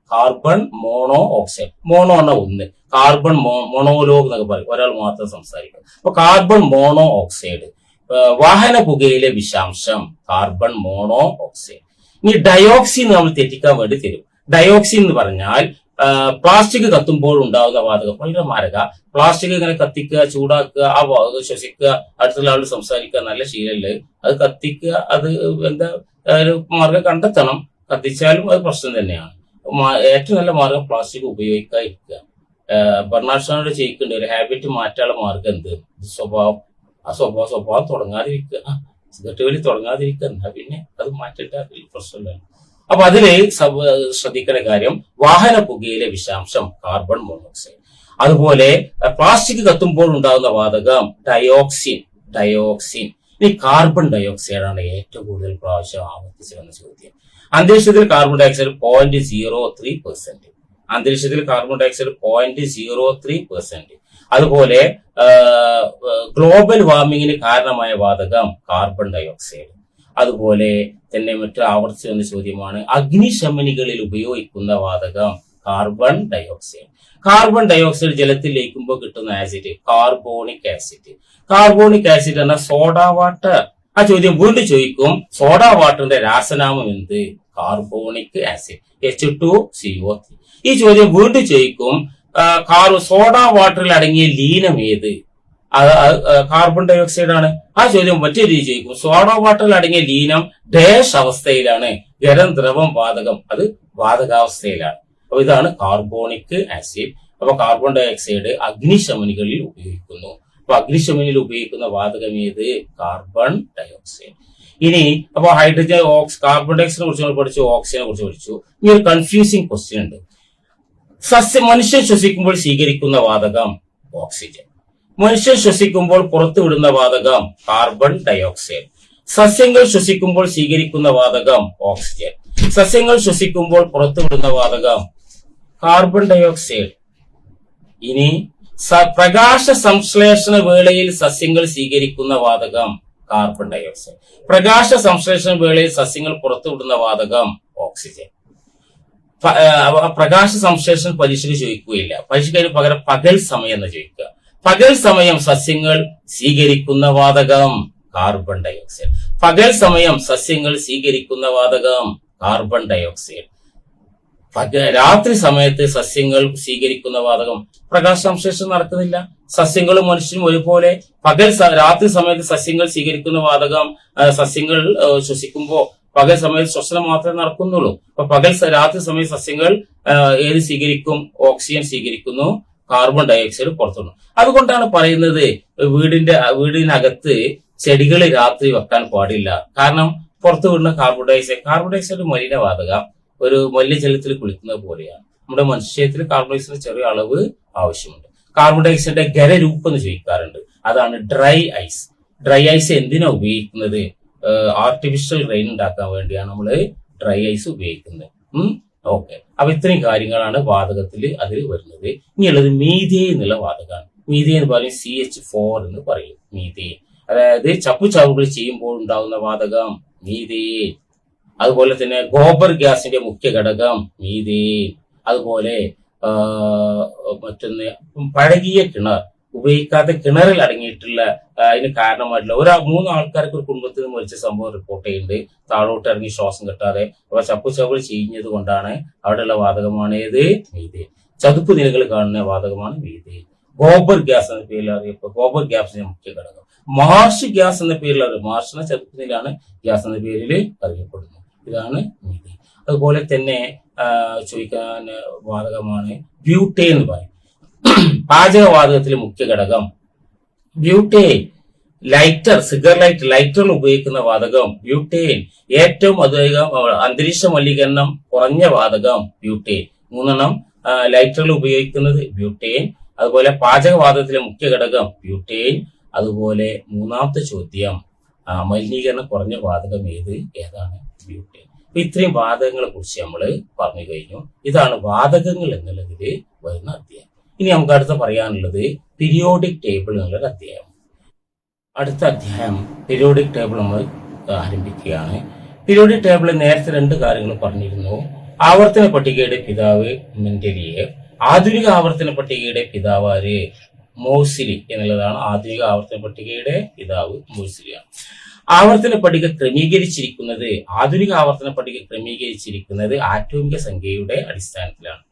മോണോ എന്ന 1, കാർബൺ മോണോലോഗ് എന്നൊക്കെ പറയും, ഒരാൾ മാത്രം സംസാരിക്കും. അപ്പൊ കാർബൺ മോണോ ഓക്സൈഡ്. വാഹന പുകയിലെ വിഷാംശം കാർബൺ മോണോ ഓക്സൈഡ്. ഇനി ഡയോക്സിൻ നമ്മൾ തെറ്റിക്കാൻ വേണ്ടി തരും. ഡയോക്സിൻ എന്ന് പറഞ്ഞാൽ പ്ലാസ്റ്റിക് കത്തുമ്പോൾ ഉണ്ടാകുന്ന വാതകം. വളരെ മാരക. പ്ലാസ്റ്റിക് ഇങ്ങനെ കത്തിക്കുക, ചൂടാക്കുക, ആ വാതകം ശ്വസിക്കുക, അടുത്തുള്ള ആൾ സംസാരിക്കുക, നല്ല ശീലല്ലേ. അത് കത്തിക്കുക, അത് എന്താ ഒരു മാർഗം കണ്ടെത്തണം. കത്തിച്ചാലും അത് പ്രശ്നം തന്നെയാണ്. ഏറ്റവും നല്ല മാർഗം പ്ലാസ്റ്റിക് ഉപയോഗിക്കാതിരിക്കുക. ബർണാഡ് ഷാനോട് ചെയ്യിക്കേണ്ട ഒരു ഹാബിറ്റ് മാറ്റാനുള്ള മാർഗം എന്ത്? സ്വഭാവം തുടങ്ങാതിരിക്കുക, സിഗരറ്റ് വലി തുടങ്ങാതിരിക്കുക. എന്നാ പിന്നെ അത് മാറ്റിട്ട് പ്രശ്നമില്ല. അപ്പൊ അതില് ശ്രദ്ധിക്കേണ്ട കാര്യം, വാഹന പുകയിലെ വിഷാംശം കാർബൺ മോണോക്സൈഡ്. അതുപോലെ പ്ലാസ്റ്റിക് കത്തുമ്പോൾ ഉണ്ടാകുന്ന വാതകം ഡയോക്സിൻ. ഇനി കാർബൺ ഡയോക്സൈഡ് ആണ് ഏറ്റവും കൂടുതൽ പ്രാവശ്യം ആവർത്തിച്ചു വന്ന ചോദ്യം. അന്തരീക്ഷത്തിൽ കാർബൺ ഡയോക്സൈഡ് 0.03%. അന്തരീക്ഷത്തിൽ കാർബൺ ഡയോക്സൈഡ് 0.03%. അതുപോലെ ഗ്ലോബൽ വാർമിങ്ങിന് കാരണമായ വാതകം കാർബൺ ഡയോക്സൈഡ്. അതുപോലെ തന്നെ മറ്റു ആവർത്തിച്ചു വന്ന ചോദ്യമാണ്, അഗ്നിശമനികളിൽ ഉപയോഗിക്കുന്ന വാതകം കാർബൺ ഡയോക്സൈഡ്. കാർബൺ ഡയോക്സൈഡ് ജലത്തിൽ ലയിക്കുമ്പോൾ കിട്ടുന്ന acid carbonic acid. Carbonic acid എന്ന സോഡാ വാട്ടർ. ആ ചോദ്യം വീണ്ടും ചോദിക്കും, സോഡാ വാട്ടറിന്റെ രാസനാമം എന്ത്? Carbonic acid, H2CO3. ഈ ചോദ്യം വീണ്ടും ചോദിക്കും, സോഡാ വാട്ടറിൽ അടങ്ങിയ ലീനം ഏത്? കാർബൺ ഡൈ ഓക്സൈഡ് ആണ്. ആ ചോദ്യം മറ്റൊരു രീതി ചോദിക്കും, സോഡ വാട്ടറിൽ അടങ്ങിയ ലീനം ഡാഷ് അവസ്ഥയിലാണ്, ഖരം, ദ്രവം, വാതകം, അത് വാതകാവസ്ഥയിലാണ്. അപ്പൊ ഇതാണ് കാർബോണിക് ആസിഡ്. അപ്പൊ കാർബൺ ഡൈ ഓക്സൈഡ് അഗ്നിശമനികളിൽ ഉപയോഗിക്കുന്നു. അപ്പൊ അഗ്നിശമനിയിൽ ഉപയോഗിക്കുന്ന വാതകം ഏത്? Carbon dioxide. ഇനി അപ്പൊ ഹൈഡ്രജൻ, കാർബൺ ഡൈ ഓക്സൈഡിനെ കുറിച്ച് നമ്മൾ പഠിച്ചു, ഓക്സിജനെ കുറിച്ച് പഠിച്ചു. ഇനി ഒരു കൺഫ്യൂസിംഗ് ക്വസ്റ്റ്യൻ ഉണ്ട്. മനുഷ്യൻ ശ്വസിക്കുമ്പോൾ സ്വീകരിക്കുന്ന വാതകം ഓക്സിജൻ, മനുഷ്യൻ ശ്വസിക്കുമ്പോൾ പുറത്തുവിടുന്ന വാതകം കാർബൺ ഡൈ ഓക്സൈഡ്. സസ്യങ്ങൾ ശ്വസിക്കുമ്പോൾ സ്വീകരിക്കുന്ന വാതകം ഓക്സിജൻ, സസ്യങ്ങൾ ശ്വസിക്കുമ്പോൾ പുറത്തുവിടുന്ന വാതകം കാർബൺ ഡൈ ഓക്സൈഡ്. ഇനി പ്രകാശ സംശ്ലേഷണ വേളയിൽ സസ്യങ്ങൾ സ്വീകരിക്കുന്ന വാതകം കാർബൺ ഡൈ ഓക്സൈഡ്, പ്രകാശ സംശ്ലേഷണ വേളയിൽ സസ്യങ്ങൾ പുറത്തുവിടുന്ന വാതകം ഓക്സിജൻ. പ്രകാശ സംശ്ലേഷണം പരീക്ഷയ്ക്ക് ചോദിക്കുകയില്ല, പരീക്ഷയ്ക്ക് പകരം പകൽ സമയം എന്ന് ചോദിക്കുക. പകൽ സമയം സസ്യങ്ങൾ സ്വീകരിക്കുന്ന വാതകം കാർബൺ ഡൈ ഓക്സൈഡ്, പകൽ സമയം സസ്യങ്ങൾ സ്വീകരിക്കുന്ന വാതകം കാർബൺ ഡൈ ഓക്സൈഡ്. രാത്രി സമയത്ത് സസ്യങ്ങൾ സ്വീകരിക്കുന്ന വാതകം, പ്രകാശ സംശ്ലേഷണം നടക്കുന്നില്ല, സസ്യങ്ങളും മനുഷ്യരും ഒരുപോലെ. രാത്രി സമയത്ത് സസ്യങ്ങൾ സ്വീകരിക്കുന്ന വാതകം സസ്യങ്ങൾ ശ്വസിക്കുമ്പോൾ പകൽ സമയത്ത് ശ്വസനം മാത്രമേ നടക്കുന്നുള്ളൂ. അപ്പൊ രാത്രി സമയത്ത് സസ്യങ്ങൾ ഏത് സ്വീകരിക്കും? ഓക്സിജൻ സ്വീകരിക്കുന്നു, കാർബൺ ഡൈ ഓക്സൈഡ് പുറത്തുവിടുന്നു. അതുകൊണ്ടാണ് പറയുന്നത് വീടിനകത്ത് ചെടികൾ രാത്രി വെക്കാൻ പാടില്ല. കാരണം പുറത്തുവിടുന്ന കാർബൺ ഡൈ ഓക്സൈഡ് മലിനവാതക, ഒരു മലിനജലത്തിൽ കുളിക്കുന്നത് പോലെയാണ്. നമ്മുടെ മനുഷ്യത്തിൽ കാർബൺ ഡൈ ഓക്സൈഡ് ചെറിയ അളവ് ആവശ്യമുണ്ട്. കാർബൺ ഡൈ ഓക്സൈഡിന്റെ ഖരരൂപം എന്ന് ചോദിക്കാറുണ്ട്, അതാണ് ഡ്രൈ ഐസ്. ഡ്രൈ ഐസ് എന്തിനാ ഉപയോഗിക്കുന്നത്? ആർട്ടിഫിഷ്യൽ റെയിൻ ഉണ്ടാക്കാൻ വേണ്ടിയാണ് നമ്മൾ ഡ്രൈ ഐസ് ഉപയോഗിക്കുന്നത്. ഓക്കെ, അപ്പൊ ഇത്രയും കാര്യങ്ങളാണ് വാതകത്തിൽ അതിൽ വരുന്നത്. ഇനിയുള്ളത് മീഥേൻ എന്നുള്ള വാതകമാണ്. മീഥേൻ എന്ന് പറയും CH4 എന്ന് പറയും. മീഥേൻ അതായത് ചപ്പുചവറുകൾ ചെയ്യുമ്പോൾ ഉണ്ടാകുന്ന വാതകം മീഥേൻ. അതുപോലെ തന്നെ ഗോബർ ഗ്യാസിന്റെ മുഖ്യ ഘടകം മീഥേൻ. അതുപോലെ മറ്റൊന്ന് പഴകിയ കിണർ, ഉപയോഗിക്കാത്ത കിണറിൽ അടങ്ങിയിട്ടുള്ള അതിന് കാരണമായിട്ടുള്ള 3 ആൾക്കാർക്ക് ഒരു കുടുംബത്തിൽ നിന്ന് മരിച്ച സംഭവം റിപ്പോർട്ട് ചെയ്യുന്നുണ്ട്. താഴോട്ട് ഇറങ്ങി ശ്വാസം കിട്ടാതെ അപ്പൊ ചപ്പുചവറുകൾ ചെയ്യുന്നത് കൊണ്ടാണ്. അവിടെയുള്ള വാതകമാണ് ഏത്? മീഥേൻ. ചതുപ്പ് നിലകൾ കാണുന്ന വാതകമാണ് മീഥേൻ. ഗോബർ ഗ്യാസ് എന്ന പേരിൽ അറിയപ്പോൾ ഗോബർ ഗ്യാസിന്റെ മുഖ്യ ഘടകം. മാർഷ് ഗ്യാസ് എന്ന പേരിൽ മാർഷിന്റെ ചതുപ്പ് നിലാണ് ഗ്യാസ് എന്ന പേരിൽ അറിയപ്പെടുന്നത്. ഇതാണ് മീഥേൻ. അതുപോലെ തന്നെ ചോദിക്കാൻ വാതകമാണ് ബ്യൂട്ടേൻ എന്ന് പറയും. പാചകവാതകത്തിലെ മുഖ്യ ഘടകം ബ്യൂട്ടേൻ. ലൈറ്ററിൽ ഉപയോഗിക്കുന്ന വാതകം ബ്യൂട്ടേൻ. ഏറ്റവും അധികം അന്തരീക്ഷ മലിനീകരണം കുറഞ്ഞ വാതകം ബ്യൂട്ടേൻ. 3 ലൈറ്ററിൽ ഉപയോഗിക്കുന്നത് ബ്യൂട്ടേൻ. അതുപോലെ പാചകവാതകത്തിലെ മുഖ്യ ഘടകം ബ്യൂട്ടേൻ. അതുപോലെ 3ാമത്തെ ചോദ്യം, മലിനീകരണം കുറഞ്ഞ വാതകം ഏതാണ്? ബ്യൂട്ടേൻ. അപ്പൊ ഇത്രയും വാതകങ്ങളെ കുറിച്ച് നമ്മൾ പറഞ്ഞു കഴിഞ്ഞു. ഇതാണ് വാതകങ്ങൾ എന്നുള്ളതിൽ വരുന്ന അധ്യായം. ഇനി നമുക്ക് അടുത്ത പറയാനുള്ളത് പീരിയോഡിക് ടേബിൾ എന്നുള്ളൊരു അധ്യായം. അടുത്ത അധ്യായം പീരിയോഡിക് ടേബിൾ നമ്മൾ ആരംഭിക്കുകയാണ്. പീരിയോഡിക് ടേബിളിൽ നേരത്തെ 2 കാര്യങ്ങൾ പറഞ്ഞിരുന്നു. ആവർത്തന പട്ടികയുടെ പിതാവ് മെൻഡലിയേവ്, ആധുനിക ആവർത്തന പട്ടികയുടെ പിതാവ് ആര്? മോഴ്സിലി എന്നുള്ളതാണ്. ആധുനിക ആവർത്തന പട്ടികയുടെ പിതാവ് മോഴ്സിലിയാണ്. ആവർത്തന പട്ടിക ക്രമീകരിച്ചിരിക്കുന്നത്, ആധുനിക ആവർത്തന പട്ടിക ക്രമീകരിച്ചിരിക്കുന്നത് ആറ്റോമിക സംഖ്യയുടെ അടിസ്ഥാനത്തിലാണ്.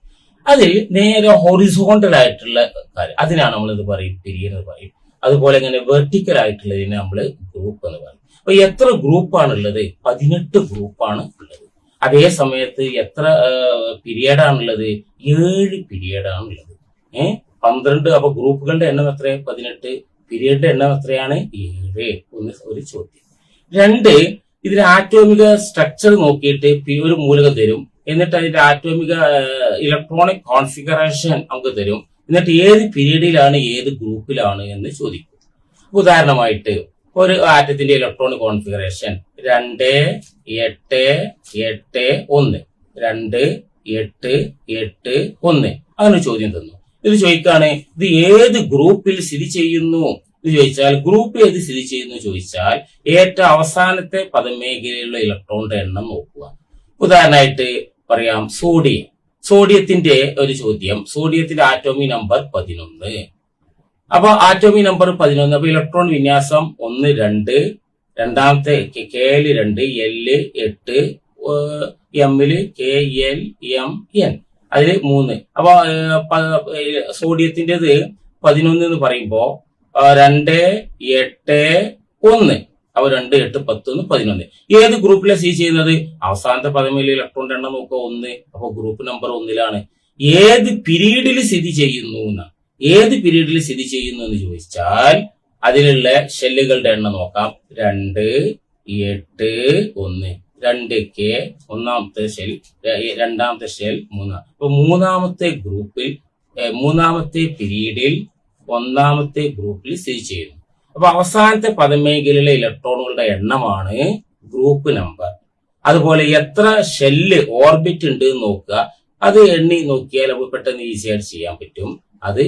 അതിൽ നേരെ ഹൊറിസോണ്ടൽ ആയിട്ടുള്ള കാര്യം, അതിനാണ് നമ്മൾ ഇത് പറയും പീരിയഡ് എന്ന് പറയും. അതുപോലെ ഇങ്ങനെ വെർട്ടിക്കൽ ആയിട്ടുള്ളതിനെ നമ്മൾ ഗ്രൂപ്പ് എന്ന് പറയും. അപ്പൊ എത്ര ഗ്രൂപ്പാണുള്ളത്? 18 ഗ്രൂപ്പാണ് ഉള്ളത്. അതേ സമയത്ത് എത്ര പീരിയഡാണുള്ളത്? 7 പീരിയഡാണുള്ളത്. 12. അപ്പൊ ഗ്രൂപ്പുകളുടെ എണ്ണം എത്ര? 18. പീരിയഡിന്റെ എണ്ണം എത്രയാണ്? 7. ഒരു ചോദ്യം. 2, ഇതിന്റെ ആറ്റോമിക സ്ട്രക്ചർ നോക്കിയിട്ട് ഒരു മൂലകം തരും. എന്നിട്ട് അതിന്റെ ആറ്റോമിക ഇലക്ട്രോണിക് കോൺഫിഗറേഷൻ നമുക്ക് തരും. എന്നിട്ട് ഏത് പീരീഡിലാണ് ഏത് ഗ്രൂപ്പിലാണ് എന്ന് ചോദിക്കും. ഉദാഹരണമായിട്ട് ഒരു ആറ്റത്തിന്റെ ഇലക്ട്രോണിക് കോൺഫിഗറേഷൻ 2, 8, 8, 1, 2, 8, 8, 1 അങ്ങനെ ചോദ്യം തന്നു. ഇത് ചോദിക്കാണ് ഇത് ഏത് ഗ്രൂപ്പിൽ സ്ഥിതി ചെയ്യുന്നു എന്ന് ചോദിച്ചാൽ, ഗ്രൂപ്പ് ഏത് സ്ഥിതി ചെയ്യുന്നു ചോദിച്ചാൽ ഏറ്റവും അവസാനത്തെ പദമേഖലയിലുള്ള ഇലക്ട്രോണിന്റെ എണ്ണം നോക്കുക. ഉദാഹരണമായിട്ട് പറയാം സോഡിയത്തിന്റെ ഒരു ചോദ്യം. സോഡിയത്തിന്റെ ആറ്റോമിക് നമ്പർ 11. അപ്പൊ ആറ്റോമിക് നമ്പർ 11. അപ്പൊ ഇലക്ട്രോൺ വിന്യാസം 1, 2, രണ്ടാമത്തെ കെയിൽ 2, L 8, എമ്മില് KLMN അതില് 3. അപ്പൊ സോഡിയത്തിൻ്റെത് 11 എന്ന് പറയുമ്പോ 2, 8, 1. അപ്പൊ 2, 8, 10, 11. ഏത് ഗ്രൂപ്പിലാണ് സ്ഥിതി ചെയ്യുന്നത്? അവസാനത്തെ പദമേലെ ഇലക്ട്രോണിന്റെ എണ്ണം നോക്കുക 1. അപ്പൊ ഗ്രൂപ്പ് നമ്പർ 1-ലാണ്. ഏത് പീരീഡിൽ സ്ഥിതി ചെയ്യുന്നു എന്ന് ചോദിച്ചാൽ അതിലുള്ള ഷെല്ലുകളുടെ എണ്ണം നോക്കാം. 2, 8, 1. 2K ഒന്നാമത്തെ ഷെൽ, രണ്ടാമത്തെ ഷെൽ 3. അപ്പൊ മൂന്നാമത്തെ ഗ്രൂപ്പിൽ, മൂന്നാമത്തെ പീരീഡിൽ ഒന്നാമത്തെ ഗ്രൂപ്പിൽ സ്ഥിതി ചെയ്യുന്നു. അപ്പൊ അവസാനത്തെ പദമേഖലയിലെ ഇലക്ട്രോണുകളുടെ എണ്ണമാണ് ഗ്രൂപ്പ് നമ്പർ. അതുപോലെ എത്ര ഷെല്ല് ഓർബിറ്റ് ഉണ്ട് എന്ന് നോക്കുക. അത് എണ്ണി നോക്കിയാൽ നമുക്ക് പെട്ടെന്ന് ഈസി ആയിട്ട് ചെയ്യാൻ പറ്റും. അത്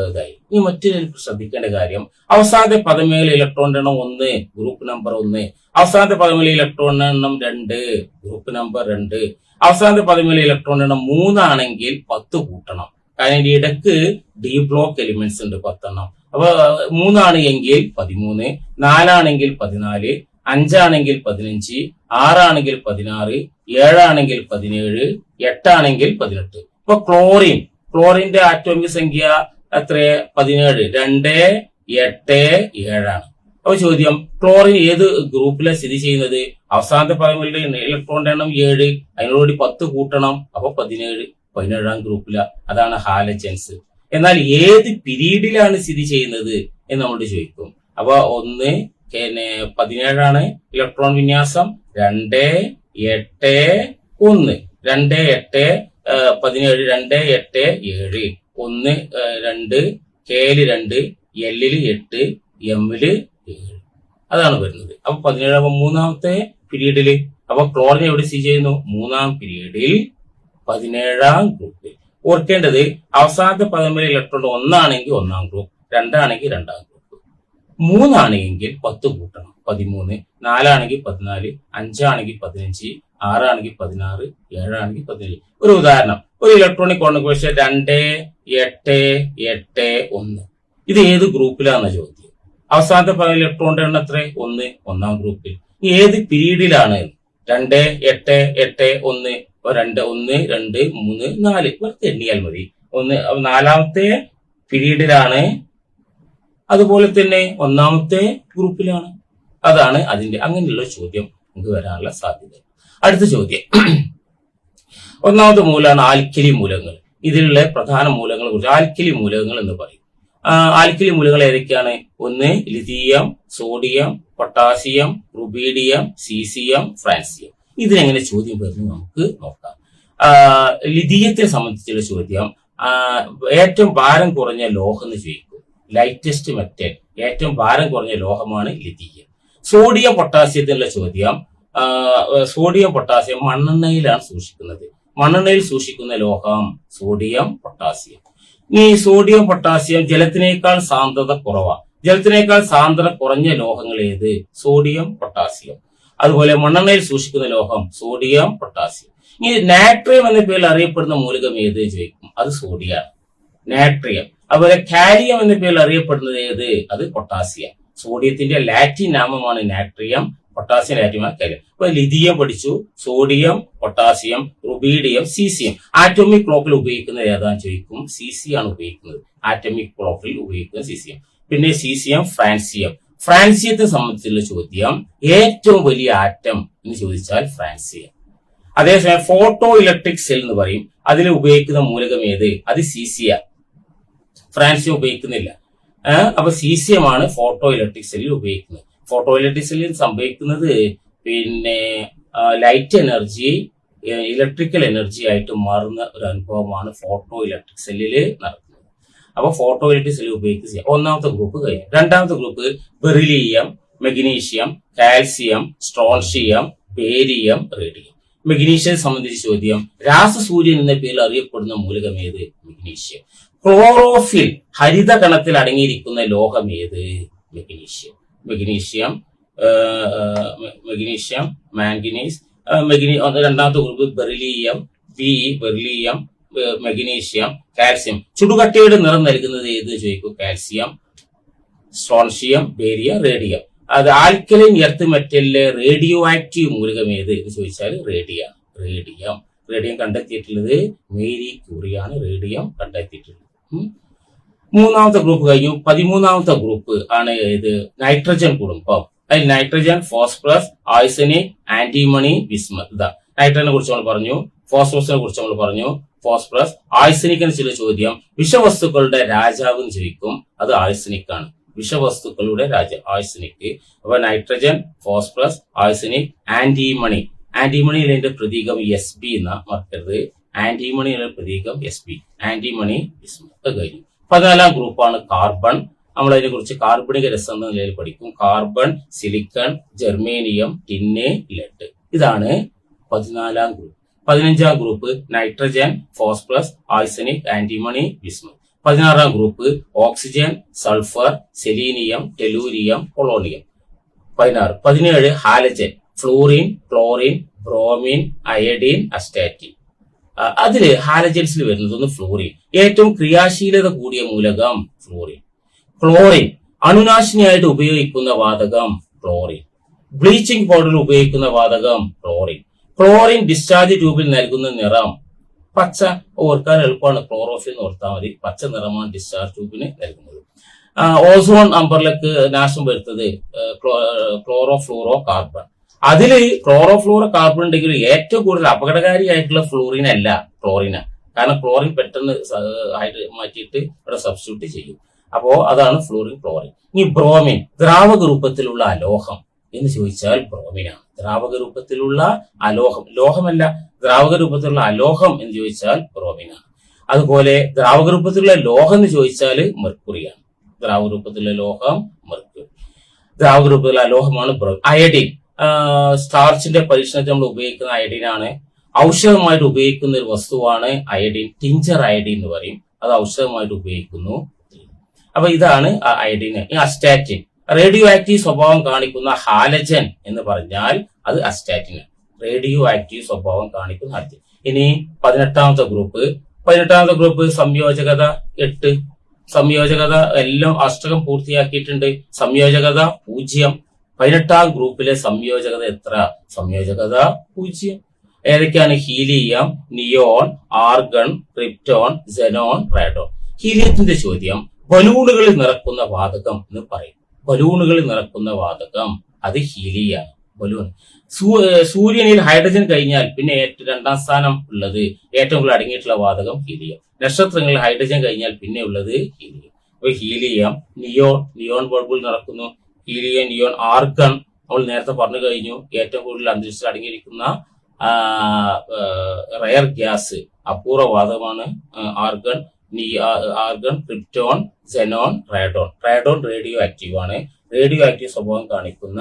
ഇതായി. ഇനി മറ്റൊരു ശ്രദ്ധിക്കേണ്ട കാര്യം, അവസാനത്തെ പദമേഖല ഇലക്ട്രോണിന്റെ എണ്ണം 1, ഗ്രൂപ്പ് നമ്പർ 1. അവസാനത്തെ പദമേഖല ഇലക്ട്രോണിന്റെ എണ്ണം 2, ഗ്രൂപ്പ് നമ്പർ 2. അവസാനത്തെ പദമേഖല ഇലക്ട്രോണിന്റെ എണ്ണം 3 ആണെങ്കിൽ 10 കൂട്ടണം. കാരണം ഇതിന്റെ ഇടക്ക് ഡി ബ്ലോക്ക് എലിമെന്റ്സ് ഉണ്ട് 10 എണ്ണം. അപ്പൊ 3 ആണ് എങ്കിൽ 13, 4 ആണെങ്കിൽ 14, 5 ആണെങ്കിൽ 15, 6 ആണെങ്കിൽ 16, 7 ആണെങ്കിൽ 17, 8 ആണെങ്കിൽ 18. ഇപ്പൊ ക്ലോറിന്റെ ആറ്റോമിക് സംഖ്യ എത്ര? 17. 2, 8, 7 ആണ്. അപ്പൊ ചോദ്യം, ക്ലോറിൻ ഏത് ഗ്രൂപ്പിലാണ് സ്ഥിതി ചെയ്യുന്നത്? അവസാനത്തെ പദങ്ങളുടെ ഇലക്ട്രോണിന്റെ എണ്ണം 7, അതിനോട് 10 കൂട്ടണം. അപ്പൊ 17 ഗ്രൂപ്പില. അതാണ് ഹാലജൻസ്. എന്നാൽ ഏത് പീരീഡിലാണ് സ്ഥിതി ചെയ്യുന്നത് എന്ന് നമ്മളോട് ചോദിക്കും. അപ്പൊ 1, 17 ഇലക്ട്രോൺ വിന്യാസം. 2, 8, 1. 2, 8, 17, 2, 8, 7. 1, 2, Kല് 2, Lല് 8, Mല് 7. അതാണ് വരുന്നത്. അപ്പൊ 17 മൂന്നാമത്തെ പീരീഡില്. അപ്പൊ ക്ലോറിൻ എവിടെ സ്ഥിതി ചെയ്യുന്നു? മൂന്നാം പീരീഡിൽ 17 ഗ്രൂപ്പിൽ. ഓർക്കേണ്ടത്, അവസാനത്തെ പദമേഖല ഇലക്ട്രോൺ 1 ആണെങ്കിൽ 1 ഗ്രൂപ്പ്, 2 ആണെങ്കിൽ 2 ഗ്രൂപ്പ്, 3 ആണെങ്കിൽ 10 കൂട്ടണം 13, 4 ആണെങ്കിൽ 14, 5 ആണെങ്കിൽ 15, 6 ആണെങ്കിൽ 16, 7 ആണെങ്കിൽ 17. ഒരു ഉദാഹരണം, ഒരു ഇലക്ട്രോണിക് കോൺഫിഗറേഷൻ 2, 8, 8, 1. ഇത് ഏത് ഗ്രൂപ്പിലാണെന്ന ചോദ്യം. അവസാനത്തെ പദം ഇലക്ട്രോണിന്റെ എണ്ണം എത്ര? 1, 1 ഗ്രൂപ്പിൽ. ഏത് പീരീഡിലാണ്? 2, 8, 8, 1. 2, 1, 2, 3, 4. വെറുതെ എണ്ണിയാൽ മതി. 4ാമത്തെ പീരീഡിലാണ്. അതുപോലെ തന്നെ 1ാമത്തെ ഗ്രൂപ്പിലാണ്. അതാണ് അതിന്റെ അങ്ങനെയുള്ള ചോദ്യം നമുക്ക് വരാനുള്ള സാധ്യത. അടുത്ത ചോദ്യം, 1ാമത്തെ മൂലമാണ് ആൽക്കലി മൂലകങ്ങൾ. ഇതിലുള്ള പ്രധാന മൂലങ്ങളെ കുറിച്ച് ആൽക്കലി മൂലകങ്ങൾ എന്ന് പറയും. ആൽക്കലി മൂലകങ്ങൾ ഏതൊക്കെയാണ്? 1 lithium, sodium, potassium, rubidium, caesium, francium. ഇതിനെങ്ങനെ ചോദ്യം വരുന്നു നമുക്ക് നോക്കാം. ലിഥിയത്തെ സംബന്ധിച്ചുള്ള ചോദ്യം, ഏറ്റവും ഭാരം കുറഞ്ഞ ലോഹം എന്ന് ചോദിക്കും. ലൈറ്റസ്റ്റ് മെറ്റൽ, ഏറ്റവും ഭാരം കുറഞ്ഞ ലോഹമാണ് ലിഥിയം. സോഡിയം പൊട്ടാസ്യത്തിനുള്ള ചോദ്യം, സോഡിയം പൊട്ടാസ്യം മണ്ണെണ്ണയിലാണ് സൂക്ഷിക്കുന്നത്. മണ്ണെണ്ണയിൽ സൂക്ഷിക്കുന്ന ലോഹം സോഡിയം പൊട്ടാസ്യം. ഈ സോഡിയം പൊട്ടാസ്യം ജലത്തിനേക്കാൾ സാന്ദ്രത കുറവാണ്. ജലത്തിനേക്കാൾ സാന്ദ്രത കുറഞ്ഞ ലോഹങ്ങൾ ഏത്? Sodium potassium. അതുപോലെ മണ്ണെണ്ണയിൽ സൂക്ഷിക്കുന്ന ലോഹം സോഡിയം പൊട്ടാസ്യം. ഈ നാട്രിയം എന്ന പേരിൽ അറിയപ്പെടുന്ന മൂലകം ഏത് ചോദിക്കും. അത് സോഡിയാണ്, നാട്രിയം. അതുപോലെ കാലിയം എന്ന പേരിൽ അറിയപ്പെടുന്നത് ഏത്? അത് പൊട്ടാസ്യം. സോഡിയത്തിന്റെ ലാറ്റിൻ നാമമാണ് നാട്രിയം, പൊട്ടാസ്യം ലാറ്റിൻ കാലിയം. അപ്പൊ ലിഥിയം പഠിച്ചു, sodium, potassium, rubidium, caesium. Atomic ക്ലോക്കിൽ ഉപയോഗിക്കുന്നത് ഏതാന്ന് ചോദിക്കും. സീസിയാണ് ഉപയോഗിക്കുന്നത്. ആറ്റോമിക് ക്ലോക്കിൽ ഉപയോഗിക്കുന്നത് സീസിയം. പിന്നെ സീസിയം, ഫ്രാൻസിയം. ഫ്രാൻസിയത്തെ സംബന്ധിച്ചുള്ള ചോദ്യം, ഏറ്റവും വലിയ ആറ്റം എന്ന് ചോദിച്ചാൽ ഫ്രാൻസിയം. അതേസമയം ഫോട്ടോ ഇലക്ട്രിക് സെൽ എന്ന് പറയും. അതിൽ ഉപയോഗിക്കുന്ന മൂലകം ഏത്? അത് സീസിയ. ഫ്രാൻസിയം ഉപയോഗിക്കുന്നില്ല. അപ്പൊ സീസിയമാണ് ഫോട്ടോ ഇലക്ട്രിക് സെല്ലിൽ ഉപയോഗിക്കുന്നത്. ഫോട്ടോ ഇലക്ട്രിക് സെല്ലിൽ സംഭവിക്കുന്നത് പിന്നെ ലൈറ്റ് എനർജി ഇലക്ട്രിക്കൽ എനർജി ആയിട്ട് മാറുന്ന ഒരു അനുഭവമാണ് ഫോട്ടോ ഇലക്ട്രിക് സെല്ലിൽ നടക്കുന്നത്. അപ്പൊ ഫോട്ടോ ഇലക്ട്രിക് സെല്ലിൽ ഉപയോഗിക്കുക. 1ാമത്തെ ഗ്രൂപ്പ് കഴിഞ്ഞു. 2ാമത്തെ group beryllium, magnesium, calcium, strontium, barium, radium. മെഗ്നീഷ്യത്തെ സംബന്ധിച്ച് ചോദ്യം, രാസസൂര്യൻ എന്ന പേരിൽ അറിയപ്പെടുന്ന മൂലകം ഏത്? മെഗ്നീഷ്യം. ക്ലോറോഫിൽ, ഹരിതകണത്തിൽ അടങ്ങിയിരിക്കുന്ന ലോഹം ഏത്? മെഗ്നീഷ്യം. Magnesium, manganese. 2ാമത്തെ group beryllium, beryllium, magnesium, calcium. ചുടുകട്ടയുടെ നിറം നൽകുന്നത് ഏത് ചോദിക്കും. Calcium, strontium, barium, radium. അത് ആൽക്കലൈൻ എർത്ത് മെറ്റലിലെ റേഡിയോ ആക്റ്റീവ് മൂലകം ഏത് എന്ന് ചോദിച്ചാൽ റേഡിയം. റേഡിയം കണ്ടെത്തിയിട്ടുള്ളത് മേരി ക്യൂറിയാണ് റേഡിയം കണ്ടെത്തിയിട്ടുള്ളത്. മൂന്നാമത്തെ ഗ്രൂപ്പ് കഴിഞ്ഞു. 13ാമത്തെ ഗ്രൂപ്പ് ആണ് ഇത് നൈട്രജൻ കുടുംബം. അതിൽ nitrogen, phosphorus, arsenic, antimony, bismuth. ഇതാ നൈട്രജനെ കുറിച്ച് നമ്മൾ പറഞ്ഞു, ഫോസ്ഫറസിനെ കുറിച്ച് നമ്മൾ പറഞ്ഞു, ഫോസ്ഫറസ്. ആഴ്സനിക്കിന് ചില ചോദ്യം, വിഷവസ്തുക്കളുടെ രാജാവ് എന്ന് ചോദിക്കും, അത് ആഴ്സനിക് ആണ്. വിഷവസ്തുക്കളുടെ രാജാവ് ആഴ്സനിക്. അപ്പൊ നൈട്രജൻ, ഫോസ്ഫറസ്, ആഴ്സനിക്, ആന്റിമണി. ആന്റിമണിയിലെ പ്രതീകം SB എന്ന മറക്കരുത്. ആന്റിമണിയുടെ പ്രതീകം SB. ആന്റിമണി, ബിസ്മത്ത് കഴിഞ്ഞു. 14ാം ഗ്രൂപ്പാണ് കാർബൺ. നമ്മൾ അതിനെ കുറിച്ച് കാർബണിക രസം എന്ന നിലയിൽ പഠിക്കും. Carbon, silicon, germanium, tin, lead. ഇതാണ് 14ാം ഗ്രൂപ്പ്. 15ാം group nitrogen, phosphorus, arsenic, antimony, bismuth. 16ാം group oxygen, sulphur, selenium, tellurium, polonium. 16. 17 halogen, fluorine, chlorine, bromine, iodine, astatine. അതില് ഹാലജൻസിൽ വരുന്നത് ഒന്ന് ഫ്ലൂറിൻ. ഏറ്റവും ക്രിയാശീലത കൂടിയ മൂലകം ഫ്ലൂറിൻ. ക്ലോറിൻ, അണുനാശിനിയായിട്ട് ഉപയോഗിക്കുന്ന വാതകം ക്ലോറിൻ. ബ്ലീച്ചിങ് പൗഡറിൽ ഉപയോഗിക്കുന്ന വാതകം ക്ലോറിൻ. ക്ലോറിൻ ഡിസ്ചാർജ് ട്യൂബിൽ നൽകുന്ന നിറം പച്ച. ഓർക്കാൻ എളുപ്പമാണ്, ക്ലോറോഫിൽ എന്ന് ഓർത്താൽ മതി. പച്ച നിറമാണ് ഡിസ്ചാർജ് ട്യൂബിന് നൽകുന്നത്. ഓസോൺ അമ്പറിലേക്ക് നാശം വരുത്തത് ക്ലോറോ ഫ്ലൂറോ കാർബൺ. അതില് ക്ലോറോ ഫ്ലൂറോ കാർബൺ ഉണ്ടെങ്കിൽ ഏറ്റവും കൂടുതൽ അപകടകാരിയായിട്ടുള്ള ഫ്ലൂറിൻ അല്ല, ക്ലോറിന. കാരണം ക്ലോറിൻ പെട്ടെന്ന് മാറ്റിയിട്ട് ഇവിടെ സബ്സ്റ്റിറ്റ്യൂട്ട് ചെയ്യും. അപ്പോ അതാണ് ഫ്ലൂറിൻ, ക്ലോറിൻ. ഇനി ബ്രോമിൻ, ദ്രാവക രൂപത്തിലുള്ള അലോഹം എന്ന് ചോദിച്ചാൽ ബ്രോമിനാണ്. ദ്രാവക രൂപത്തിലുള്ള അലോഹം, ലോഹമല്ല, ദ്രാവക രൂപത്തിലുള്ള അലോഹം എന്ന് ചോദിച്ചാൽ ബ്രോമിനാണ്. അതുപോലെ ദ്രാവക രൂപത്തിലുള്ള ലോഹം എന്ന് ചോദിച്ചാൽ മെർക്കുറിയാണ്. ദ്രാവക രൂപത്തിലുള്ള ലോഹം മെർക്കുറി. ദ്രാവക രൂപത്തിലുള്ള അലോഹമാണ് അയഡിൻ. സ്റ്റാർച്ചിന്റെ പരീക്ഷണത്തിൽ നമ്മൾ ഉപയോഗിക്കുന്ന അയഡിനാണ്. ഔഷധമായിട്ട് ഉപയോഗിക്കുന്ന ഒരു വസ്തുവാണ് അയഡിൻ. ടിഞ്ചർ അയഡിൻ എന്ന് പറയും. അത് ഔഷധമായിട്ട് ഉപയോഗിക്കുന്നു. അപ്പൊ ഇതാണ് അയഡിന്. അസ്റ്റാറ്റിൻ, റേഡിയോ ആക്റ്റീവ് സ്വഭാവം കാണിക്കുന്ന ഹാലജൻ എന്ന് പറഞ്ഞാൽ അത് അസ്റ്റാറ്റിൻ. റേഡിയോ ആക്റ്റീവ് സ്വഭാവം കാണിക്കുന്ന ഹാലജൻ. ഇനി 18ാമത്തെ ഗ്രൂപ്പ്. 18ാമത്തെ ഗ്രൂപ്പ് സംയോജകത 8. സംയോജകത എല്ലാം അഷ്ടകം പൂർത്തിയാക്കിയിട്ടുണ്ട്. സംയോജകത 0. 18ാം ഗ്രൂപ്പിലെ സംയോജകത എത്ര? സംയോജകത 0. ഏതൊക്കെയാണ്? Helium, neon, argon, krypton, xenon, radon. ഹീലിയത്തിന്റെ ചോദ്യം ബലൂണുകളിൽ നിറക്കുന്ന വാതകം എന്ന് പറയും. ബലൂണുകളിൽ നിറക്കുന്ന വാതകം അത് ഹീലിയാണ്. ബലൂൺ. സൂര്യനിൽ ഹൈഡ്രജൻ കഴിഞ്ഞാൽ പിന്നെ 2ാം സ്ഥാനം ഉള്ളത് ഏറ്റവും കൂടുതൽ അടങ്ങിയിട്ടുള്ള വാതകം ഹീലിയം. നക്ഷത്രങ്ങളിൽ ഹൈഡ്രജൻ കഴിഞ്ഞാൽ പിന്നെ ഉള്ളത് ഹീലിയം. അപ്പൊ ഹീലിയം, നിയോൺ ബൾബിൽ നിറക്കുന്നു. ഹീലിയം, നിയോൺ, ആർഗൺ നമ്മൾ നേരത്തെ പറഞ്ഞു കഴിഞ്ഞു. ഏറ്റവും കൂടുതൽ അന്തരീക്ഷത്തിൽ അടങ്ങിയിരിക്കുന്ന റയർ ഗ്യാസ്, അപൂർവ വാതകമാണ് argon. Argon, krypton, xenon, radon. Radon radioactive ആണ്. റേഡിയോ ആക്റ്റീവ് സ്വഭാവം കാണിക്കുന്ന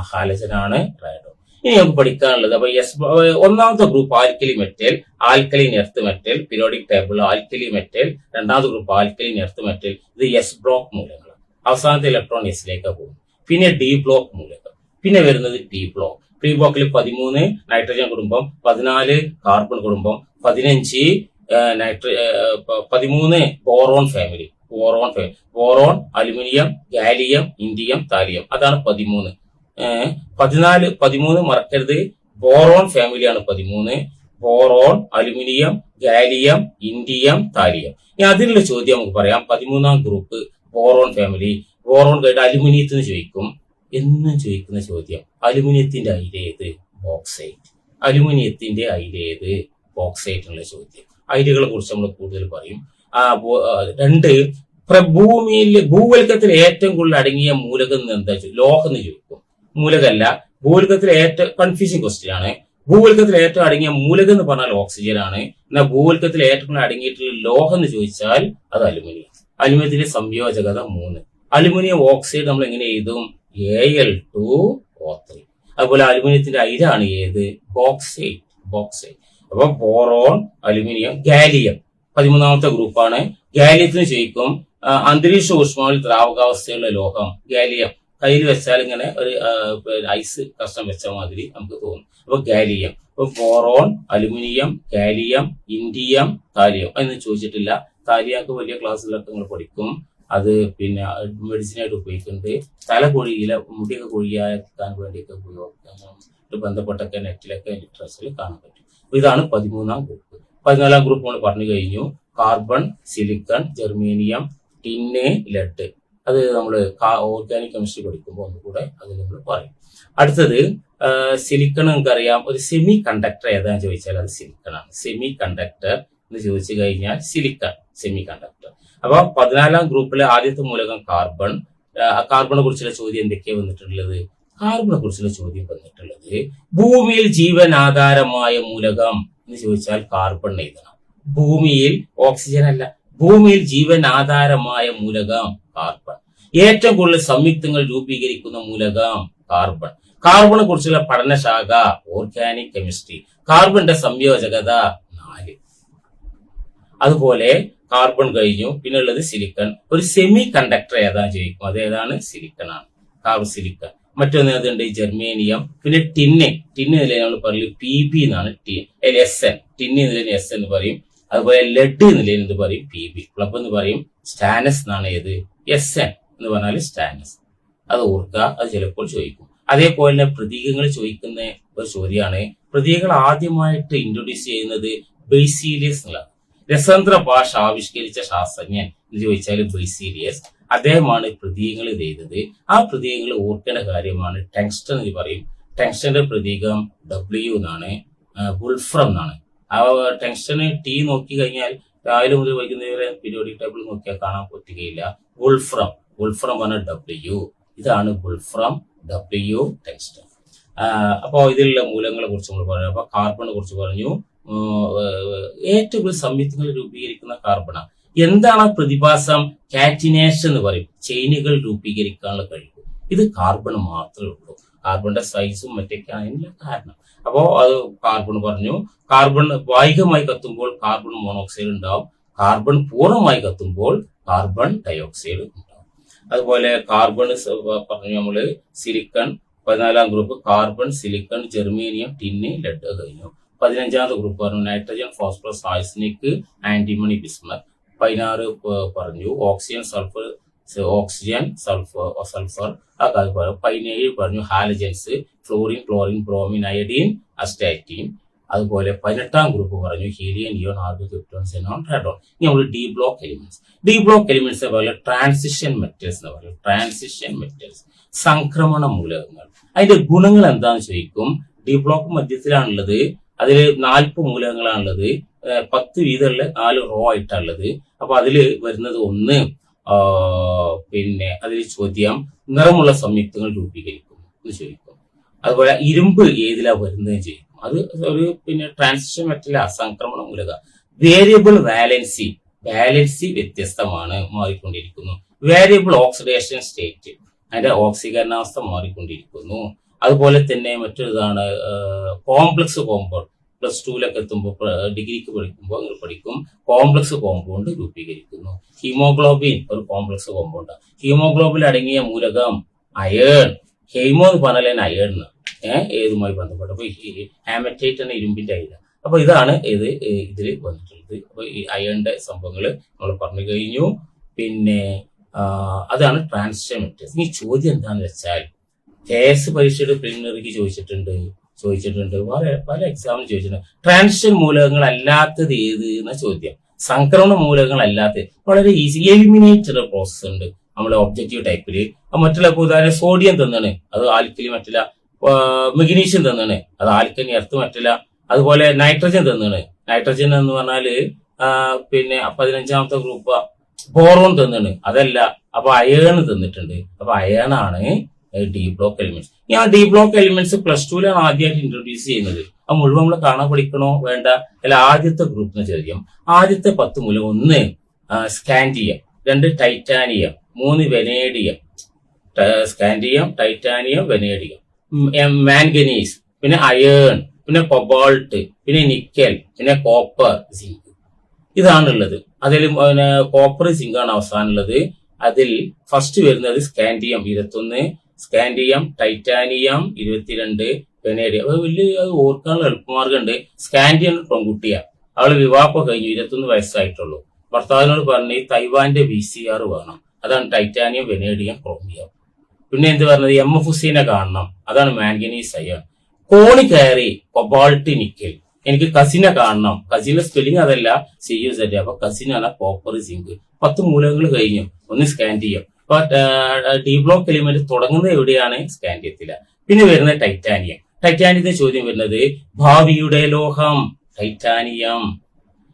ഹാലജനാണ് റേഡോൺ. ഇനി നമുക്ക് പഠിക്കാനുള്ളത് അപ്പൊ 1ാമത്തെ group alkali metal, alkaline earth metal, periodic table alkali metal. 2ാമത്തെ ഗ്രൂപ്പ് ആൽക്കലൈൻ എർത്ത് മെറ്റൽ. ഇത് S ബ്ലോക്ക് മൂലകം. അവസാനത്തെ ഇലക്ട്രോൺ എസിലേക്ക് പോകും. പിന്നെ D ബ്ലോക്ക് മൂലകം. പിന്നെ വരുന്നത് T ബ്ലോക്ക്. T ബ്ലോക്കിൽ 13 നൈട്രജൻ കുടുംബം, 14 കാർബൺ കുടുംബം, 15 13 boron family. Boron, aluminium, gallium, indium, thallium. അതാണ് 13. 13 മറക്കരുത്. ബോറോൺ ഫാമിലിയാണ് 13. Boron, aluminium, gallium, indium, thallium. ഇനി അതിനുള്ള ചോദ്യം നമുക്ക് പറയാം. 13ാം ഗ്രൂപ്പ് ബോറോൺ ഫാമിലി. ബോറോൺ കഴിഞ്ഞ അലുമിനിയത്തിന് ചോദിക്കും. എന്നും ചോദിക്കുന്ന ചോദ്യം, അലുമിനിയത്തിന്റെ അയിരേത്? ബോക്സൈറ്റ്. അലുമിനിയത്തിന്റെ അയിരേത്? ബോക്സൈറ്റ് എന്നുള്ള ചോദ്യം. അയിരുകളെ കുറിച്ച് നമ്മൾ കൂടുതൽ പറയും. 2 ഭൂവൽക്കത്തിൽ ഏറ്റവും കൂടുതൽ അടങ്ങിയ മൂലകം എന്താ? ലോഹം എന്ന് ചോദിക്കും. മൂലകമല്ല, ഭൂവൽക്കത്തിലെ ഏറ്റവും കൺഫ്യൂസിംഗ് ക്വസ്റ്റ്യൻ ആണ്. ഭൂവൽക്കത്തിൽ ഏറ്റവും അടങ്ങിയ മൂലകം എന്ന് പറഞ്ഞാൽ ഓക്സിജൻ ആണ്. എന്നാൽ ഭൂവൽക്കത്തിൽ ഏറ്റവും കൂടുതൽ അടങ്ങിയിട്ടുള്ള ലോഹം എന്ന് ചോദിച്ചാൽ അത് അലുമിനിയം. അലുമിനിയത്തിന്റെ സംയോജകത 3. അലുമിനിയം ഓക്സൈഡ് നമ്മൾ എങ്ങനെ എഴുതും? Al2O3. അതുപോലെ അലുമിനിയത്തിന്റെ അയിരാണ് ഏത്? ബോക്സൈറ്റ്. അപ്പൊ ബോറോൺ, അലുമിനിയം, ഗാലിയം 13ാമത്തെ ഗ്രൂപ്പാണ്. ഗാലിയത്തിന് ചോദിക്കും അന്തരീക്ഷ ഊഷ്മാവിൽ ദ്രാവകാവസ്ഥയുള്ള ലോഹം ഗാലിയം. കയ്യിൽ വെച്ചാൽ ഇങ്ങനെ ഒരു ഐസ് കഷ്ണം വെച്ച മാതിരി നമുക്ക് തോന്നും. അപ്പൊ ഗാലിയം. അപ്പൊ boron, aluminium, gallium, indium, thallium. അതൊന്നും ചോദിച്ചിട്ടില്ല. താലിയൊക്കെ വലിയ ക്ലാസ്സിലൊക്കെ നിങ്ങൾ പഠിക്കും. അത് പിന്നെ മെഡിസിനായിട്ട് ഉപയോഗിക്കുന്നുണ്ട്. തലകൊഴിയില, മുടിയൊക്കെ കൊഴിയാക്കാൻ വേണ്ടിയൊക്കെ ഉപയോഗിക്കാൻ ബന്ധപ്പെട്ടൊക്കെ നെറ്റിലൊക്കെ ലിറ്ററേച്ചറിൽ കാണാൻ പറ്റും. ഇതാണ് 13ാം ഗ്രൂപ്പ്. 14ാം ഗ്രൂപ്പ് നമ്മൾ പറഞ്ഞു കഴിഞ്ഞു. Carbon, silicon, germanium, tin, lead. അത് നമ്മൾ ഓർഗാനിക് കെമിസ്ട്രി പഠിക്കുമ്പോൾ ഒന്നുകൂടെ അത് നമ്മൾ പറയും. അടുത്തത് സിലിക്കൺ. നമുക്കറിയാം ഒരു സെമി കണ്ടക്ടർ ഏതാന്ന് ചോദിച്ചാൽ അത് സിലിക്കൺ ആണ്. സെമി കണ്ടക്ടർ എന്ന് ചോദിച്ചു കഴിഞ്ഞാൽ സിലിക്കൺ, സെമി കണ്ടക്ടർ. അപ്പൊ 14ാം ഗ്രൂപ്പിലെ ആദ്യത്തെ മൂലകം കാർബൺ. കാർബണെ കുറിച്ചുള്ള ചോദ്യം എന്തൊക്കെയാണ് വന്നിട്ടുള്ളത്? കാർബണെ കുറിച്ചുള്ള ചോദ്യം വന്നിട്ടുള്ളത് ഭൂമിയിൽ ജീവൻ ആധാരമായ മൂലകം എന്ന് ചോദിച്ചാൽ കാർബൺ എഴുതണം. ഭൂമിയിൽ ഓക്സിജൻ അല്ല, ഭൂമിയിൽ ജീവൻ ആധാരമായ മൂലകം കാർബൺ. ഏറ്റവും കൂടുതൽ സംയുക്തങ്ങൾ രൂപീകരിക്കുന്ന മൂലകം കാർബൺ. കാർബണെ കുറിച്ചുള്ള പഠനശാഖ ഓർഗാനിക് കെമിസ്ട്രി. കാർബണിന്റെ സംയോജകത 4. അതുപോലെ കാർബൺ കഴിഞ്ഞു, പിന്നെ ഉള്ളത് സിലിക്കൺ. ഒരു സെമി കണ്ടക്ടർ ഏതാന്ന് ചോദിക്കും, അതേതാണ്? സിലിക്കൺ ആണ്, കാർബൺ സിലിക്കൺ. മറ്റൊന്ന് അതുണ്ട് ജെർമേനിയം. പിന്നെ ടിന്ന്. ടിന്ന് നിലയിൽ നമ്മൾ പറയും PB എന്നാണ്, SN. ടിന്ന് നിലയിൽ SN എന്ന് പറയും. അതുപോലെ ലെഡ് നിലയിൽ എന്ത് പറയും? PB. ക്ലബ് എന്ന് പറയും സ്റ്റാനസ് എന്നാണ്. ഏത്? SN എന്ന് പറഞ്ഞാൽ സ്റ്റാനസ്. അത് ഓർക്കുക, അത് ചിലപ്പോൾ ചോദിക്കും. അതേപോലെ തന്നെ പ്രതീകങ്ങൾ ചോദിക്കുന്ന ഒരു ചോദ്യമാണ്. പ്രതീകങ്ങൾ ആദ്യമായിട്ട് ഇൻട്രൊഡ്യൂസ് ചെയ്യുന്നത് ബെയ്സീലിയസ് എന്നുള്ളതാണ്. രസതന്ത്ര ഭാഷ ആവിഷ്കരിച്ച ശാസ്ത്രജ്ഞൻ എന്ന് ചോദിച്ചാൽ ബെയ്സീലിയസ്. അദ്ദേഹമാണ് പ്രതീകങ്ങൾ ചെയ്തത്. ആ പ്രതീകങ്ങൾ ഓർക്കേണ്ട കാര്യമാണ് ടങ്സ്റ്റൺ എന്ന് പറയും. ടങ്സ്റ്റന്റെ പ്രതീകം W എന്നാണ്, വുൾഫ്രം എന്നാണ്. ആ ടങ്സ്റ്റന് T നോക്കി കഴിഞ്ഞാൽ രാവിലെ മുതൽ വൈകുന്നേരം പീരിയോഡിക് ടേബിൾ നോക്കിയാൽ കാണാൻ പറ്റുകയില്ല. വുൾഫ്രം, വുൾഫ്രം പറഞ്ഞ W. ഇതാണ് വുൾഫ്രം, W, ടങ്സ്റ്റൺ. അപ്പോൾ ഇതിലുള്ള മൂലങ്ങളെ കുറിച്ച് നമ്മൾ പറഞ്ഞു. അപ്പൊ കാർബണിനെ കുറിച്ച് പറഞ്ഞു. ഏറ്റവും കൂടുതൽ സംയുക്തങ്ങൾ രൂപീകരിക്കുന്ന കാർബണാണ്. എന്താണ് ആ പ്രതിഭാസം? കാറ്റിനേഷൻ എന്ന് പറയും. ചെയിനുകൾ രൂപീകരിക്കാനുള്ള കഴിവ്. ഇത് കാർബൺ മാത്രമേ ഉള്ളൂ. കാർബണിന്റെ സൈസും മറ്റൊക്കെയാണ് അതിനുള്ള കാരണം. അപ്പോ അത് കാർബൺ പറഞ്ഞു. കാർബൺ ഭാഗികമായി കത്തുമ്പോൾ കാർബൺ മോണോക്സൈഡ് ഉണ്ടാവും. കാർബൺ പൂർണ്ണമായി കത്തുമ്പോൾ കാർബൺ ഡയോക്സൈഡ് ഉണ്ടാവും. അതുപോലെ കാർബൺ പറഞ്ഞു നമ്മള് സിലിക്കൺ. 14ാം group carbon, silicon, germanium, tin, lead കഴിഞ്ഞു. 15ാമത്തെ ഗ്രൂപ്പ് പറഞ്ഞു nitrogen, phosphorus, arsenic, antimony, bismuth. 16 പറഞ്ഞു ഓക്സിജൻ, സൾഫർ, സൾഫർ ആ കാര്യം പറഞ്ഞു. 17 പറഞ്ഞു halogens, fluorine, chlorine, bromine, iodine, astatine. അതുപോലെ 18ാം ഗ്രൂപ്പ് പറഞ്ഞു helium, neon, argon, krypton, xenon, radon. ഇനി നമ്മൾ D block elements. D block elements പോലെ ട്രാൻസിഷൻ മെറ്റൽസ് എന്ന് പറയും. ട്രാൻസിഷൻ മെറ്റൽസ്, സംക്രമണ മൂലകങ്ങൾ. അതിന്റെ ഗുണങ്ങൾ എന്താണെന്ന് ചോദിക്കും. ഡി ബ്ലോക്ക് മധ്യത്തിലാണുള്ളത്. അതിൽ 40 മൂലകങ്ങളാണുള്ളത്. 10 വീതമുള്ള 4 റോ ആയിട്ടാണുള്ളത്. അപ്പൊ അതിൽ വരുന്നത് ഒന്ന് പിന്നെ അതിൽ ചോദ്യം നിറമുള്ള സംയുക്തങ്ങൾ രൂപീകരിക്കും എന്ന് ചോദിക്കും. അതുപോലെ ഇരുമ്പ് ഏതിലാ വരുന്നതെന്ന് ചോദിക്കും. അത് ഒരു പിന്നെ ട്രാൻസിഷൻ മെറ്റല, സംക്രമണ മൂലക. വേരിയബിൾ വാലൻസി, വാലൻസി വ്യത്യസ്തമാണ്, മാറിക്കൊണ്ടിരിക്കുന്നു. വേരിയബിൾ ഓക്സിഡേഷൻ സ്റ്റേറ്റ്, അതിന്റെ ഓക്സീകരണാവസ്ഥ മാറിക്കൊണ്ടിരിക്കുന്നു. അതുപോലെ തന്നെ മറ്റൊരിതാണ് കോംപ്ലക്സ് കോമ്പൗണ്ട്. +2 എത്തുമ്പോൾ ഡിഗ്രിക്ക് പഠിക്കുമ്പോൾ നിങ്ങൾ പഠിക്കും. കോംപ്ലക്സ് കോമ്പൗണ്ട് രൂപീകരിക്കുന്നു. ഹീമോഗ്ലോബിൻ ഒരു കോംപ്ലക്സ് കോമ്പൗണ്ടാണ്. ഹീമോഗ്ലോബിൻ അടങ്ങിയ മൂലകം അയേൺ. ഹെയ്മോ എന്ന് പറഞ്ഞാൽ അയേൺ ഏതുമായി ബന്ധപ്പെട്ട. അപ്പൊ ഹാമറ്റൈറ്റ് എന്ന ഇരുമ്പിന്റെ അയില. അപ്പൊ ഇതാണ് ഇതിൽ വന്നിട്ടുള്ളത്. അപ്പൊ ഈ അയേണിന്റെ സംഭവങ്ങൾ നമ്മൾ പറഞ്ഞു കഴിഞ്ഞു. പിന്നെ അതാണ് ട്രാൻസിഷൻ മെറ്റൽസ്. ഈ ചോദ്യം എന്താണെന്ന് വെച്ചാൽ KS പരീക്ഷയുടെ പ്രിലിമിനറിക്ക് ചോദിച്ചിട്ടുണ്ട്. പല എക്സാമിന് ചോദിച്ചിട്ടുണ്ട്. ട്രാൻസിഷൻ മൂലകങ്ങൾ അല്ലാത്തത് ഏത് എന്ന ചോദ്യം. സംക്രമണ മൂലകങ്ങൾ അല്ലാത്തത് വളരെ ഈസി. എലിമിനേറ്റഡ് പ്രോസസ് ഉണ്ട് നമ്മുടെ ഒബ്ജക്റ്റീവ് ടൈപ്പില്. മറ്റുള്ള ഉദാഹരണം സോഡിയം തന്നാണ്, അത് ആൽക്കലി മറ്റില്ല. മെഗ്നീഷ്യം തന്നാണ്, അത് ആൽക്കലി എർത്ത് മറ്റില്ല. അതുപോലെ നൈട്രജൻ തന്നാണ്. നൈട്രജൻ എന്ന് പറഞ്ഞാല് പിന്നെ 15ാമത്തെ ഗ്രൂപ്പ് ബോറോൺ തന്നാണ്, അതല്ല. അപ്പൊ അയേൺ തന്നിട്ടുണ്ട്. അപ്പൊ അയേണാണ് ഡി ബ്ലോക്ക് എലിമെന്റ്സ്. ആ ഡി ബ്ലോക്ക് എലിമെന്റ്സ് +2ലാണ് ആദ്യമായിട്ട് ഇൻട്രൊഡ്യൂസ് ചെയ്യുന്നത്. അത് മുഴുവൻ നമ്മൾ കാണാൻ പഠിക്കണോ വേണ്ട? അല്ല, ആദ്യത്തെ ഗ്രൂപ്പിന് ചോദ്യം. ആദ്യത്തെ 10 മൂലകം: 1 scandium, 2 titanium, 3 vanadium. Scandium, titanium, vanadium, manganese, പിന്നെ അയേൺ, പിന്നെ കൊബാൾട്ട്, പിന്നെ നിക്കൽ, പിന്നെ കോപ്പർ, സിങ്ക്. ഇതാണുള്ളത്. അതിൽ കോപ്പർ, സിങ്കാണ് അവസാനമുള്ളത്. അതിൽ ഫസ്റ്റ് വരുന്നത് സ്കാൻഡിയം 21, സ്കാൻഡിയം, ടൈറ്റാനിയം 22, വെനേഡിയം. അത് വലിയ ഓർക്കാനുള്ള എളുപ്പമാർഗമുണ്ട്. സ്കാൻഡിയം പെൺകുട്ടിയാ, അവള് വിവാഹം കഴിഞ്ഞു, 21 വയസ്സായിട്ടുള്ളൂ. ഭർത്താവിനോട് പറഞ്ഞ് തൈവാന്റെ VCR വേണം, അതാണ് ടൈറ്റാനിയം, വെനേഡിയം, ക്രോമിയം. പിന്നെ എന്ത് പറഞ്ഞത്? MF ഹുസൈനെ കാണണം, അതാണ് മാംഗനീസ്, അയൺ. കോണി കയറി, കൊബാൾട്ട്, നിക്കൽ. എനിക്ക് കസിനെ കാണണം, കസിന്റെ സ്പെല്ലിംഗ് അതല്ല, CUZ. അപ്പൊ കസിനാണ് കോപ്പർ, സിങ്ക്. 10 മൂലകങ്ങൾ കഴിഞ്ഞു. ഒന്ന് സ്കാൻഡിയം. അപ്പൊ ഡി ബ്ലോക്ക് എലിമെന്റ് തുടങ്ങുന്നത് എവിടെയാണ്? സ്കാൻഡിയത്തില. പിന്നെ വരുന്നത് ടൈറ്റാനിയം. ടൈറ്റാനിയത്തിന്റെ ചോദ്യം വരുന്നത് ഭാവിയുടെ ലോഹം ടൈറ്റാനിയം.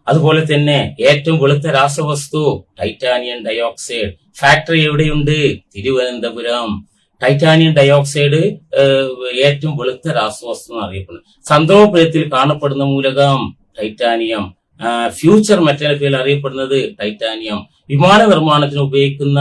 അതുപോലെ തന്നെ ഏറ്റവും വെളുത്ത രാസവസ്തു ടൈറ്റാനിയം ഡയോക്സൈഡ്. ഫാക്ടറി എവിടെയുണ്ട്? തിരുവനന്തപുരം. ടൈറ്റാനിയം ഡയോക്സൈഡ് ഏറ്റവും വെളുത്ത രാസവസ്തു എന്നറിയപ്പെടുന്നു. സന്ദർഭത്തിൽ കാണപ്പെടുന്ന മൂലകം ടൈറ്റാനിയം. ഫ്യൂച്ചർ മെറ്റൽ പേരിൽ അറിയപ്പെടുന്നത് ടൈറ്റാനിയം. വിമാന നിർമ്മാണത്തിന് ഉപയോഗിക്കുന്ന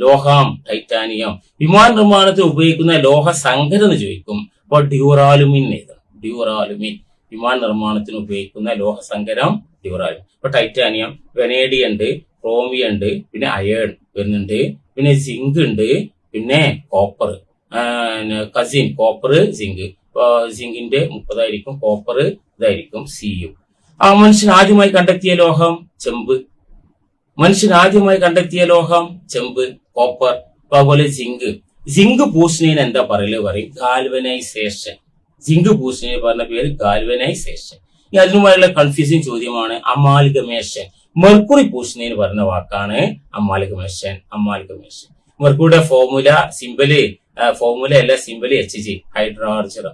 ലോഹം ടൈറ്റാനിയം. വിമാന നിർമ്മാണത്തിന് ഉപയോഗിക്കുന്ന ലോഹ സങ്കരം എന്ന് ചോദിക്കും. അപ്പോൾ ഡ്യൂറാലുമിൻ എഴുതണം. ഡ്യൂറാലുമിൻ വിമാന നിർമ്മാണത്തിന് ഉപയോഗിക്കുന്ന ലോഹസങ്കരം ഡ്യൂറാലുമിൻ. ഇപ്പൊ ടൈറ്റാനിയം, വെനേഡിയം ഉണ്ട്, ക്രോമിയം ഉണ്ട്, പിന്നെ അയേൺ വരുന്നുണ്ട്, പിന്നെ സിങ്ക് ഉണ്ട്, പിന്നെ കോപ്പർ, കസിൻ കോപ്പർ സിങ്ക്. സിങ്കിന്റെ 30 ആയിരിക്കും, കോപ്പർ ഇതായിരിക്കും സിയും. മനുഷ്യൻ ആദ്യമായി കണ്ടെത്തിയ ലോഹം ചെമ്പ്. മനുഷ്യൻ ആദ്യമായി കണ്ടെത്തിയ ലോഹം ചെമ്പ്, കോപ്പർ. അതുപോലെ സിങ്ക്. സിങ്ക് പൂശുന്നതിന് എന്താ പറയും? ഗാൽവനൈസേഷൻ. സിങ്ക് പൂശുന്നതിന് പറഞ്ഞ പേര് ഗാൽവനൈസേഷൻ. ഇനി അതിനുമായുള്ള കൺഫ്യൂസിംഗ് ചോദ്യമാണ് അമാൽഗമേഷൻ. മെർക്കുറി പൂശുന്നതിന് പറഞ്ഞ വാക്കാണ് അമാൽഗമേഷൻ. അമാൽഗമേഷൻ. മെർക്കുറിയുടെ ഫോർമുല അല്ല സിമ്പല് Hg, ഹൈഡ്രാർജർ.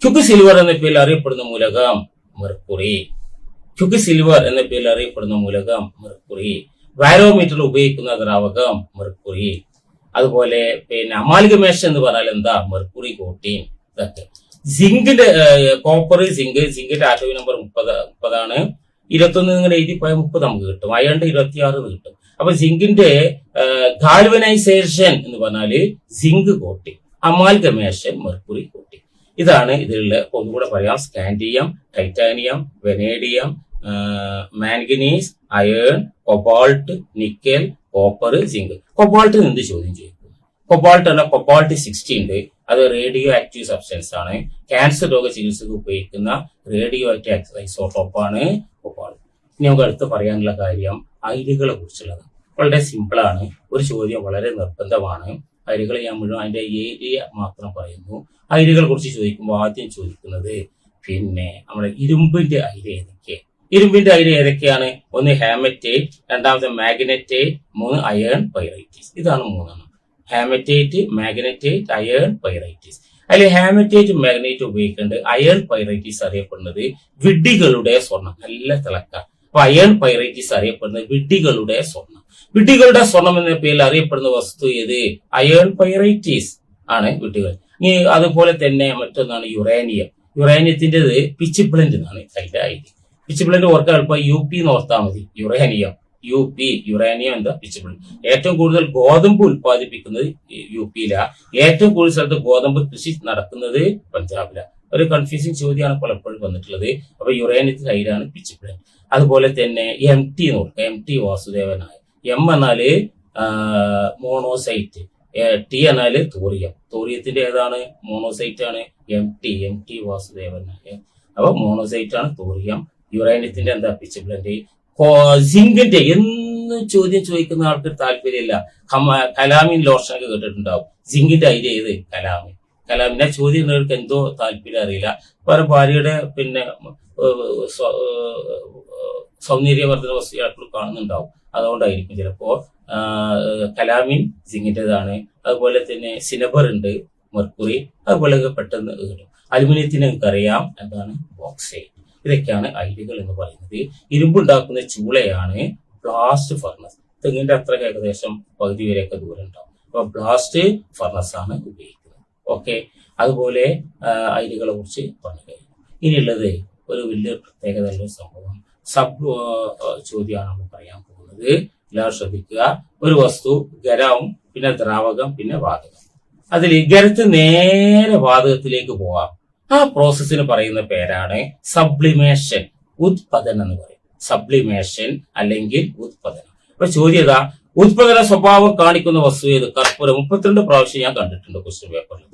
ക്യുക്ക് സിൽവർ എന്ന പേരിൽ അറിയപ്പെടുന്ന മൂലകം മെർക്കുറി. ക്യുക്ക് സിൽവർ എന്ന പേരിൽ അറിയപ്പെടുന്ന മൂലകം മെർക്കുറി. ബാരോമീറ്ററിൽ ഉപയോഗിക്കുന്ന ദ്രാവകം മെർക്കുറി. അതുപോലെ പിന്നെ അമാൽഗമേഷൻ എന്ന് പറഞ്ഞാൽ എന്താ? മെർക്കുറി കോട്ടീൻ. ഇതൊക്കെ സിങ്കിന്റെ കോപ്പർ സിങ്കിന്റെ ആറ്റോമിക് നമ്പർ 30 21 നിങ്ങൾ എഴുതി പോയ 30 നമുക്ക് കിട്ടും. അയണിന്റെ 26 കിട്ടും. അപ്പൊ സിങ്കിന്റെ ഗാൽവനൈസേഷൻ എന്ന് പറഞ്ഞാല് zinc coating, amalgamation mercury coating. ഇതാണ് ഇതിലുള്ള. ഒന്നുകൂടെ പറയാം: scandium, titanium, vanadium, manganese, iron, cobalt, nickel, copper, zinc. കൊബാൾട്ടിൽ നിന്ന് ചോദ്യം ചെയ്യും. കൊബാൾട്ട് എന്ന കൊബാൾട്ട് 60 ഉണ്ട്. അത് റേഡിയോ ആക്റ്റീവ് സബ്സ്റ്റൻസ് ആണ്. ക്യാൻസർ രോഗ ചികിത്സക്ക് ഉപയോഗിക്കുന്ന റേഡിയോ ആക്റ്റീവ് ഐസോട്ടോപ്പാണ് കൊബാൾട്ട്. ഇനി നമുക്ക് അടുത്ത് പറയാനുള്ള കാര്യം അയിരുകളെ കുറിച്ചുള്ളത്. വളരെ സിമ്പിളാണ്. ഒരു ചോദ്യം വളരെ നിർബന്ധമാണ്. അയിരുകൾ ഞാൻ മുഴുവൻ അതിന്റെ ഏരിയ മാത്രം പറയുന്നു. അയിരുകളെ കുറിച്ച് ചോദിക്കുമ്പോൾ ആദ്യം ചോദിക്കുന്നത് പിന്നെ നമ്മുടെ ഇരുമ്പിന്റെ അയിര് ഏതൊക്കെയാണ്? ഇരുമ്പിന്റെ അയിര് ഏതൊക്കെയാണ്? ഒന്ന് ഹാമറ്റേറ്റ്, രണ്ടാമത്തെ മാഗ്നറ്റേറ്റ്, 3 അയേൺ പൈറൈറ്റീസ്. ഇതാണ് 3. ഹാമറ്റേറ്റ്, മാഗ്നറ്റേറ്റ്, അയേൺ പൈറൈറ്റീസ്. അതിൽ ഹാമറ്റേറ്റ്, മാഗ്നറ്റേറ്റ് ഉപയോഗിക്കേണ്ടത്. അയേൺ പൈറൈറ്റീസ് അറിയപ്പെടുന്നത് വിഡ്ഢികളുടെ സ്വർണം. നല്ല തിളക്കം. അപ്പൊ അയേൺ പൈറൈറ്റീസ് അറിയപ്പെടുന്നത് വിഡ്ഢികളുടെ സ്വർണം. വിഡ്ഢികളുടെ സ്വർണം എന്ന പേരിൽ അറിയപ്പെടുന്ന വസ്തു ഏത്? അയേൺ പൈറൈറ്റീസ് ആണ് വിഡ്ഢികൾ. ഇനി അതുപോലെ തന്നെ മറ്റൊന്നാണ് യുറേനിയം. യുറേനിയത്തിൻ്റെത് പിച്ചിപ്ലന്റ് എന്നാണ് അതിന്റെ ഐഡി. പിച്ചിപ്ലന്റ് ഓർക്കാൻ എളുപ്പം UP എന്ന് ഓർത്താൽ മതി. യുറേനിയം, UP, യുറേനിയം എന്താ പിച്ചിപ്ലന്റ്. ഏറ്റവും കൂടുതൽ ഗോതമ്പ് ഉൽപ്പാദിപ്പിക്കുന്നത് UP-യിലാണ്. ഏറ്റവും കൂടുതൽ സ്ഥലത്ത് ഗോതമ്പ് കൃഷി നടക്കുന്നത് പഞ്ചാബിലാണ്. ഒരു കൺഫ്യൂസിംഗ് ചോദ്യമാണ് പലപ്പോഴും വന്നിട്ടുള്ളത്. അപ്പൊ യുറേനിയത്തിന്റെ ഐഡാണ് പിച്ചിപ്ലന്റ്. അതുപോലെ തന്നെ MT എന്ന് ഓർക്കുക. MT വാസുദേവനായ. M എന്നാല് മോണോസൈറ്റ്, T എന്നാല് തോറിയം. തോറിയത്തിന്റെ ഏതാണ്? മോണോസൈറ്റ് ആണ്. MT വാസുദേവനായ. അപ്പൊ മോണോസൈറ്റ് ആണ് തോറിയം. യുറേനിയത്തിന്റെ എന്താ? പിച്ചിപ്ലന്റ്. സിങ്കിന്റെ എന്ന് ചോദ്യം ചോദിക്കുന്ന ആൾക്ക് താല്പര്യമില്ല. കലാമിൻ ലോഷനൊക്കെ കേട്ടിട്ടുണ്ടാവും. സിങ്കിന്റെ ഐഡിയ ഏത്? കലാമിൻ. കലാമിന്റെ ചോദ്യങ്ങൾക്ക് എന്തോ താല്പര്യം അറിയില്ല. വേറെ ഭാര്യയുടെ പിന്നെ സൗന്ദര്യവർദ്ധന വസ്തുക്കൾ കാണുന്നുണ്ടാവും. അതുകൊണ്ടായിരിക്കും ചിലപ്പോ കലാമിൻ സിങ്കിന്റേതാണ്. അതുപോലെ തന്നെ സിനബർ ഉണ്ട്, മെർക്കുറി. അതുപോലെ പെട്ടെന്ന് കിട്ടും. അലുമിനിയത്തിന് നമുക്കറിയാം എന്താണ്? ബോക്സൈറ്റ്. ഇതൊക്കെയാണ് ഐഡികൾ എന്ന് പറയുന്നത്. ഇരുമ്പുണ്ടാക്കുന്ന ചൂളയാണ് ബ്ലാസ്റ്റ് ഫർണസ്. തെങ്ങിന്റെ അത്ര ഏകദേശം പകുതി വരെയൊക്കെ ദൂരം ഉണ്ടാവും. അപ്പൊ ബ്ലാസ്റ്റ് ഫർണസ് ആണ് ഉപയോഗിക്കുന്നത്. ഓക്കെ. അതുപോലെ ഐഡികളെ കുറിച്ച് പറഞ്ഞു കഴിഞ്ഞു. ഇനിയുള്ളത് ഒരു വലിയ പ്രത്യേകതയുള്ള സംഭവം, സബ് ചോദ്യമാണ് നമ്മൾ പറയാൻ പോകുന്നത്. എല്ലാവരും ശ്രദ്ധിക്കുക. ഒരു വസ്തു ഖരം, പിന്നെ ദ്രാവകം, പിന്നെ വാതകം. അതിൽ ഖരത്ത് നേരെ വാതകത്തിലേക്ക് പോവാം. ആ പ്രോസസ്സിന് പറയുന്ന പേരാണ് സബ്ലിമേഷൻ, ഉത്പതനം എന്ന് പറയും. സബ്ലിമേഷൻ അല്ലെങ്കിൽ ഉത്പതനം. അപ്പൊ ചോദ്യം ഇതാ: ഉത്പതന സ്വഭാവം കാണിക്കുന്ന വസ്തു ഏത്? കർപ്പൂരം. 32 പ്രാവശ്യം ഞാൻ കണ്ടിട്ടുണ്ട് ക്വസ്റ്റ്യൻ പേപ്പറിൽ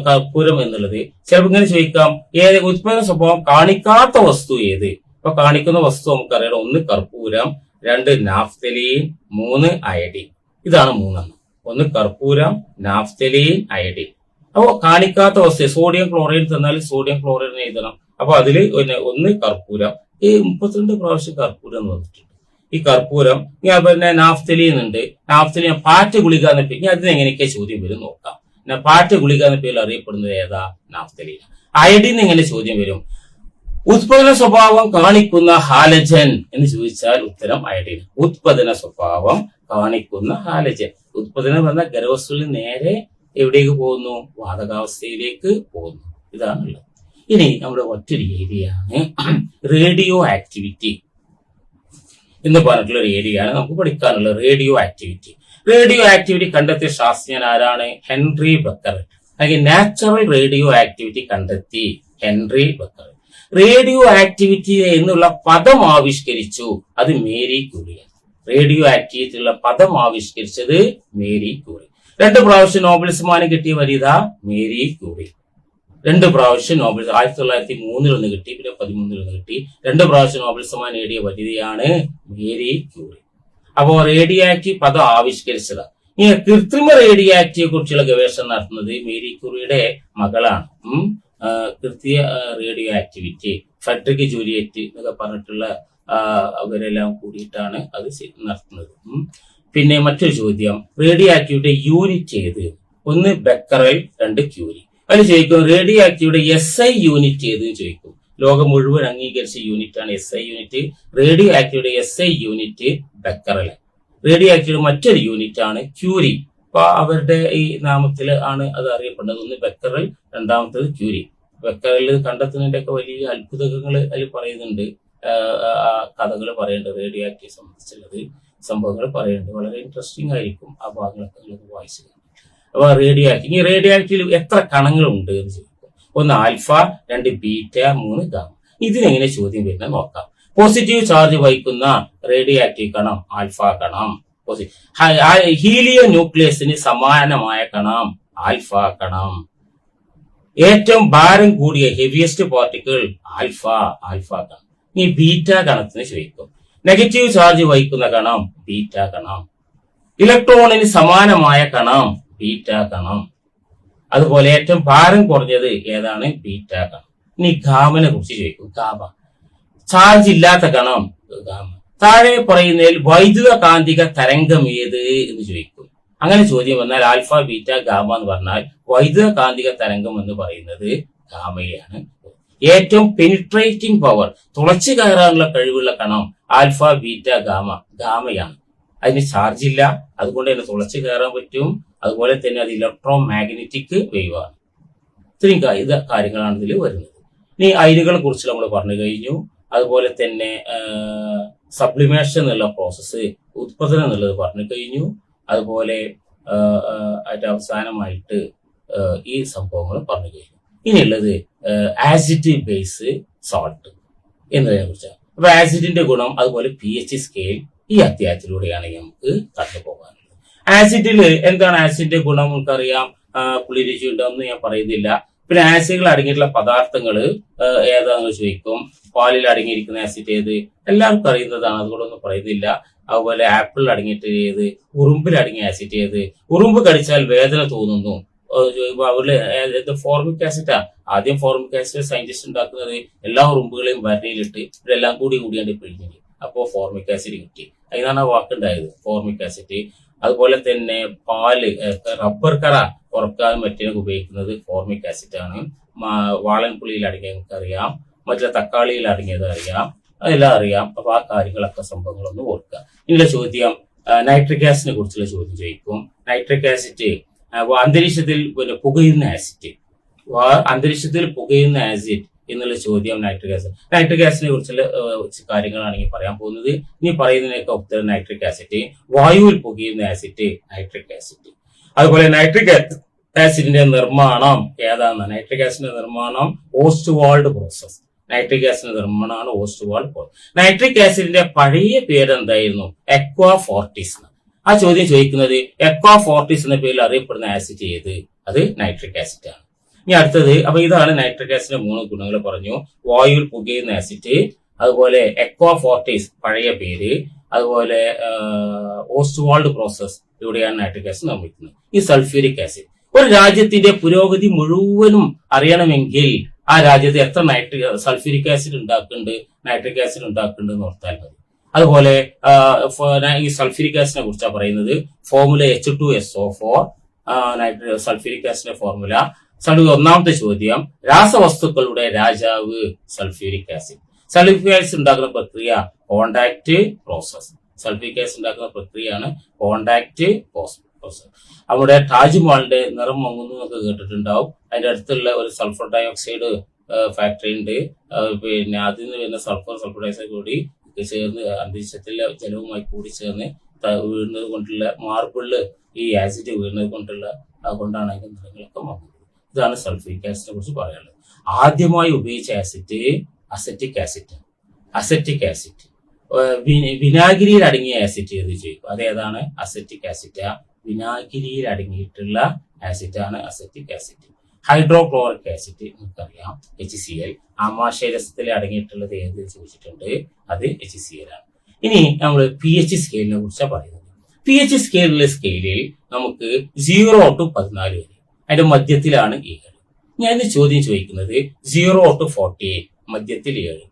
കർപ്പൂരം എന്നുള്ളത്. ചിലപ്പോൾ ഇങ്ങനെ ചോദിക്കാം, ഏത് ഉത്പന്ന സ്വഭാവം കാണിക്കാത്ത വസ്തു ഏത്? അപ്പൊ കാണിക്കുന്ന വസ്തു നമുക്കറിയാം. 1 കർപ്പൂരം, 2 നാഫ്തലീൻ, 3 അയഡിൻ. ഇതാണ് 3. 1 കർപ്പൂരം, നാഫ്തലീൻ, അയഡിൻ. അപ്പൊ കാണിക്കാത്ത വസ്തു സോഡിയം ക്ലോറൈഡ് തന്നാൽ സോഡിയം ക്ലോറൈഡിനെ എഴുതണം. അപ്പൊ അതില് 1 കർപ്പൂരം. ഈ 32 പ്രാവശ്യം കർപ്പൂരം എന്ന് വന്നിട്ടുണ്ട്. ഈ കർപ്പൂരം, ഞാൻ പിന്നെ നാഫ്തലീൻ ഉണ്ട്, നാഫ്തലീൻ പാറ്റ ഗുളിക എന്ന പേര്, ഞാൻ അതിനെങ്ങനെയൊക്കെ ചോദ്യം വരും നോക്കാം. പാറ്റ ഗുളിക എന്ന പേരിൽ അറിയപ്പെടുന്നത് ഏതാ? നാഫ്തലീൻ. അയഡിൻ എങ്ങനെ ചോദ്യം വരും? ഉത്പാദന സ്വഭാവം കാണിക്കുന്ന ഹാലജൻ എന്ന് ചോദിച്ചാൽ ഉത്തരം അയഡിൻ. ഉത്പാദന സ്വഭാവം കാണിക്കുന്ന ഹാലജൻ. ഉത്പാദനം എന്ന ഖരവസ്തുവിൽ നേരെ എവിടേക്ക് പോകുന്നു? വാതകാവസ്ഥയിലേക്ക് പോകുന്നു. ഇതാണുള്ളത്. ഇനി നമ്മുടെ മറ്റൊരു ഏരിയയാണ് റേഡിയോ ആക്ടിവിറ്റി എന്ന് പറഞ്ഞിട്ടുള്ള ഒരു ഏരിയയാണ് നമുക്ക് പഠിക്കാനുള്ളത്. Radio activity. റേഡിയോ ആക്ടിവിറ്റി കണ്ടെത്തിയ ശാസ്ത്രജ്ഞൻ ആരാണ്? Henry Becquerel. അല്ലെങ്കിൽ നാച്ചുറൽ റേഡിയോ ആക്ടിവിറ്റി കണ്ടെത്തി ഹെൻറി ബെക്കറൽ. റേഡിയോ ആക്ടിവിറ്റി എന്നുള്ള പദം ആവിഷ്കരിച്ചു, അത് മേരി ക്യൂറിയാണ്. റേഡിയോ ആക്ടിവിറ്റി ഉള്ള പദം ആവിഷ്കരിച്ചത് മേരി ക്യൂറി. 2 പ്രാവശ്യം നോബൽ സമ്മാനം കിട്ടിയ വനിത മേരി ക്യൂറി. 2 പ്രാവശ്യം നോബൽ, 1903 ഒന്ന് കിട്ടി, പിന്നെ 13 ഒന്ന് കിട്ടി. 2 പ്രാവശ്യം നോബൽ സമ്മാനം നേടിയ വനിതയാണ് മേരി ക്യൂറി. അപ്പോ റേഡിയോ ആക്റ്റീവ് പദം ആവിഷ്കരിച്ചത്. ഇനി കൃത്രിമ റേഡിയോ ആക്റ്റീവിനെ കുറിച്ചുള്ള ഗവേഷണം നടത്തുന്നത് മേരി ക്യൂറിയുടെ മകളാണ്. കൃത്യ റേഡിയോ ആക്ടിവിറ്റി, ഫെഡറിക് ജൂലിയറ്റ് എന്നൊക്കെ പറഞ്ഞിട്ടുള്ള അവരെല്ലാം കൂടിയിട്ടാണ് അത് നടത്തുന്നത്. പിന്നെ മറ്റൊരു ചോദ്യം, റേഡിയോ ആക്ടിവിറ്റി യൂണിറ്റ് ഏത്? 1 ബെക്കറൽ, 2 ക്യൂരി. അതിൽ ചോദിക്കും റേഡിയോ ആക്ടിവിറ്റി SI യൂണിറ്റ് ഏത് ചോദിക്കും. ലോകം മുഴുവൻ അംഗീകരിച്ച യൂണിറ്റ് ആണ് SI unit. Radio activity SI unit Becquerel. Radio activity മറ്റൊരു യൂണിറ്റ് ആണ് ക്യൂരി. അപ്പൊ അവരുടെ ഈ നാമത്തിൽ ആണ് അത് അറിയപ്പെടുന്നത്. 1 ബെക്കറൽ, 2ാമത്തേത് ക്യൂരി. ബെക്കറൽ കണ്ടെത്തുന്നതിന്റെ ഒക്കെ വലിയ അത്ഭുതങ്ങൾ അതിൽ പറയുന്നുണ്ട്, കഥകൾ പറയുന്നുണ്ട്, റേഡിയോ ആക്റ്റീവ് സംബന്ധിച്ചുള്ളത് സംഭവങ്ങൾ പറയുന്നുണ്ട്. വളരെ ഇൻട്രസ്റ്റിംഗ് ആയിരിക്കും ആ ഭാഗങ്ങളൊക്കെ നിങ്ങൾക്ക് വായിച്ചു. അപ്പൊ റേഡിയോ ആക്റ്റീവ്, ഈ റേഡിയോ ആക്റ്റീവ് എത്ര കണങ്ങളുണ്ട് എന്ന് ചോദിക്കും. 1 ആൽഫ, 2 ബീറ്റ, 3 ഗാമ. ഇതിനെങ്ങനെ ചോദ്യം വരുന്നത് നോക്കാം. പോസിറ്റീവ് ചാർജ് വഹിക്കുന്ന റേഡിയോ ആക്റ്റീവ് കണം ആൽഫ കണം. ഹീലിയോ ന്യൂക്ലിയസിന് സമാനമായ കണം ആൽഫ കണം. ഏറ്റവും ഭാരം കൂടിയ ഹെവിയസ്റ്റ് പാർട്ടിക്കിൾ ആൽഫ കണം. ഇനി ബീറ്റ കണത്തിന് ചോദിക്കും. നെഗറ്റീവ് ചാർജ് വഹിക്കുന്ന കണം ബീറ്റ കണം. ഇലക്ട്രോണിന് സമാനമായ കണം ബീറ്റ കണം. അതുപോലെ ഏറ്റവും ഭാരം കുറഞ്ഞത് ഏതാണ്? ബീറ്റ കണം. ഇനി ഗാമനെ കുറിച്ച് ചോദിക്കും. ഗാമ ചാർജ് ഇല്ലാത്ത കണം ഗാമ. താഴെ പറയുന്നതിൽ വൈദ്യുത കാന്തിക തരംഗം ഏത് എന്ന് ചോദിക്കും. അങ്ങനെ ചോദ്യം വന്നാൽ ആൽഫ, ബീറ്റ, ഗാമ എന്ന് പറഞ്ഞാൽ വൈദ്യുത കാന്തിക തരംഗം എന്ന് പറയുന്നത് ഗാമയാണ്. ഏറ്റവും പെനിട്രേറ്റിംഗ് പവർ, തുളച്ചു കയറാനുള്ള കഴിവുള്ള കണം ആൽഫ, ബീറ്റ, ഗാമ. ഗാമയാണ്. അതിന് ചാർജ് ഇല്ല, അതുകൊണ്ട് തന്നെ തുളച്ചു കയറാൻ പറ്റും. അതുപോലെ തന്നെ അത് ഇലക്ട്രോ മാഗ്നറ്റിക് വേവ് ആണ്. ഇത്രയും കാര്യങ്ങളാണ് ഇതിൽ വരുന്നത്. ഇനി അയിരുകളെ കുറിച്ച് നമ്മൾ പറഞ്ഞു കഴിഞ്ഞു. അതുപോലെ തന്നെ സബ്ലിമേഷൻ എന്നുള്ള പ്രോസസ്സ്, ഉത്പാദനം എന്നുള്ളത് പറഞ്ഞു കഴിഞ്ഞു. അതുപോലെ അതിന്റെ അവസാനമായിട്ട് ഈ സംഭവങ്ങൾ പറഞ്ഞു കഴിഞ്ഞു. ഇനിയുള്ളത് ആസിഡ് ബേസ് സോൾട്ട് എന്നതിനെ കുറിച്ചാണ്. അപ്പൊ ആസിഡിന്റെ ഗുണം, അതുപോലെ pH സ്കെയിൽ ഈ അധ്യായത്തിലൂടെയാണ് നമുക്ക് കടന്നു പോകാനുള്ളത്. ആസിഡിൽ എന്താണ് ആസിഡിന്റെ ഗുണം നമുക്കറിയാം. പുളിരുചി ഉണ്ടാവുമെന്ന് ഞാൻ പറയുന്നില്ല. പിന്നെ ആസിഡുകൾ അടങ്ങിയിട്ടുള്ള പദാർത്ഥങ്ങൾ ഏതാണെന്ന് ചോദിക്കും. പാലിൽ അടങ്ങിയിരിക്കുന്ന ആസിഡ് ഏത്? എല്ലാവർക്കും അറിയുന്നതാണ്, അതുകൊണ്ടൊന്നും പറയുന്നില്ല. അതുപോലെ ആപ്പിളിൽ അടങ്ങിയിട്ട് ഏത്? ഉറുമ്പിൽ അടങ്ങിയ ആസിഡ് ഏത്? ഉറുമ്പ് കടിച്ചാൽ വേദന തോന്നുന്നു അവരുടെ ഫോർമിക് ആസിഡാ. ആദ്യം ഫോർമിക് ആസിഡ് സയന്റിസ്റ്റ് ഉണ്ടാക്കുന്നത് എല്ലാ ഉറുമ്പുകളെയും വരയിലിട്ട് ഇവരെല്ലാം കൂടിയാണ്ട് പിഴിഞ്ഞു. അപ്പോൾ ഫോർമിക് ആസിഡ് കിട്ടി. അതിനാണ് ആ വാക്കുണ്ടായത്, ഫോർമിക് ആസിഡ്. അതുപോലെ തന്നെ പാല്, റബ്ബർ കറ കുറക്കാനും മറ്റൊക്കെ ഉപയോഗിക്കുന്നത് ഫോർമിക് ആസിഡ് ആണ്. വാളൻപുളിയിൽ അടങ്ങിയ നമുക്കറിയാം, മറ്റുള്ള തക്കാളിയിൽ അടങ്ങിയത് അറിയാം, അതെല്ലാം അറിയാം. അപ്പൊ ആ കാര്യങ്ങളൊക്കെ സംഭവങ്ങളൊന്ന് ഓർക്കുക. ഇനിയുള്ള ചോദ്യം നൈട്രിക് ആസിഡിനെ കുറിച്ചുള്ള ചോദ്യം ചോദിക്കും. നൈട്രിക് ആസിഡ് അന്തരീക്ഷത്തിൽ പുകയുന്ന ആസിഡ്, അന്തരീക്ഷത്തിൽ പുകയുന്ന ആസിഡ് എന്നുള്ള ചോദ്യം നൈട്രിക് ആസിഡ്. നൈട്രിക് ആസിഡിനെ കുറിച്ചുള്ള കാര്യങ്ങളാണ് ഈ പറയാൻ പോകുന്നത്. ഇനി പറയുന്നതിനൊക്കെ ഉത്തരം നൈട്രിക് ആസിഡ്. വായുവിൽ പുകയുന്ന ആസിഡ് നൈട്രിക് ആസിഡ്. അതുപോലെ നൈട്രിക് ആസിഡിന്റെ നിർമ്മാണം ഏതാണ്? നൈട്രിക് ആസിഡിന്റെ നിർമ്മാണം ഓസ്റ്റ്വാൾഡ് പ്രോസസ്. നൈട്രിക് ആസിഡിന്റെ നിർമ്മാണമാണ് ഓസ്റ്റ്വാൾഡ് പ്രോസസ്. നൈട്രിക് ആസിഡിന്റെ പഴയ പേര് എന്തായിരുന്നു? Aqua fortis. ആ ചോദ്യം ചോദിക്കുന്നത് എക്വാ ഫോർട്ടിസ് എന്ന പേരിൽ അറിയപ്പെടുന്ന ആസിഡ് ഏത്? അത് നൈട്രിക് ആസിഡ് ആണ്. ഇനി അടുത്തത്, അപ്പൊ ഇതാണ് നൈട്രിക് ആസിഡിന്റെ 3 ഗുണങ്ങൾ പറഞ്ഞു. വായുവിൽ പുകയുന്ന ആസിഡ്, അതുപോലെ എക്വാ ഫോർട്ടിസ് പഴയ പേര്, അതുപോലെ ഓസ്റ്റ്വാൾഡ് പ്രോസസ്, ഇവിടെയാണ് നൈട്രിക് ആസിഡ് നിർമ്മിക്കുന്നത്. ഈ സൾഫ്യൂരിക് ആസിഡ്, ഒരു രാജ്യത്തിന്റെ പുരോഗതി മുഴുവനും അറിയണമെങ്കിൽ ആ രാജ്യത്ത് എത്ര സൾഫ്യൂരിക് ആസിഡ് ഉണ്ടാക്കുന്നുണ്ട്, നൈട്രിക് ആസിഡ് ഉണ്ടാക്കുന്നുണ്ട് എന്ന് ഓർത്താൽ മതി. അതുപോലെ ഈ സൾഫ്യൂരിക് ആസിഡിനെ കുറിച്ചാണ് പറയുന്നത്. ഫോർമുല H2SO4 സൾഫ്യൂരിക് ആസിഡിന്റെ ഫോർമുല. ഒന്നാമത്തെ ചോദ്യം, രാസവസ്തുക്കളുടെ രാജാവ് സൾഫ്യൂരിക് ആസിഡ്. സൾഫ്യൂരിക് ആസിഡ് ഉണ്ടാക്കുന്ന പ്രക്രിയ കോണ്ടാക്ട് പ്രോസസ്. സൾഫ്യൂരിക് ആസിഡ് ഉണ്ടാക്കുന്ന പ്രക്രിയയാണ് കോണ്ടാക്ട് പ്രോസസ്. അവിടെ താജ്മഹലിന്റെ നിറം മങ്ങുന്നു എന്നൊക്കെ കേട്ടിട്ടുണ്ടാവും. അതിന്റെ അടുത്തുള്ള ഒരു സൾഫർ ഡയോക്സൈഡ് ഫാക്ടറി ഉണ്ട്. പിന്നെ അതിൽ നിന്ന് വരുന്ന സൾഫർ ഡയോക്സൈഡ് കൂടി ചേർന്ന് അന്തരീക്ഷത്തിലെ ജലവുമായി കൂടി ചേർന്ന് വീഴുന്നത് കൊണ്ടുള്ള മാർബിളില് ഈ ആസിഡ് വീഴുന്നത് കൊണ്ടാണ് അതിന്റെ നിറങ്ങളൊക്കെ മങ്ങുന്നത്. ഇതാണ് സൾഫ്യൂരിക് ആസിഡിനെ കുറിച്ച് പറയാനുള്ളത്. ആദ്യമായി ഉപയോഗിച്ച ആസിഡ് അസറ്റിക് ആസിഡ്. വിനാഗിരിയിൽ അടങ്ങിയ ആസിഡ് ഏത് ചോദിക്കും? അതേതാണ്? Acetic acid. വിനാഗിരിയിൽ അടങ്ങിയിട്ടുള്ള ആസിഡാണ് അസറ്റിക് ആസിഡ്. ഹൈഡ്രോക്ലോറിക് ആസിഡ് നമുക്കറിയാം HCl. ആമാശയരസത്തിൽ അടങ്ങിയിട്ടുള്ളത് ഏത് ചോദിച്ചിട്ടുണ്ട്? അത് HCl ആണ്. ഇനി നമ്മൾ pH സ്കെയിലിനെ കുറിച്ചാണ് പറയുന്നത്. pH സ്കെയിലിൽ നമുക്ക് 0 to 14 വരെ, അതിന്റെ മധ്യത്തിലാണ് 7. ഞാൻ ഇന്ന് ചോദ്യം ചോദിക്കുന്നത് 0 to 48, മധ്യത്തിൽ 7.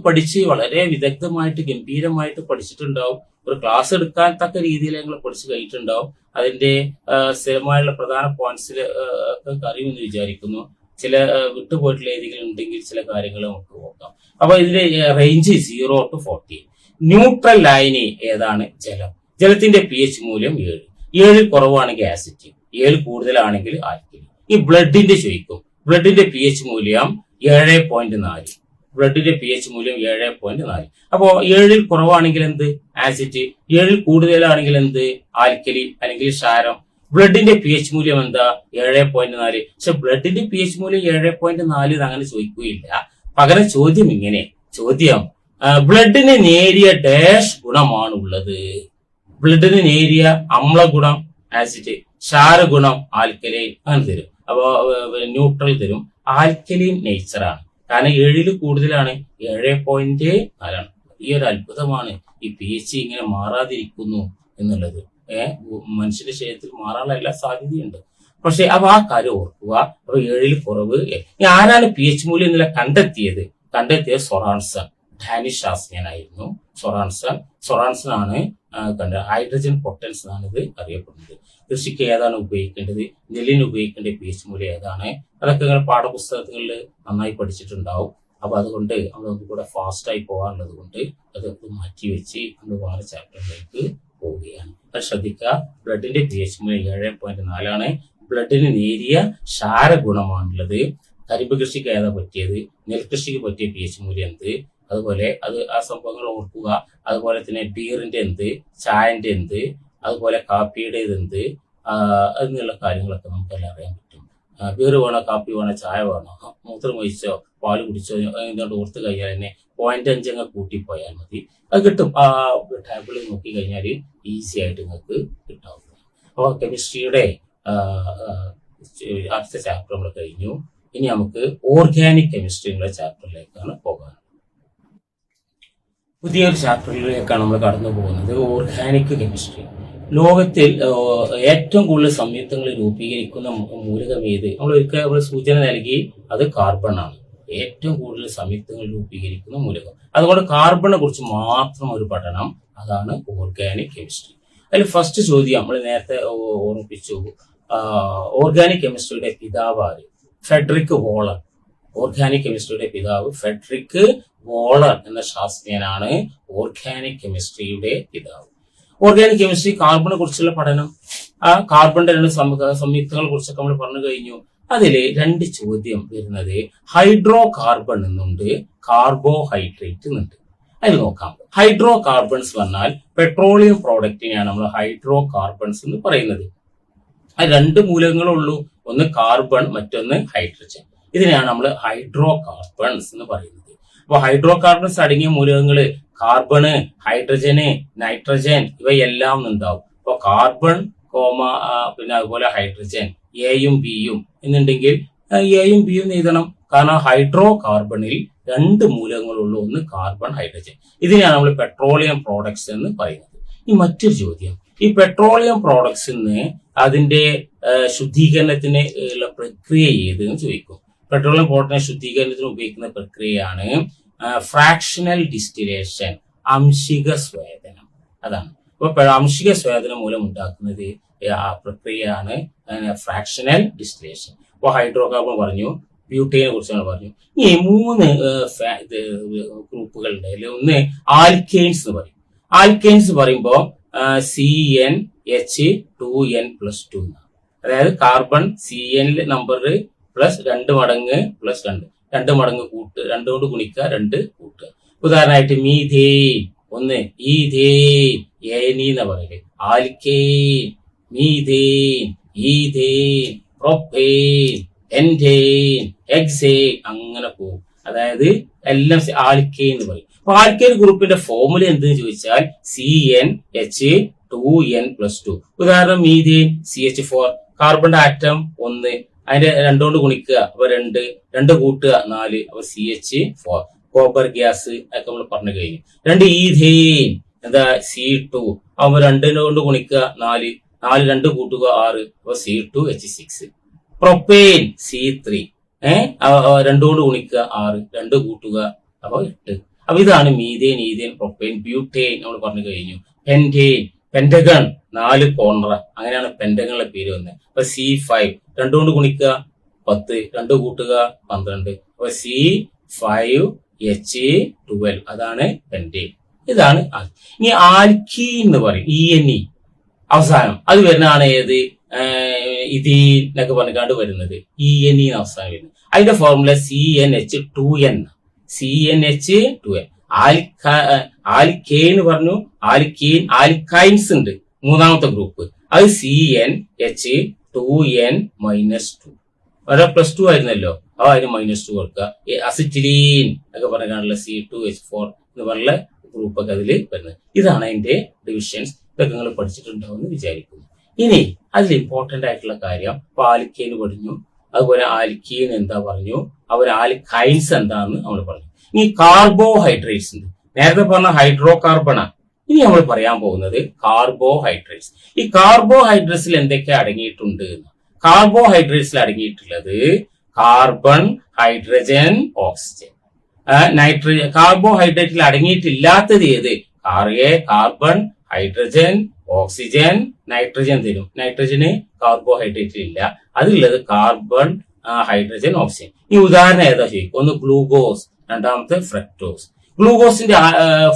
പഠിച്ച് വളരെ വിദഗ്ധമായിട്ട് ഗംഭീരമായിട്ട് പഠിച്ചിട്ടുണ്ടാവും. ഒരു ക്ലാസ് എടുക്കാൻ തക്ക രീതിയിൽ ഞങ്ങൾ പഠിച്ചു കഴിഞ്ഞിട്ടുണ്ടാവും. അതിന്റെ സ്ഥിരമായുള്ള പ്രധാന പോയിന്റ്സിൽ അറിയുമെന്ന് വിചാരിക്കുന്നു. ചില വിട്ടുപോയിട്ടുള്ള ഏതെങ്കിലും ഉണ്ടെങ്കിൽ ചില കാര്യങ്ങൾ നമുക്ക് നോക്കാം. അപ്പൊ ഇതിന്റെ റേഞ്ച് 0 to 48. ന്യൂട്രൽ ലൈന് ഏതാണ്? ജലം. ജലത്തിന്റെ pH മൂല്യം 7. 7 കുറവാണെങ്കിൽ ആസിഡ്, 7 കൂടുതലാണെങ്കിൽ ആൽക്കലി. ഈ ബ്ലഡിന്റെ ചോദിക്കും. ബ്ലഡിന്റെ pH മൂല്യം 7.4. ബ്ലഡിന്റെ pH മൂല്യം 7.4. അപ്പോ 7 കുറവാണെങ്കിൽ എന്ത്? ആസിഡ്. 7 കൂടുതലാണെങ്കിൽ എന്ത്? ആൽക്കലി അല്ലെങ്കിൽ ക്ഷാരം. ബ്ലഡിന്റെ pH മൂല്യം എന്താ? 7.4. പക്ഷെ ബ്ലഡിന്റെ pH മൂല്യം 7.4 അങ്ങനെ ചോദിക്കുകയില്ല. പകരം ചോദ്യം ഇങ്ങനെ, ബ്ലഡിന് നേരിയ ഡാഷ് ഗുണമാണ് ഉള്ളത്. ബ്ലഡിന് നേരിയ അമ്ല ഗുണം ആസിഡ്, ക്ഷാര ഗുണം ആൽക്കലി അങ്ങനെ തരും. അപ്പോ ന്യൂട്രൽ തരും. ആൽക്കലീൻ നേച്ചറാണ്. കാരണം 7 കൂടുതലാണ്, 7.4. ഈ ഒരു അത്ഭുതമാണ് ഈ pH ഇങ്ങനെ മാറാതിരിക്കുന്നു എന്നുള്ളത്. മനുഷ്യന്റെ ശരീരത്തിൽ മാറാനുള്ള എല്ലാ സാധ്യതയുണ്ട്. പക്ഷെ അപ്പൊ ആ കാര്യം ഓർക്കുക. അപ്പൊ 7 കുറവ്. ആരാണ് pH മൂല്യം എന്നില്ല കണ്ടെത്തിയത് സൊറാൻസൺ. ഡാനിഷ് ശാസ്ത്രജ്ഞനായിരുന്നു സൊറാൻസൺ ആണ് ഹൈഡ്രജൻ പൊട്ടൻസ് എന്നാണ് ഇത് അറിയപ്പെടുന്നത്. കൃഷിക്ക് ഏതാണ് ഉപയോഗിക്കേണ്ടത്, നെല്ലിന് ഉപയോഗിക്കേണ്ട pH മൂല്യം ഏതാണ്, അതൊക്കെ നിങ്ങൾ പാഠപുസ്തകങ്ങളിൽ നന്നായി പഠിച്ചിട്ടുണ്ടാവും. അപ്പൊ അതുകൊണ്ട് നമ്മൾ ഒന്നുകൂടെ ഫാസ്റ്റായി പോകാറുള്ളത് കൊണ്ട് അത് മാറ്റിവെച്ച് നമ്മൾ വേറെ ചാപ്റ്ററിലേക്ക് പോവുകയാണ്. അത് ശ്രദ്ധിക്കുക. ബ്ലഡിന്റെ pH മൂല്യം 7.4 ബ്ലഡിന് നേരിയ ക്ഷാര ഗുണമാണുള്ളത്. കരിമ്പ് കൃഷിക്ക് ഏതാ പറ്റിയത്, നെൽകൃഷിക്ക് പറ്റിയ pH മൂല്യം എന്ത്, അതുപോലെ ആ സംഭവങ്ങൾ ഓർക്കുക. അതുപോലെ തന്നെ ബീറിന്റെ എന്ത്, ചായന്റെ എന്ത്, അതുപോലെ കാപ്പിയുടെ എന്ത് എന്നുള്ള കാര്യങ്ങളൊക്കെ നമുക്കെല്ലാം അറിയാൻ പറ്റും. ബീർ വേണോ, കാപ്പി വേണോ, ചായ വേണോ, മൂത്രം ഒഴിച്ചോ, പാല് കുടിച്ചോ എന്നോട് ഓർത്ത് കഴിഞ്ഞാൽ തന്നെ 0.5 അങ്ങ് കൂട്ടിപ്പോയാൽ മതി. അത് കിട്ടും. ആ ടേബിളിൽ നോക്കി കഴിഞ്ഞാൽ ഈസി ആയിട്ട് നിങ്ങൾക്ക് കിട്ടാവും. അപ്പോൾ കെമിസ്ട്രിയുടെ അടുത്ത ചാപ്റ്റർ നമ്മൾ കഴിഞ്ഞു. ഇനി നമുക്ക് ഓർഗാനിക് കെമിസ്ട്രിയുടെ ചാപ്റ്ററിലേക്കാണ് പോകാൻ. പുതിയൊരു ചാപ്റ്ററിലേക്കാണ് നമ്മൾ കടന്നു പോകുന്നത്. Organic chemistry. ലോകത്തിൽ ഏറ്റവും കൂടുതൽ സംയുക്തങ്ങൾ രൂപീകരിക്കുന്ന മൂലകം ഏത്? നമ്മൾ സൂചന നൽകി, അത് കാർബൺ ആണ്. ഏറ്റവും കൂടുതൽ സംയുക്തങ്ങൾ രൂപീകരിക്കുന്ന മൂലകം. അതുകൊണ്ട് കാർബണിനെ കുറിച്ച് മാത്രം ഒരു പഠനം, അതാണ് ഓർഗാനിക് കെമിസ്ട്രി. അതിൽ ഫസ്റ്റ് ചോദ്യം നമ്മൾ നേരത്തെ ഓർമ്മിപ്പിച്ചു. ഓർഗാനിക് കെമിസ്ട്രിയുടെ പിതാവ് ആര്? Federico Wöhler. ഓർഗാനിക് കെമിസ്ട്രിയുടെ പിതാവ് ഫെഡറിക് വോളർ എന്ന ശാസ്ത്രജ്ഞനാണ് ഓർഗാനിക് കെമിസ്ട്രിയുടെ പിതാവ്. ഓർഗാനിക് കെമിസ്ട്രി കാർബണിനെ കുറിച്ചുള്ള പഠനം. ആ കാർബണിന്റെ 2 സംയുക്തങ്ങളെ കുറിച്ചൊക്കെ നമ്മൾ പറഞ്ഞു കഴിഞ്ഞു. അതില് 2 ചോദ്യം വരുന്നത് ഹൈഡ്രോ കാർബൺ എന്നുണ്ട്, കാർബോഹൈഡ്രേറ്റ് എന്നുണ്ട്. അതിൽ നോക്കാം. ഹൈഡ്രോ കാർബൺസ് പറഞ്ഞാൽ പെട്രോളിയം പ്രോഡക്റ്റിനെയാണ് നമ്മൾ ഹൈഡ്രോ കാർബൺസ് എന്ന് പറയുന്നത്. അത് 2 മൂലകങ്ങളുള്ളൂ. ഒന്ന് കാർബൺ, മറ്റൊന്ന് ഹൈഡ്രജൻ. ഇതിനെയാണ് നമ്മൾ ഹൈഡ്രോ കാർബൺസ് എന്ന് പറയുന്നത്. അപ്പൊ ഹൈഡ്രോ കാർബൺസ് അടങ്ങിയ മൂലകങ്ങള് കാർബണ്, ഹൈഡ്രജന്, നൈട്രജൻ ഇവയെല്ലാം ഉണ്ടാവും. അപ്പൊ കാർബൺ പിന്നെ അതുപോലെ ഹൈഡ്രജൻ, എയും ബിയും എന്നുണ്ടെങ്കിൽ എയും ബിയും എഴുതണം. കാരണം ഹൈഡ്രോ കാർബണിൽ 2 മൂലകങ്ങളുള്ളൂ, ഒന്ന് കാർബൺ, ഹൈഡ്രജൻ. ഇതിനെയാണ് നമ്മൾ പെട്രോളിയം പ്രോഡക്ട്സ് എന്ന് പറയുന്നത്. ഈ മറ്റൊരു ചോദ്യം, ഈ പെട്രോളിയം പ്രോഡക്ട്സിന് അതിന്റെ ശുദ്ധീകരണത്തിന് ഉള്ള പ്രക്രിയ ഏതെന്ന് ചോദിക്കും. പെട്രോളിയം പ്രോഡക്റ്റിനെ ശുദ്ധീകരണത്തിന് ഉപയോഗിക്കുന്ന പ്രക്രിയയാണ് ഫ്രാക്ഷണൽ ഡിസ്റ്റിലേഷൻ അംശിക സ്വേദനം. അതാണ്. അപ്പൊ അംശിക സ്വേദനം മൂലം ഉണ്ടാക്കുന്നത് ആ പ്രക്രിയയാണ് ഫ്രാക്ഷണൽ ഡിസ്റ്റിലേഷൻ. അപ്പൊ ഹൈഡ്രോ കാർബൺ പറഞ്ഞു, ബ്യൂട്ടേനെ കുറിച്ചാണ് പറഞ്ഞു. ഈ 3 ഗ്രൂപ്പുകളുണ്ട്. അതിൽ ഒന്ന് ആൽക്കെയിൻസ് എന്ന് പറയും. ആൽക്കെയിൻസ് പറയുമ്പോ CnH2n+2, അതായത് കാർബൺ CN നമ്പർ പ്ലസ് 2 മടങ്ങ് പ്ലസ് 2 മടങ്ങ് കൂട്ടുക, 2 കൊണ്ട് ഗുണിക്കുക, 2 കൂട്ടുക. ഉദാഹരണമായിട്ട് മീഥേൻ, ഒന്ന് ഈഥേൻ, ഏനി എന്ന് പറയല്, ആൽക്കെയിൻ, മീഥേൻ, ഈഥേൻ, പ്രൊപ്പേൻ, പെന്റേൻ, ഹെക്സേൻ, അങ്ങനെ പോകും. അതായത് എല്ലാം ആൽക്കെയിൻ എന്ന് പറയും. അപ്പൊ ആൽക്കെയിൻ ഗ്രൂപ്പിന്റെ ഫോർമുല എന്തെന്ന് ചോദിച്ചാൽ CnH2n+2. ഉദാഹരണം മീഥേൻ CH4, കാർബണിന്റെ ആറ്റം 1, അതിന്റെ 2 കൊണ്ട് ഗുണിക്കുക അപ്പൊ 2 കൂട്ടുക 4, അപ്പൊ CH4. കോപ്പർ ഗ്യാസ് ഒക്കെ നമ്മൾ പറഞ്ഞു കഴിഞ്ഞു. 2 ഈഥേൻ എന്താ C2, അപ്പൊ 2 കൊണ്ട് ഗുണിക്കുക 4, 2 കൂട്ടുക 6, അപ്പൊ C2H6. പ്രൊപ്പേൻ C3, 2 കൊണ്ട് ഗുണിക്കുക 6, 2 കൂട്ടുക അപ്പൊ 8. അപ്പൊ ഇതാണ് മീഥേൻ, ഈഥേൻ, പ്രൊപ്പേൻ. ബ്യൂട്ടേൻ നമ്മൾ പറഞ്ഞു കഴിഞ്ഞു. പെന്റേൻ, പെന്റഗൺ 4 കോർണർ, അങ്ങനെയാണ് പെന്റഗണിലെ പേര് വന്നത്. അപ്പൊ C5, 2 കൊണ്ട് ഗുണിക്കുക 10, 2 കൂട്ടുക 12, അപ്പൊ C5H12, അതാണ് പെന്റേൻ. ഇതാണ് ഇനി ആൽക്കീൻ എന്ന് പറയും, ENE അവസാനം. അത് വരുന്നതാണ് ഏത് ഇഥീൻ എന്നൊക്കെ പറഞ്ഞാണ്ട് വരുന്നത്, ENE അവസാനം വരുന്നത്. അതിന്റെ ഫോർമുല CnH2n. CnH2n. ആൽക്കെയിൻ പറഞ്ഞു, ആൽക്കൈൻസ് ഉണ്ട്, 3ാമത്തെ ഗ്രൂപ്പ്, അത് CnH2n-2. അവിടെ +2 ആയിരുന്നല്ലോ, അതിന് -2 കൊടുക്കുക. അസിറ്റിലീൻ ഒക്കെ പറഞ്ഞാണല്ലോ C2H4 എന്ന് പറഞ്ഞ ഗ്രൂപ്പൊക്കെ അതിൽ വരുന്നത്. ഇതാണ് അതിന്റെ ഡിവിഷൻസ്. ഇതൊക്കെ നിങ്ങൾ പഠിച്ചിട്ടുണ്ടാവുമെന്ന് വിചാരിക്കുന്നു. ഇനി അതിൽ ഇമ്പോർട്ടന്റ് ആയിട്ടുള്ള കാര്യം, ഇപ്പൊ ആൽക്കെയിൻ പറഞ്ഞു, അതുപോലെ ആൽക്കീൻ എന്താ പറഞ്ഞു, അതുപോലെ ആൽക്കൈൻസ് എന്താന്ന് നമ്മൾ പറഞ്ഞു. ഇനി കാർബോഹൈഡ്രേറ്റ്സ് ഉണ്ട്. നേരത്തെ പറഞ്ഞ ഹൈഡ്രോ കാർബണാണ്. ഇനി നമ്മൾ പറയാൻ പോകുന്നത് കാർബോഹൈഡ്രേറ്റ്സ്. ഈ കാർബോഹൈഡ്രേറ്റ്സിൽ എന്തൊക്കെ അടങ്ങിയിട്ടുണ്ട്? കാർബോഹൈഡ്രേറ്റ്സിൽ അടങ്ങിയിട്ടുള്ളത് കാർബൺ, ഹൈഡ്രജൻ, ഓക്സിജൻ, നൈട്രജൻ. കാർബോഹൈഡ്രേറ്റിൽ അടങ്ങിയിട്ടില്ലാത്തത് ഏത്? കാർബൺ, ഹൈഡ്രജൻ, ഓക്സിജൻ, നൈട്രജൻ തരും. നൈട്രജന് കാർബോഹൈഡ്രേറ്റിൽ ഇല്ല. അതിലുള്ളത് കാർബൺ, ഹൈഡ്രജൻ, ഓക്സിജൻ. ഈ ഉദാഹരണം ഏതാ ചോദിക്കും? ഒന്ന് ഗ്ലൂക്കോസ്, രണ്ടാമത്തെ ഫ്രക്ടോസ്. ഗ്ലൂക്കോസിന്റെ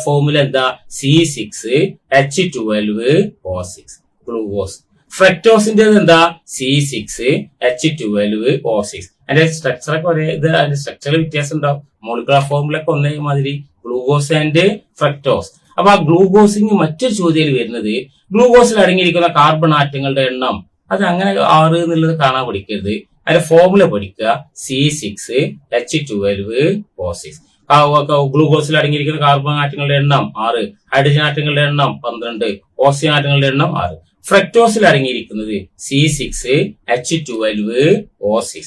ഫോർമുല എന്താ? C6H12O6 glucose. ഫ്രക്ടോസിന്റെ എന്താ? C6H12O6. അതിന്റെ സ്ട്രക്ചർ ഒക്കെ ഒരേ ഇത്, അതിന്റെ സ്ട്രക്ചർ വ്യത്യാസം ഉണ്ടാവും. മോളിക്കുലർ ഫോർമുല ഒക്കെ ഒന്നേ മാതിരി, ഗ്ലൂക്കോസ് ആൻഡ് ഫ്രക്ടോസ്. അപ്പൊ ആ ഗ്ലൂക്കോസിന് മറ്റൊരു ചോദ്യം വരുന്നത്, ഗ്ലൂക്കോസിൽ അടങ്ങിയിരിക്കുന്ന കാർബൺ ആറ്റങ്ങളുടെ എണ്ണം അത് അങ്ങനെ 6 എന്നുള്ളത് കാണാൻ പഠിക്കരുത്. അതിന്റെ ഫോർമുല പഠിക്കുക, C6H12O6. ഗ്ലൂക്കോസിൽ അടങ്ങിയിരിക്കുന്ന കാർബൺ ആറ്റങ്ങളുടെ എണ്ണം 6, ഹൈഡ്രജൻ ആറ്റങ്ങളുടെ എണ്ണം 12, ഓക്സിജൻ ആറ്റങ്ങളുടെ എണ്ണം 6. ഫ്രക്ടോസിൽ അടങ്ങിയിരിക്കുന്നത് C6H12O6.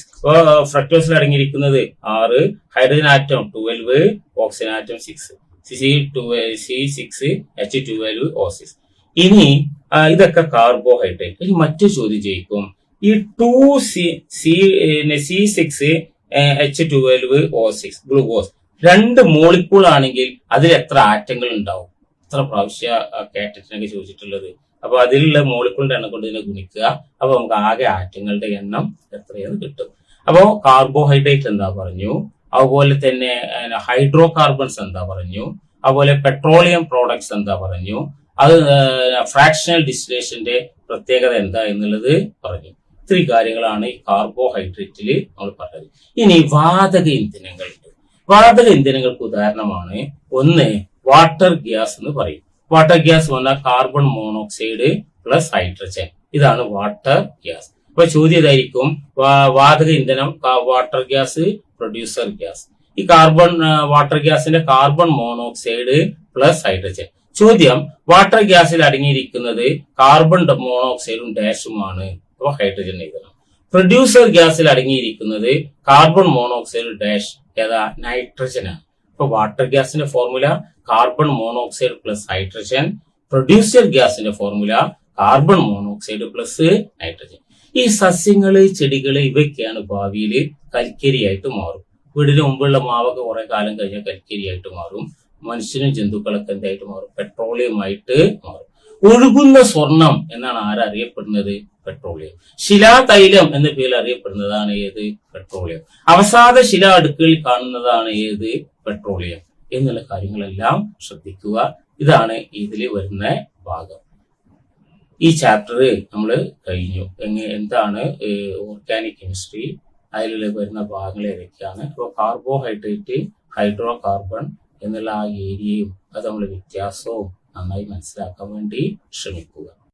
ഫ്രക്ടോസിൽ അടങ്ങിയിരിക്കുന്നത് 6, hydrogen atom 12, oxygen atom 6. C6H12O6. ഇനി ഇതൊക്കെ കാർബോഹൈഡ്രേറ്റ്. ഇനി മറ്റു ചോദ്യം ചോദിക്കും, ഈ C6H12O6 ഗ്ലൂക്കോസ് 2 മോളിക്കൂൾ ആണെങ്കിൽ അതിൽ എത്ര ആറ്റങ്ങൾ ഉണ്ടാവും? എത്ര പ്രാവശ്യ കാറ്ററ്റിനൊക്കെ ചോദിച്ചിട്ടുള്ളത്. അപ്പൊ അതിലുള്ള മോളിക്കൂളിന്റെ എണ്ണം കൊണ്ട് ഇതിനെ ഗുണിക്കുക. അപ്പൊ നമുക്ക് ആകെ ആറ്റങ്ങളുടെ എണ്ണം എത്രയെന്ന് കിട്ടും. അപ്പോ കാർബോഹൈഡ്രേറ്റ് എന്താ പറഞ്ഞു, അതുപോലെ തന്നെ ഹൈഡ്രോ കാർബൺസ് എന്താ പറഞ്ഞു, അതുപോലെ പെട്രോളിയം പ്രോഡക്ട്സ് എന്താ പറഞ്ഞു, അത് ഫ്രാക്ഷണൽ ഡിസ്റ്റിലേഷന്റെ പ്രത്യേകത എന്താ എന്നുള്ളത് പറഞ്ഞു. ഇത്രയും കാര്യങ്ങളാണ് ഈ കാർബോഹൈഡ്രേറ്റിൽ നമ്മൾ പറഞ്ഞത്. ഇനി വാതക ഇന്ധനങ്ങൾ. വാതക ഇന്ധനങ്ങൾക്ക് ഉദാഹരണമാണ് ഒന്ന് വാട്ടർ ഗ്യാസ് എന്ന് പറയും. വാട്ടർ ഗ്യാസ് വന്നാൽ കാർബൺ മോണോക്സൈഡ് പ്ലസ് ഹൈഡ്രജൻ, ഇതാണ് വാട്ടർ ഗ്യാസ്. അപ്പൊ ചോദ്യം ഇതായിരിക്കും, വാതക ഇന്ധനം വാട്ടർ ഗ്യാസ്, പ്രൊഡ്യൂസർ ഗ്യാസ്. ഈ വാട്ടർ ഗ്യാസിന്റെ കാർബൺ മോണോക്സൈഡ് പ്ലസ് ഹൈഡ്രജൻ. ചോദ്യം, വാട്ടർ ഗ്യാസിൽ അടങ്ങിയിരിക്കുന്നത് കാർബൺ മോണോക്സൈഡും ഡാഷുമാണ്, അപ്പൊ ഹൈഡ്രജൻ എഴുതണം. പ്രൊഡ്യൂസർ ഗ്യാസിൽ അടങ്ങിയിരിക്കുന്നത് കാർബൺ മോണോക്സൈഡ് ഡാഷ്, ഏതാ? നൈട്രജനാണ്. ഇപ്പൊ വാട്ടർ ഗ്യാസിന്റെ formula carbon monoxide plus hydrogen. Producer ഗ്യാസിന്റെ formula carbon monoxide plus nitrogen. ഈ സസ്യങ്ങള്, ചെടികള് ഇവയൊക്കെയാണ് ഭാവിയിൽ കൽക്കരിയായിട്ട് മാറും. വീടിന് മുമ്പുള്ള മാവൊക്കെ കുറെ കാലം കഴിഞ്ഞാൽ കൽക്കരിയായിട്ട് മാറും. മനുഷ്യനും ജന്തുക്കളൊക്കെ എന്തായിട്ട് മാറും? പെട്രോളിയം ആയിട്ട് മാറും. ഒഴുകുന്ന സ്വർണം എന്നാണ് ആരറിയപ്പെടുന്നത്? പെട്രോളിയം. ശിലാതൈലം എന്ന പേരിൽ അറിയപ്പെടുന്നതാണ് ഏത്? പെട്രോളിയം. അവസാദ ശില അടുക്കുകളിൽ കാണുന്നതാണ് ഏത്? പെട്രോളിയം. എന്നുള്ള കാര്യങ്ങളെല്ലാം ശ്രദ്ധിക്കുക. ഇതാണ് ഇതിൽ വരുന്ന ഭാഗം. ഈ ചാപ്റ്റർ നമ്മൾ കഴിഞ്ഞു. എന്താണ് ഓർഗാനിക് കെമിസ്ട്രി, അതിൽ വരുന്ന ഭാഗങ്ങൾ ഏതൊക്കെയാണ്? അപ്പോൾ കാർബോഹൈഡ്രേറ്റ്, ഹൈഡ്രോ കാർബൺ എന്നുള്ള ആ ഏരിയയും അത് നമ്മുടെ വ്യത്യാസവും നന്നായി മനസ്സിലാക്കാൻ വേണ്ടി ശ്രമിക്കുക.